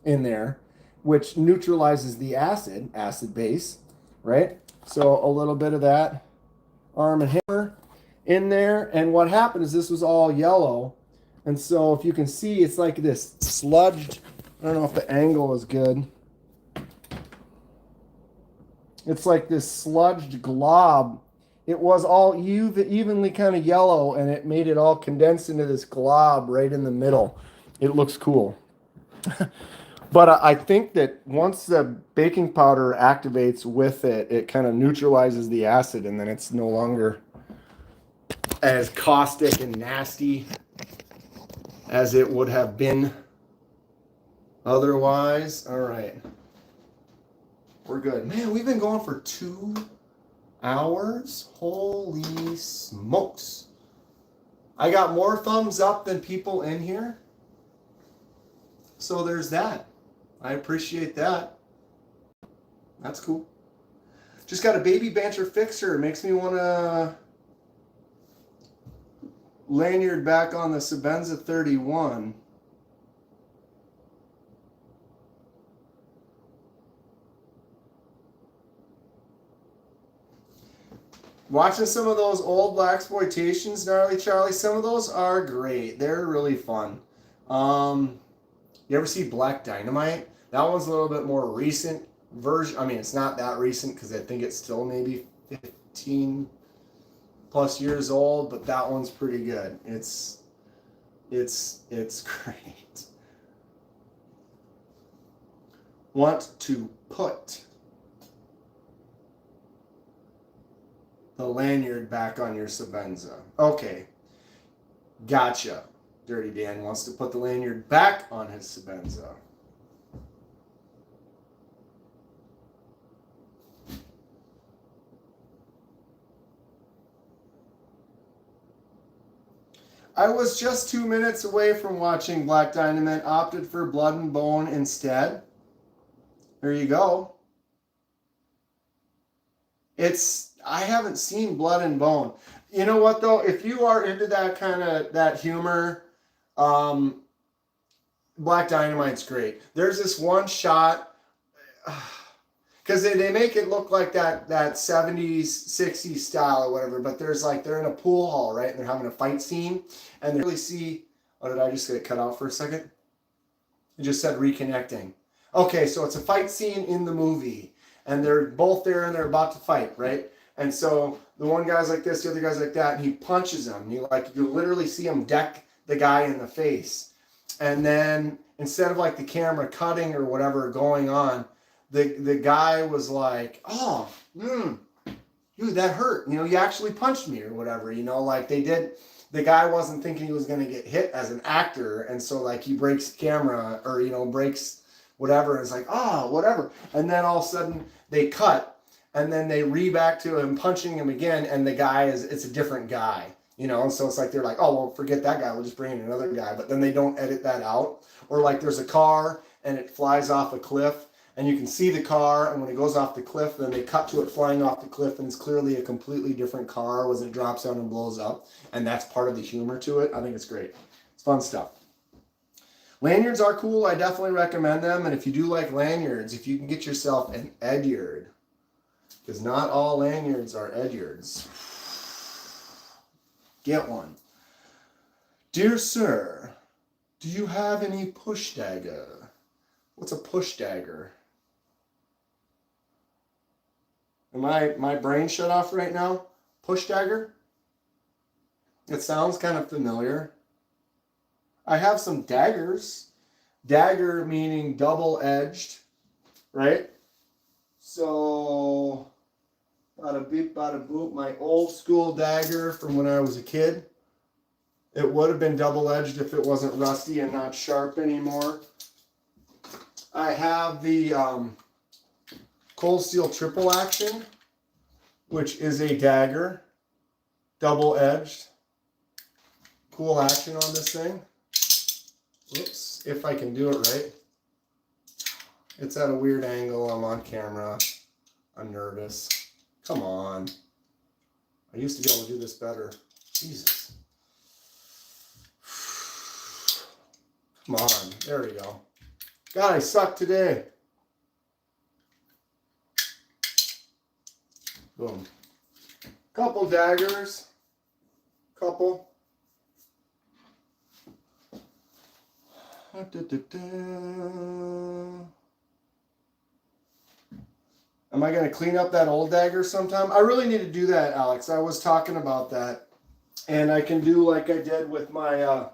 in there, which neutralizes the acid base, right? So a little bit of that Arm & Hammer in there. And what happened is this was all yellow. And so if you can see, it's like this sludged, I don't know if the angle is good. It's like this sludged glob. It was all evenly kind of yellow, and it made it all condensed into this glob right in the middle. It looks cool. But I think that once the baking powder activates with it, it kind of neutralizes the acid, and then it's no longer as caustic and nasty as it would have been otherwise. All right. We're good. Man, we've been going for 2 hours. Holy smokes. I got more thumbs up than people in here. So there's that. I appreciate that. That's cool. Just got a baby banter fixer. It makes me want to lanyard back on the Sebenza 31. Watching some of those old blaxploitations, Gnarly Charlie, some of those are great. They're really fun. You ever see Black Dynamite? That one's a little bit more recent version. I mean, it's not that recent because I think it's still maybe 15 plus years old, but that one's pretty good. It's great. Want to put the lanyard back on your Sebenza. Okay. Gotcha. Dirty Dan wants to put the lanyard back on his Sebenza. I was just 2 minutes away from watching Black Dynamite, opted for Blood and Bone instead. There you go. I haven't seen Blood and Bone. You know what though? If you are into that kind of that humor, Black Dynamite's great. There's this one shot, because they make it look like that 70s, 60s style or whatever, but there's like, they're in a pool hall, right? And they're having a fight scene, and they really see, oh, did I just get cut out for a second? It just said reconnecting. Okay, so it's a fight scene in the movie, and they're both there and they're about to fight, right? And so the one guy's like this, the other guy's like that, and he punches him. You literally see him deck the guy in the face. And then instead of like the camera cutting or whatever going on, the guy was like, oh, dude, that hurt. You know, you actually punched me or whatever, you know, like they did. The guy wasn't thinking he was going to get hit as an actor. And so like he breaks the camera or, you know, breaks whatever. And it's like, oh, whatever. And then all of a sudden they cut. And then they back to him punching him again, and the guy it's a different guy, you know. And so it's like they're like, oh well, forget that guy, we'll just bring in another guy. But then they don't edit that out. Or like there's a car and it flies off a cliff, and you can see the car, and when it goes off the cliff, then they cut to it flying off the cliff, and it's clearly a completely different car as it drops down and blows up. And that's part of the humor to it. I think it's great. It's fun stuff. Lanyards are cool. I definitely recommend them. And if you do like lanyards, if you can get yourself an Edyard, because not all lanyards are Edyards. Get one. Dear sir, do you have any push dagger? What's a push dagger? Am my brain shut off right now? Push dagger? It sounds kind of familiar. I have some daggers. Dagger meaning double-edged, right? So, bada beep, bada boop, my old school dagger from when I was a kid. It would have been double-edged if it wasn't rusty and not sharp anymore. I have the Cold Steel Triple Action. which is a dagger, double-edged. Cool action on this thing. Whoops, if I can do it right. It's at a weird angle. I'm on camera. I'm nervous. Come on. I used to be able to do this better. Jesus. Come on. There we go. God, I suck today. Boom. Couple daggers. Couple. Am I going to clean up that old dagger sometime? I really need to do that, Alex. I was talking about that. And I can do like I did with my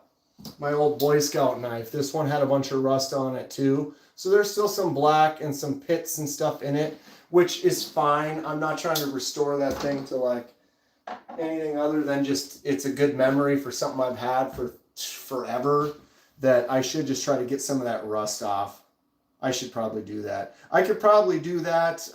my old Boy Scout knife. This one had a bunch of rust on it too. So there's still some black and some pits and stuff in it, which is fine. I'm not trying to restore that thing to like anything other than just it's a good memory for something I've had for forever, that I should just try to get some of that rust off. I should probably do that. I could probably do that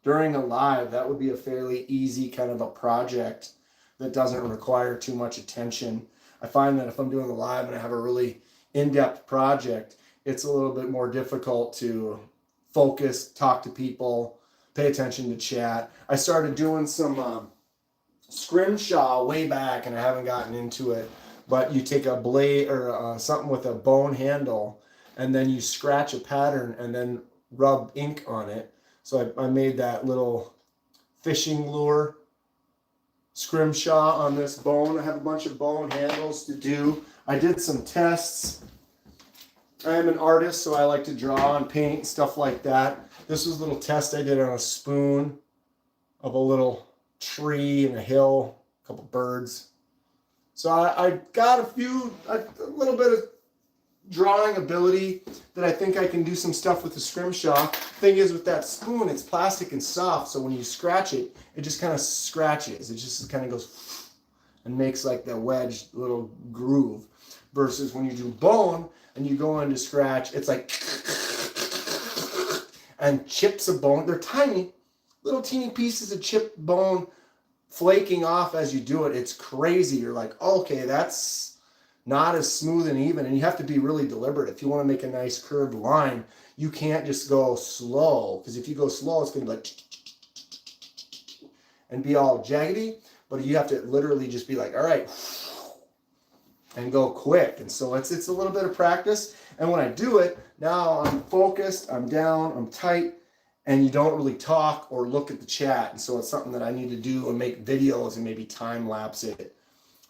during a live. That would be a fairly easy kind of a project that doesn't require too much attention. I find that if I'm doing a live and I have a really in-depth project, it's a little bit more difficult to focus, talk to people, pay attention to chat. I started doing some Scrimshaw way back and I haven't gotten into it, but you take a blade or something with a bone handle and then you scratch a pattern and then rub ink on it. So I made that little fishing lure Scrimshaw on this bone. I have a bunch of bone handles to do. I did some tests. I am an artist, so I like to draw and paint, stuff like that. This was a little test I did on a spoon of a little tree and a hill, a couple birds. So I got a little bit of drawing ability that I think I can do some stuff with the Scrimshaw. Thing is, with that spoon, it's plastic and soft, so when you scratch it, it just kind of scratches. It just kind of goes and makes like that wedged little groove. Versus when you do bone and you go in to scratch, it's like and chips of bone. They're tiny, little teeny pieces of chipped bone flaking off as you do it. It's crazy. You're like, okay, that's not as smooth and even, and you have to be really deliberate. If you want to make a nice curved line, you can't just go slow, because if you go slow, it's going to be like and be all jaggedy, but you have to literally just be like, all right, and go quick. And so it's a little bit of practice, and when I do it, now I'm focused, I'm down, I'm tight, and you don't really talk or look at the chat, and so it's something that I need to do and make videos and maybe time lapse it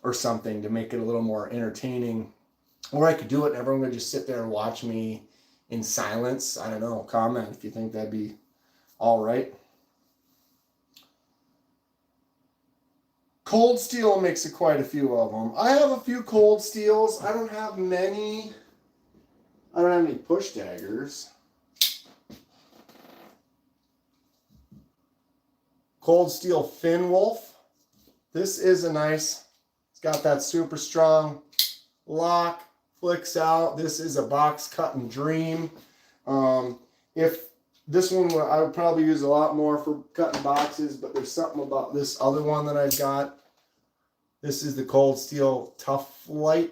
or something to make it a little more entertaining. Or I could do it and everyone would just sit there and watch me in silence. I don't know. Comment if you think that'd be all right. Cold steel makes quite a few of them. I have a few cold steels. I don't have many. I don't have any push daggers. Cold steel Fin Wolf. This is a nice. Got that super strong lock, flicks out. This is a box cutting dream. If this one, I would probably use a lot more for cutting boxes, but there's something about this other one that I've got. This is the Cold Steel Tough Light.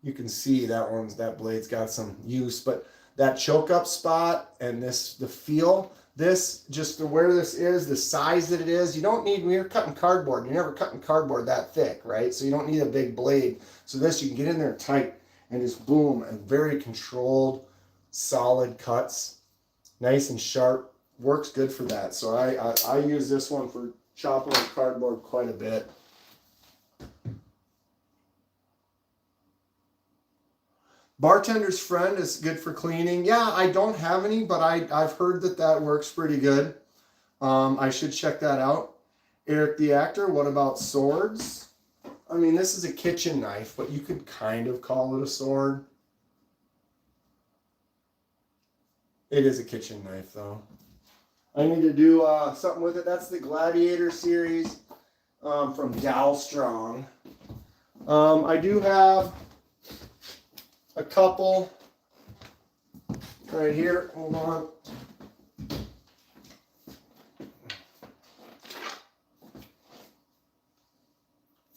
You can see that blade's got some use, but that choke up spot and the feel, this, just where this is, the size that it is, you don't need, when you're cutting cardboard, you're never cutting cardboard that thick, right? So you don't need a big blade. So this, you can get in there tight and just boom, and very controlled, solid cuts, nice and sharp, works good for that. So I use this one for chopping up cardboard quite a bit. Bartender's Friend is good for cleaning. Yeah, I don't have any, but I've heard that works pretty good. I should check that out. Eric the Actor, what about swords? I mean, this is a kitchen knife, but you could kind of call it a sword. It is a kitchen knife, though. I need to do something with it. That's the Gladiator series from Gal Strong. I do have a couple right here. Hold on.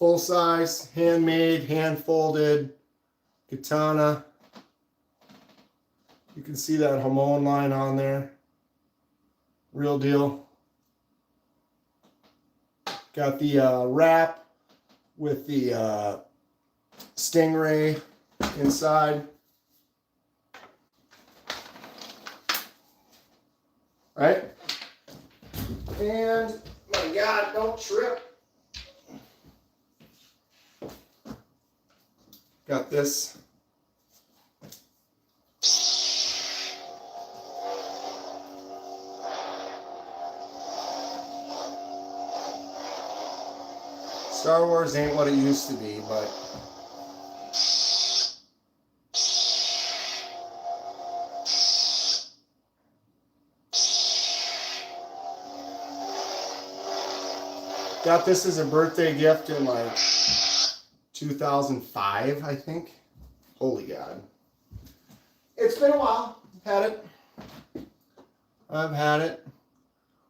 full size, handmade, hand folded katana. You can see that Hamon line on there. Real deal. Got the wrap with the stingray inside. Right? And, my God, don't trip. Got this. Star Wars ain't what it used to be, but got this as a birthday gift in like 2005, I think. Holy God. It's been a while. I've had it.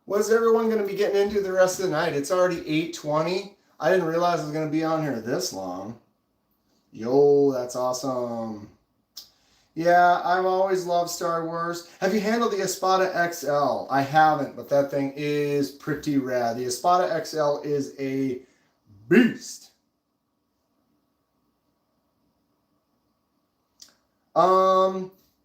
What is everyone going to be getting into the rest of the night? It's already 8:20. I didn't realize I was going to be on here this long. Yo, that's awesome. Yeah, I've always loved Star Wars. Have you handled the Espada XL? I haven't, but that thing is pretty rad. The Espada XL is a beast.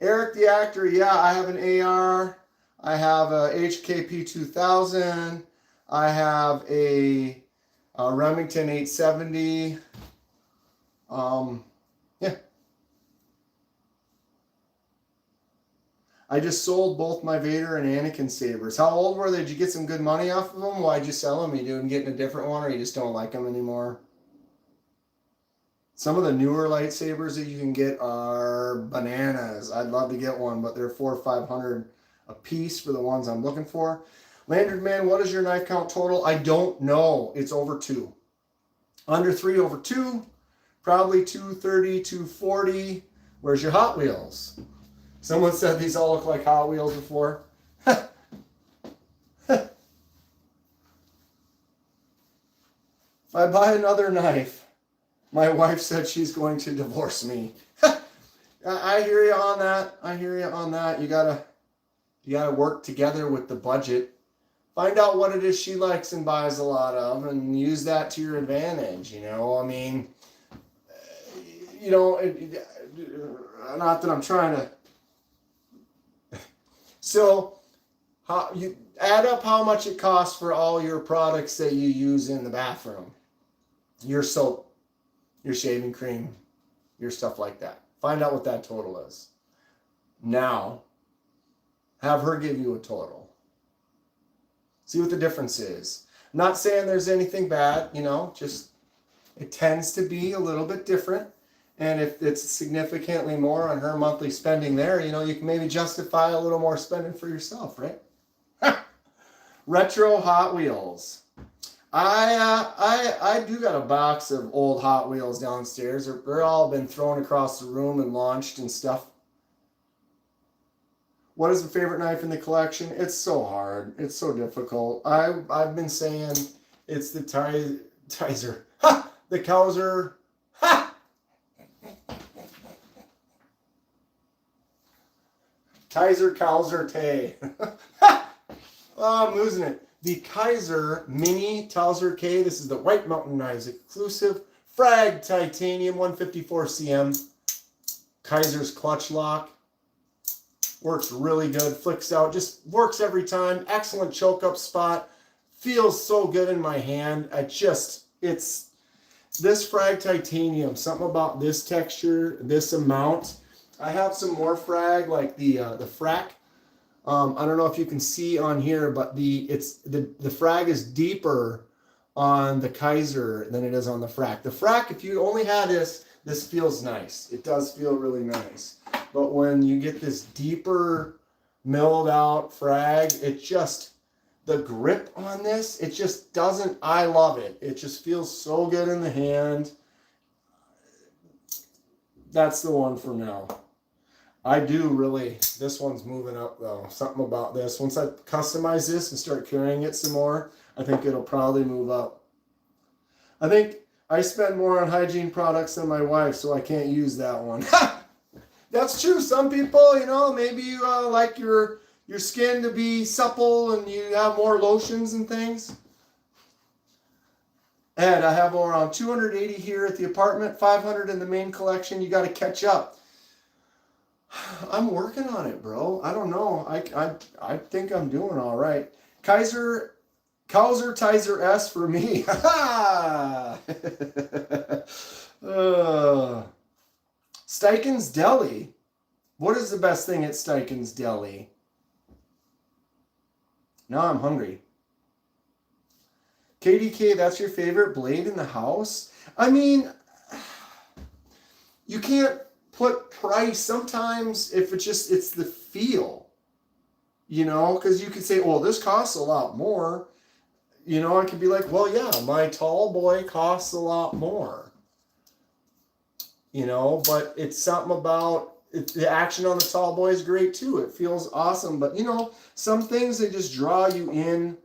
Eric the actor, yeah, I have an AR. I have a HKP 2000. I have a Remington 870. Yeah. I just sold both my Vader and Anakin sabers. How old were they? Did you get some good money off of them? Why'd you sell them? You doing getting a different one, or you just don't like them anymore? Some of the newer lightsabers that you can get are bananas. I'd love to get one, but they're $400 or $500 a piece for the ones I'm looking for. Landed Man, what is your knife count total? I don't know. It's over 2. Under 3 over 2. Probably 230, 240. Where's your Hot Wheels? Someone said these all look like Hot Wheels before. If I buy another knife, my wife said she's going to divorce me. I hear you on that. I hear you on that. You gotta work together with the budget. Find out what it is she likes and buys a lot of, and use that to your advantage. You know, I mean, you know, not that I'm trying to. So, how you add up how much it costs for all your products that you use in the bathroom, your soap, your shaving cream, your stuff like that. Find out what that total is. Now, have her give you a total. See what the difference is. I'm not saying there's anything bad, you know, just it tends to be a little bit different. And if it's significantly more on her monthly spending there, you know, you can maybe justify a little more spending for yourself, right? Retro Hot Wheels. I do got a box of old Hot Wheels downstairs. They're all been thrown across the room and launched and stuff. What is the favorite knife in the collection? It's so hard. It's so difficult. I've been saying it's the Tizer. Ha! The Cowser. Ha! Tizer, Cowser, Tay. Oh, I'm losing it. The Kaiser Mini Towser K. This is the White Mountain Knives exclusive Frag Titanium 154 cm. Kaiser's clutch lock. Works really good. Flicks out. Just works every time. Excellent choke up spot. Feels so good in my hand. It's this Frag Titanium. Something about this texture, this amount. I have some more Frag, like the Frack. I don't know if you can see on here, but the Frag is deeper on the Kaiser than it is on the Frack. The Frack, if you only had this feels nice. It does feel really nice. But when you get this deeper milled out Frag, it just, the grip on this, it just doesn't, I love it. It just feels so good in the hand. That's the one for now. I do really, this one's moving up though. Something about this. Once I customize this and start carrying it some more, I think it'll probably move up. I think I spend more on hygiene products than my wife, so I can't use that one. That's true. Some people, you know, maybe you like your skin to be supple and you have more lotions and things. Ed, I have around 280 here at the apartment, 500 in the main collection. You got to catch up. I'm working on it, bro. I don't know. I think I'm doing all right. Kaiser Tizer S for me. Steichen's Deli. What is the best thing at Steichen's Deli? Now I'm hungry. KDK, that's your favorite blade in the house? I mean, you can't put price. Sometimes if it's the feel, you know, because you could say, well, this costs a lot more. You know, I could be like, well, yeah, my tall boy costs a lot more. You know, but it's something about the action on the tall boy is great too. It feels awesome. But, you know, some things, they just draw you in.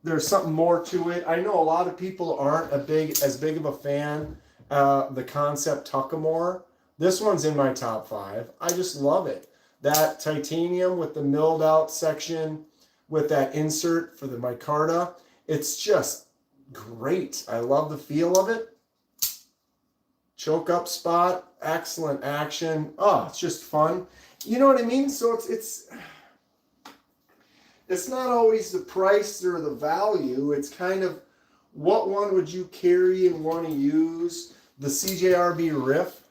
There's something more to it. I know a lot of people aren't as big of a fan the Concept Tuckamore. This one's in my top 5. I just love it. That titanium with the milled out section with that insert for the micarta. It's just great. I love the feel of it. Choke up spot, excellent action. Oh, it's just fun. You know what I mean? So it's not always the price or the value. It's kind of what one would you carry and want to use. The CJRB Riff.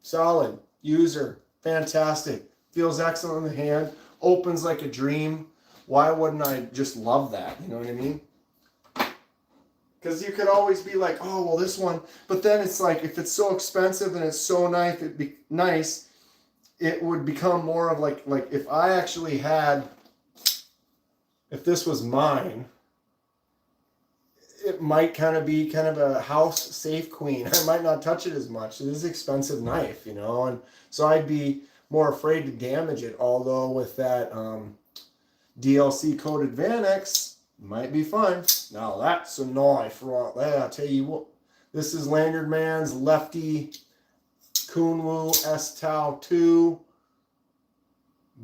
Solid. User. Fantastic. Feels excellent in the hand. Opens like a dream. Why wouldn't I just love that? You know what I mean? Because you could always be like, oh, well, this one. But then it's like, if it's so expensive and it's so nice, it would become more of like if I actually had, if this was mine, it might kind of be kind of a house safe queen. I might not touch it as much. It is an expensive knife, you know, and so I'd be more afraid to damage it. Although with that DLC coated Vanex, might be fun. Now that's a knife. I'll tell you what, this is Lanyard Man's Lefty Kunwu S-Tau 2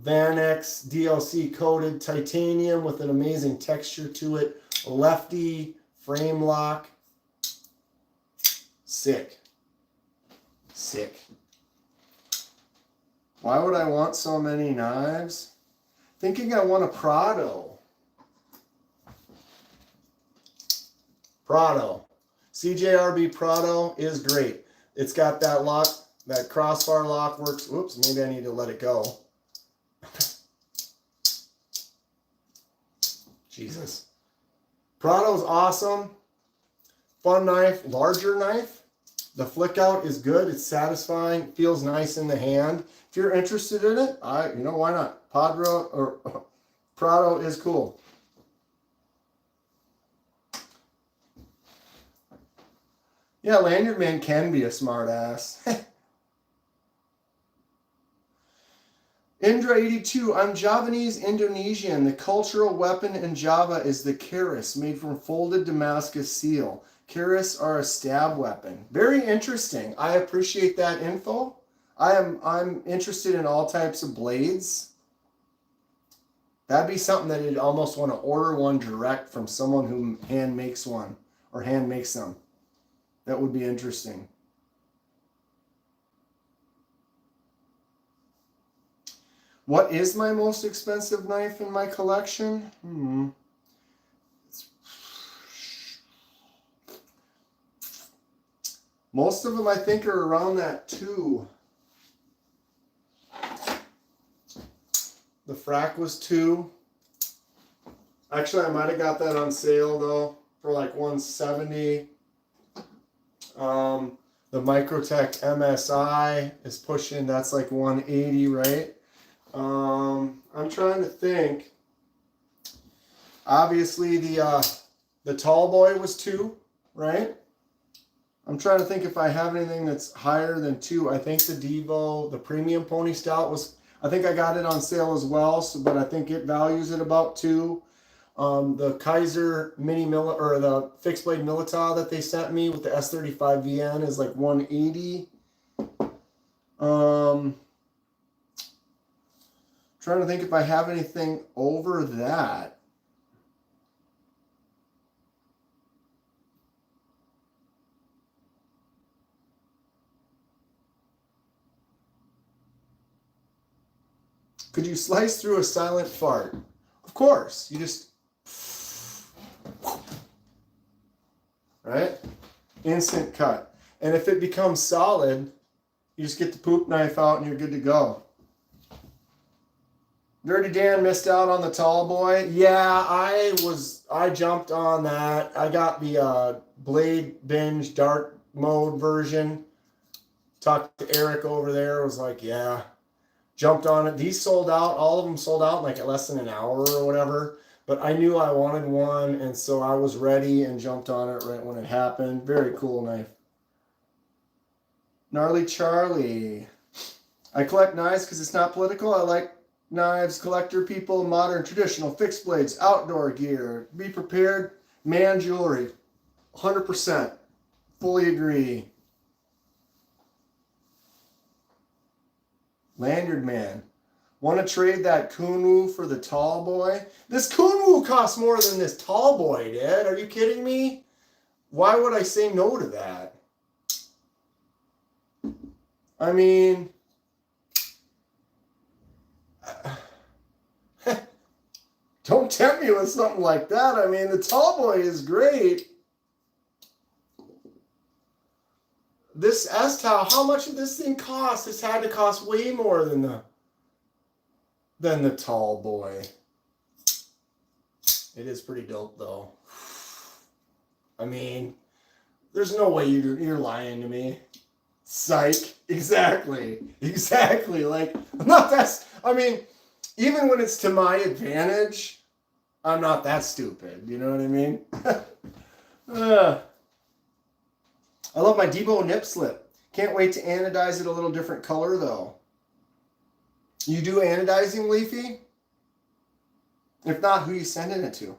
Vanex DLC coated titanium with an amazing texture to it. Lefty frame lock. Sick. Sick. Why would I want so many knives? Thinking I want a Prado. Prado. CJRB Prado is great. It's got that lock, that crossbar lock works. Whoops, maybe I need to let it go. Jesus. Prado's awesome. Fun knife, larger knife. The flick out is good. It's satisfying. Feels nice in the hand. If you're interested in it, you know, why not? Prado is cool. Yeah, Lanyard Man can be a smart ass. Indra 82, I'm Javanese Indonesian. The cultural weapon in Java is the keris, made from folded Damascus seal. Keris are a stab weapon. Very interesting. I appreciate that info. I'm interested in all types of blades. That'd be something that you'd almost want to order one direct from someone who hand makes one or hand makes them. That would be interesting. What is my most expensive knife in my collection? Most of them I think are around that 2. The Frack was 2. Actually, I might have got that on sale though for like $170. The Microtech MSI is pushing, that's like $180, right? I'm trying to think. Obviously the Tall Boy was 2, right? I'm trying to think if I have anything that's higher than 2. I think the Devo, the Premium Pony Stout was, I think I got it on sale as well, so, but I think it values at about $2. The Kaiser or the fixed blade Milita that they sent me with the S35 VN is like $180. Trying to think if I have anything over that. Could you slice through a silent fart? Of course. You just... right? Instant cut. And if it becomes solid, you just get the poop knife out and you're good to go. Dirty Dan missed out on the tall boy. Yeah, I jumped on that. I got the Blade Binge dark mode version. Talked to Eric over there. Was like, yeah. Jumped on it. These sold out. All of them sold out in like less than an hour or whatever. But I knew I wanted one, and so I was ready and jumped on it right when it happened. Very cool knife. Gnarly Charlie. I collect knives because it's not political. I like knives, collector people, modern, traditional, fixed blades, outdoor gear. Be prepared. Man jewelry. 100%. Fully agree. Lanyard man. Want to trade that Kunwu for the tall boy? This Kunwu costs more than this tall boy did. Are you kidding me? Why would I say no to that? I mean, don't tempt me with something like that. I mean, the tall boy is great. This S-Towel, how much did this thing cost? This had to cost way more than the tall boy. It is pretty dope, though. I mean, there's no way you're lying to me. Psych. Exactly. Like, I'm not that... I mean, even when it's to my advantage, I'm not that stupid. You know what I mean? I love my Debo nip slip. Can't wait to anodize it a little different color, though. You do anodizing, Leafy? If not, who are you sending it to?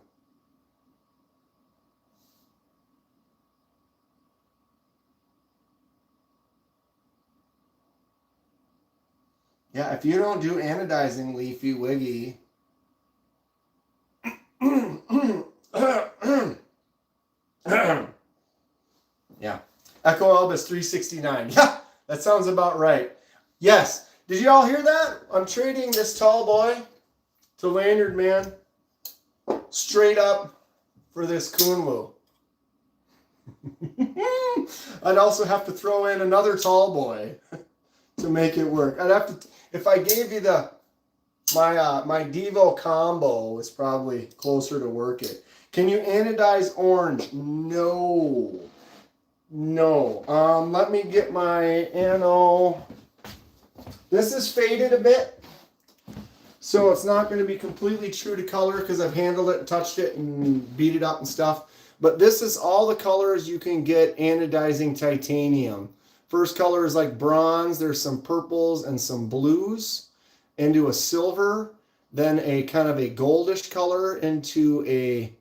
Yeah, if you don't do anodizing, Leafy Wiggy. Yeah. Echo Elvis 369. Yeah, that sounds about right. Yes. Did you all hear that? I'm trading this tall boy to Lanyard Man straight up for this Kunwu. I'd also have to throw in another tall boy to make it work. I'd have to, if I gave you my Devo combo is probably closer to work it. Can you anodize orange? No. Let me get my Ano. This is faded a bit, so it's not going to be completely true to color because I've handled it and touched it and beat it up and stuff. But this is all the colors you can get anodizing titanium. First color is like bronze. There's some purples and some blues into a silver. Then a kind of a goldish color into a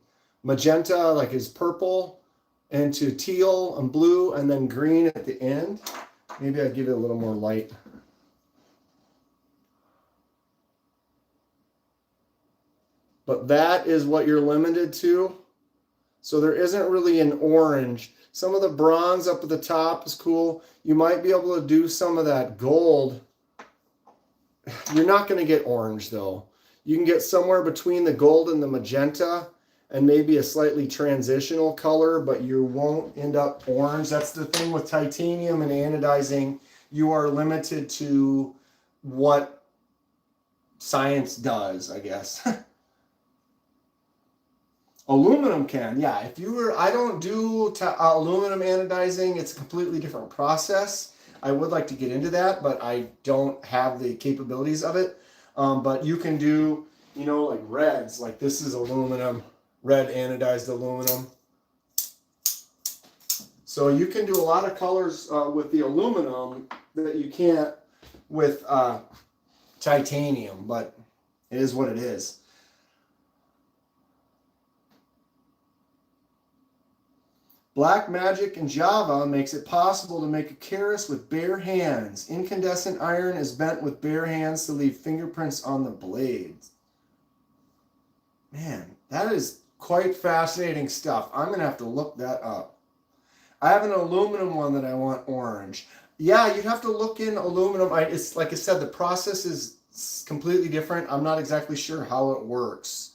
magenta, like is purple, into teal and blue, and then green at the end. Maybe I'd give it a little more light. But that is what you're limited to. So there isn't really an orange. Some of the bronze up at the top is cool. You might be able to do some of that gold. You're not going to get orange, though. You can get somewhere between the gold and the magenta and maybe a slightly transitional color, but you won't end up orange. That's the thing with titanium and anodizing. You are limited to what science does, I guess. Aluminum can, yeah. If you were, I don't do aluminum anodizing. It's a completely different process. I would like to get into that, but I don't have the capabilities of it. But you can do, like reds. Like this is aluminum, red anodized aluminum. So you can do a lot of colors with the aluminum that you can't with titanium, but it is what it is. Black magic in Java makes it possible to make a keras with bare hands. Incandescent iron is bent with bare hands to leave fingerprints on the blades. Man, that is quite fascinating stuff. I'm going to have to look that up. I have an aluminum one that I want orange. Yeah, you'd have to look in aluminum. It's like I said, the process is completely different. I'm not exactly sure how it works.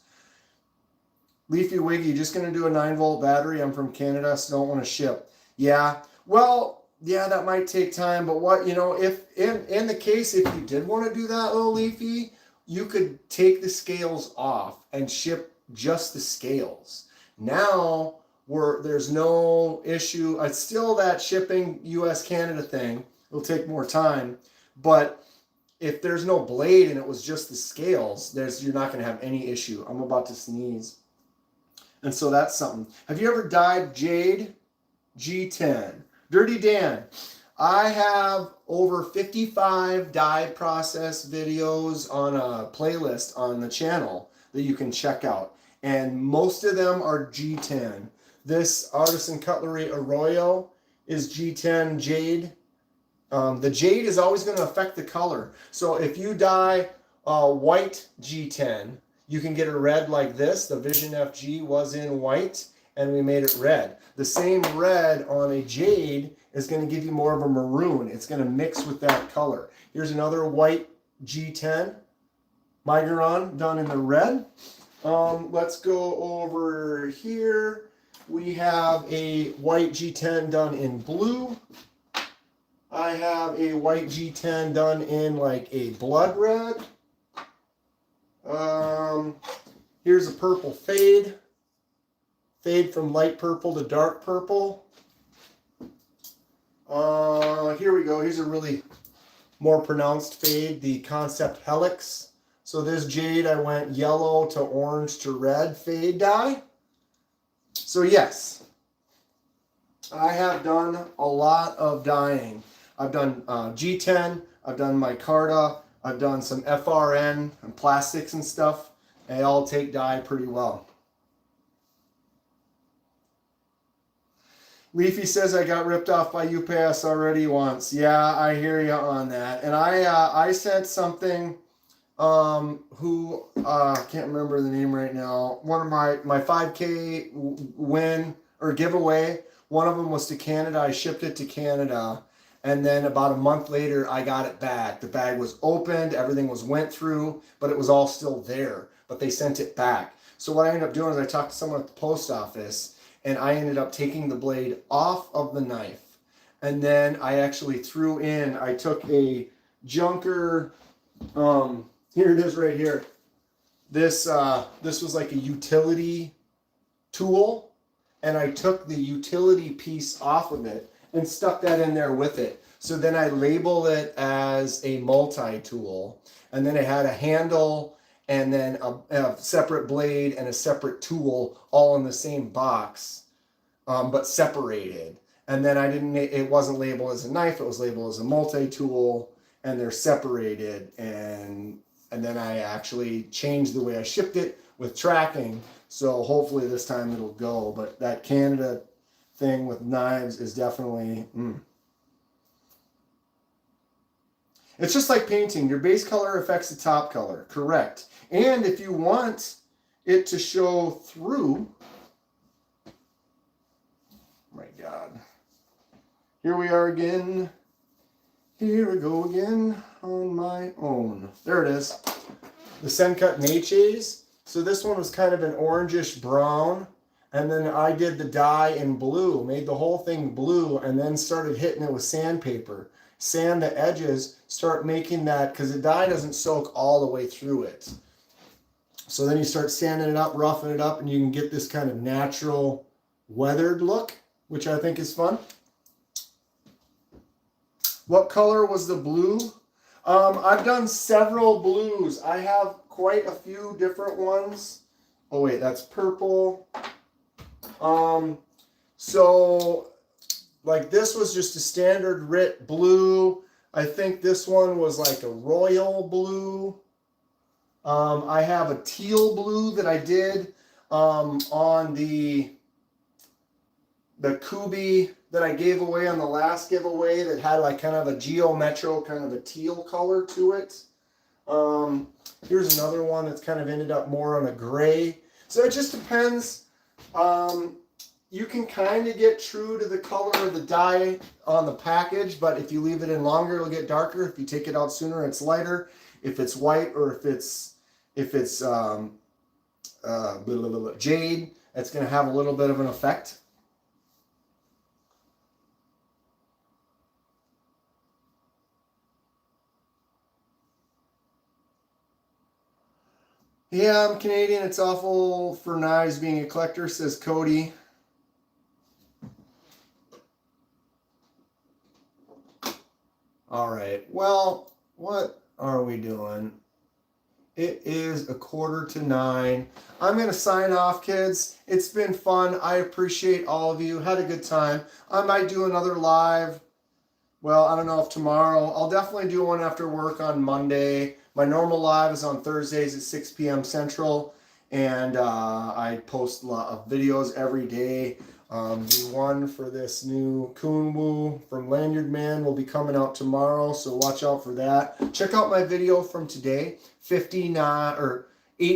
Leafy Wiggy, just going to do a 9-volt battery. I'm from Canada, so don't want to ship. Yeah, well, yeah, that might take time. But what, you know, if in the case, if you did want to do that, little Leafy, you could take the scales off and ship just the scales. Now, there's no issue. It's still that shipping US-Canada thing. It'll take more time. But if there's no blade and it was just the scales, you're not going to have any issue. I'm about to sneeze. And so that's something. Have you ever dyed jade? G10. Dirty Dan. I have over 55 dye process videos on a playlist on the channel that you can check out. And most of them are G10. This Artisan Cutlery Arroyo is G10 jade. The jade is always going to affect the color. So if you dye white G10, you can get a red like this. The Vision FG was in white, and we made it red. The same red on a jade is going to give you more of a maroon. It's going to mix with that color. Here's another white G10 Migron done in the red. Let's go over here. We have a white G10 done in blue. I have a white G10 done in like a blood red. Here's a purple fade. Fade from light purple to dark purple. Here we go. Here's a really more pronounced fade, the Concept Helix. So this jade, I went yellow to orange to red fade dye. So yes, I have done a lot of dyeing. I've done G10, I've done micarta, I've done some FRN and plastics and stuff. They all take dye pretty well. Leafy says I got ripped off by UPS already once. Yeah, I hear you on that. And I sent something who can't remember the name right now. One of my 5K win or giveaway. One of them was to Canada. I shipped it to Canada. And then about a month later, I got it back. The bag was opened, everything was went through, but it was all still there. But they sent it back. So what I ended up doing is I talked to someone at the post office, and I ended up taking the blade off of the knife. And then I actually threw in, I took a Junker, here it is right here. This was like a utility tool, and I took the utility piece off of it and stuck that in there with it. So then I labeled it as a multi-tool, and then it had a handle and then a separate blade and a separate tool all in the same box, but separated. And then it wasn't labeled as a knife, it was labeled as a multi-tool, and they're separated. And then I actually changed the way I shipped it with tracking. So hopefully this time it'll go. But that Canada thing with knives is definitely It's just like painting. Your base color affects the top color. Correct. And if you want it to show through, my God, here we are again. Here we go again on my own. There it is. The Sencut Natchez. So this one was kind of an orangish brown. And then I did the dye in blue, made the whole thing blue, and then started hitting it with sandpaper. Sand the edges, start making that, because the dye doesn't soak all the way through it. So then you start sanding it up, roughing it up, and you can get this kind of natural weathered look, which I think is fun. What color was the blue? I've done several blues. I have quite a few different ones. Oh wait, that's purple. So like this was just a standard RIT blue. I think this one was like a royal blue. I have a teal blue that I did on the Kubi that I gave away on the last giveaway that had like kind of a geometrical, kind of a teal color to it. Here's another one that's kind of ended up more on a gray. So it just depends. You can kind of get true to the color of the dye on the package, but if you leave it in longer, it'll get darker. If you take it out sooner, it's lighter. If it's white or if it's jade, it's going to have a little bit of an effect. Yeah, I'm Canadian. It's awful for knives being a collector, says Cody. All right. Well, what are we doing? It is 8:45. I'm going to sign off, kids. It's been fun. I appreciate all of you. Had a good time. I might do another live. Well, I don't know if tomorrow. I'll definitely do one after work on Monday. My normal live is on Thursdays at 6 p.m. Central. And I post videos every day. The one for this new Kunwu from Lanyard Man will be coming out tomorrow, so watch out for that. Check out my video from today, 8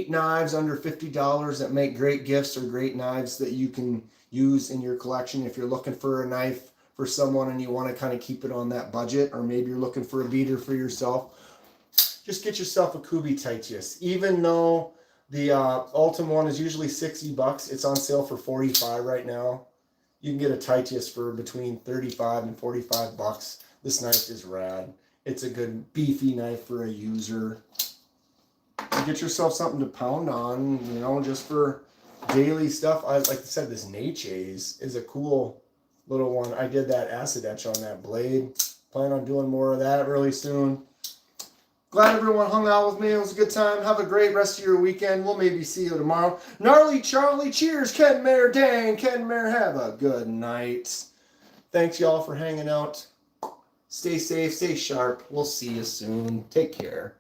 knives under $50 that make great gifts or great knives that you can use in your collection if you're looking for a knife for someone and you want to kind of keep it on that budget, or maybe you're looking for a beater for yourself. Just get yourself a Kubi Titius. Even though the Ultim one is usually $60. It's on sale for $45 right now. You can get a Titius for between $35 and $45. This knife is rad. It's a good beefy knife for a user. Get yourself something to pound on, you know, just for daily stuff. Like I said, this Natchez is a cool little one. I did that acid etch on that blade. Plan on doing more of that really soon. Glad everyone hung out with me. It was a good time. Have a great rest of your weekend. We'll maybe see you tomorrow. Gnarly Charlie, cheers. KenmanDanKenman, have a good night. Thanks, y'all, for hanging out. Stay safe, stay sharp. We'll see you soon. Take care.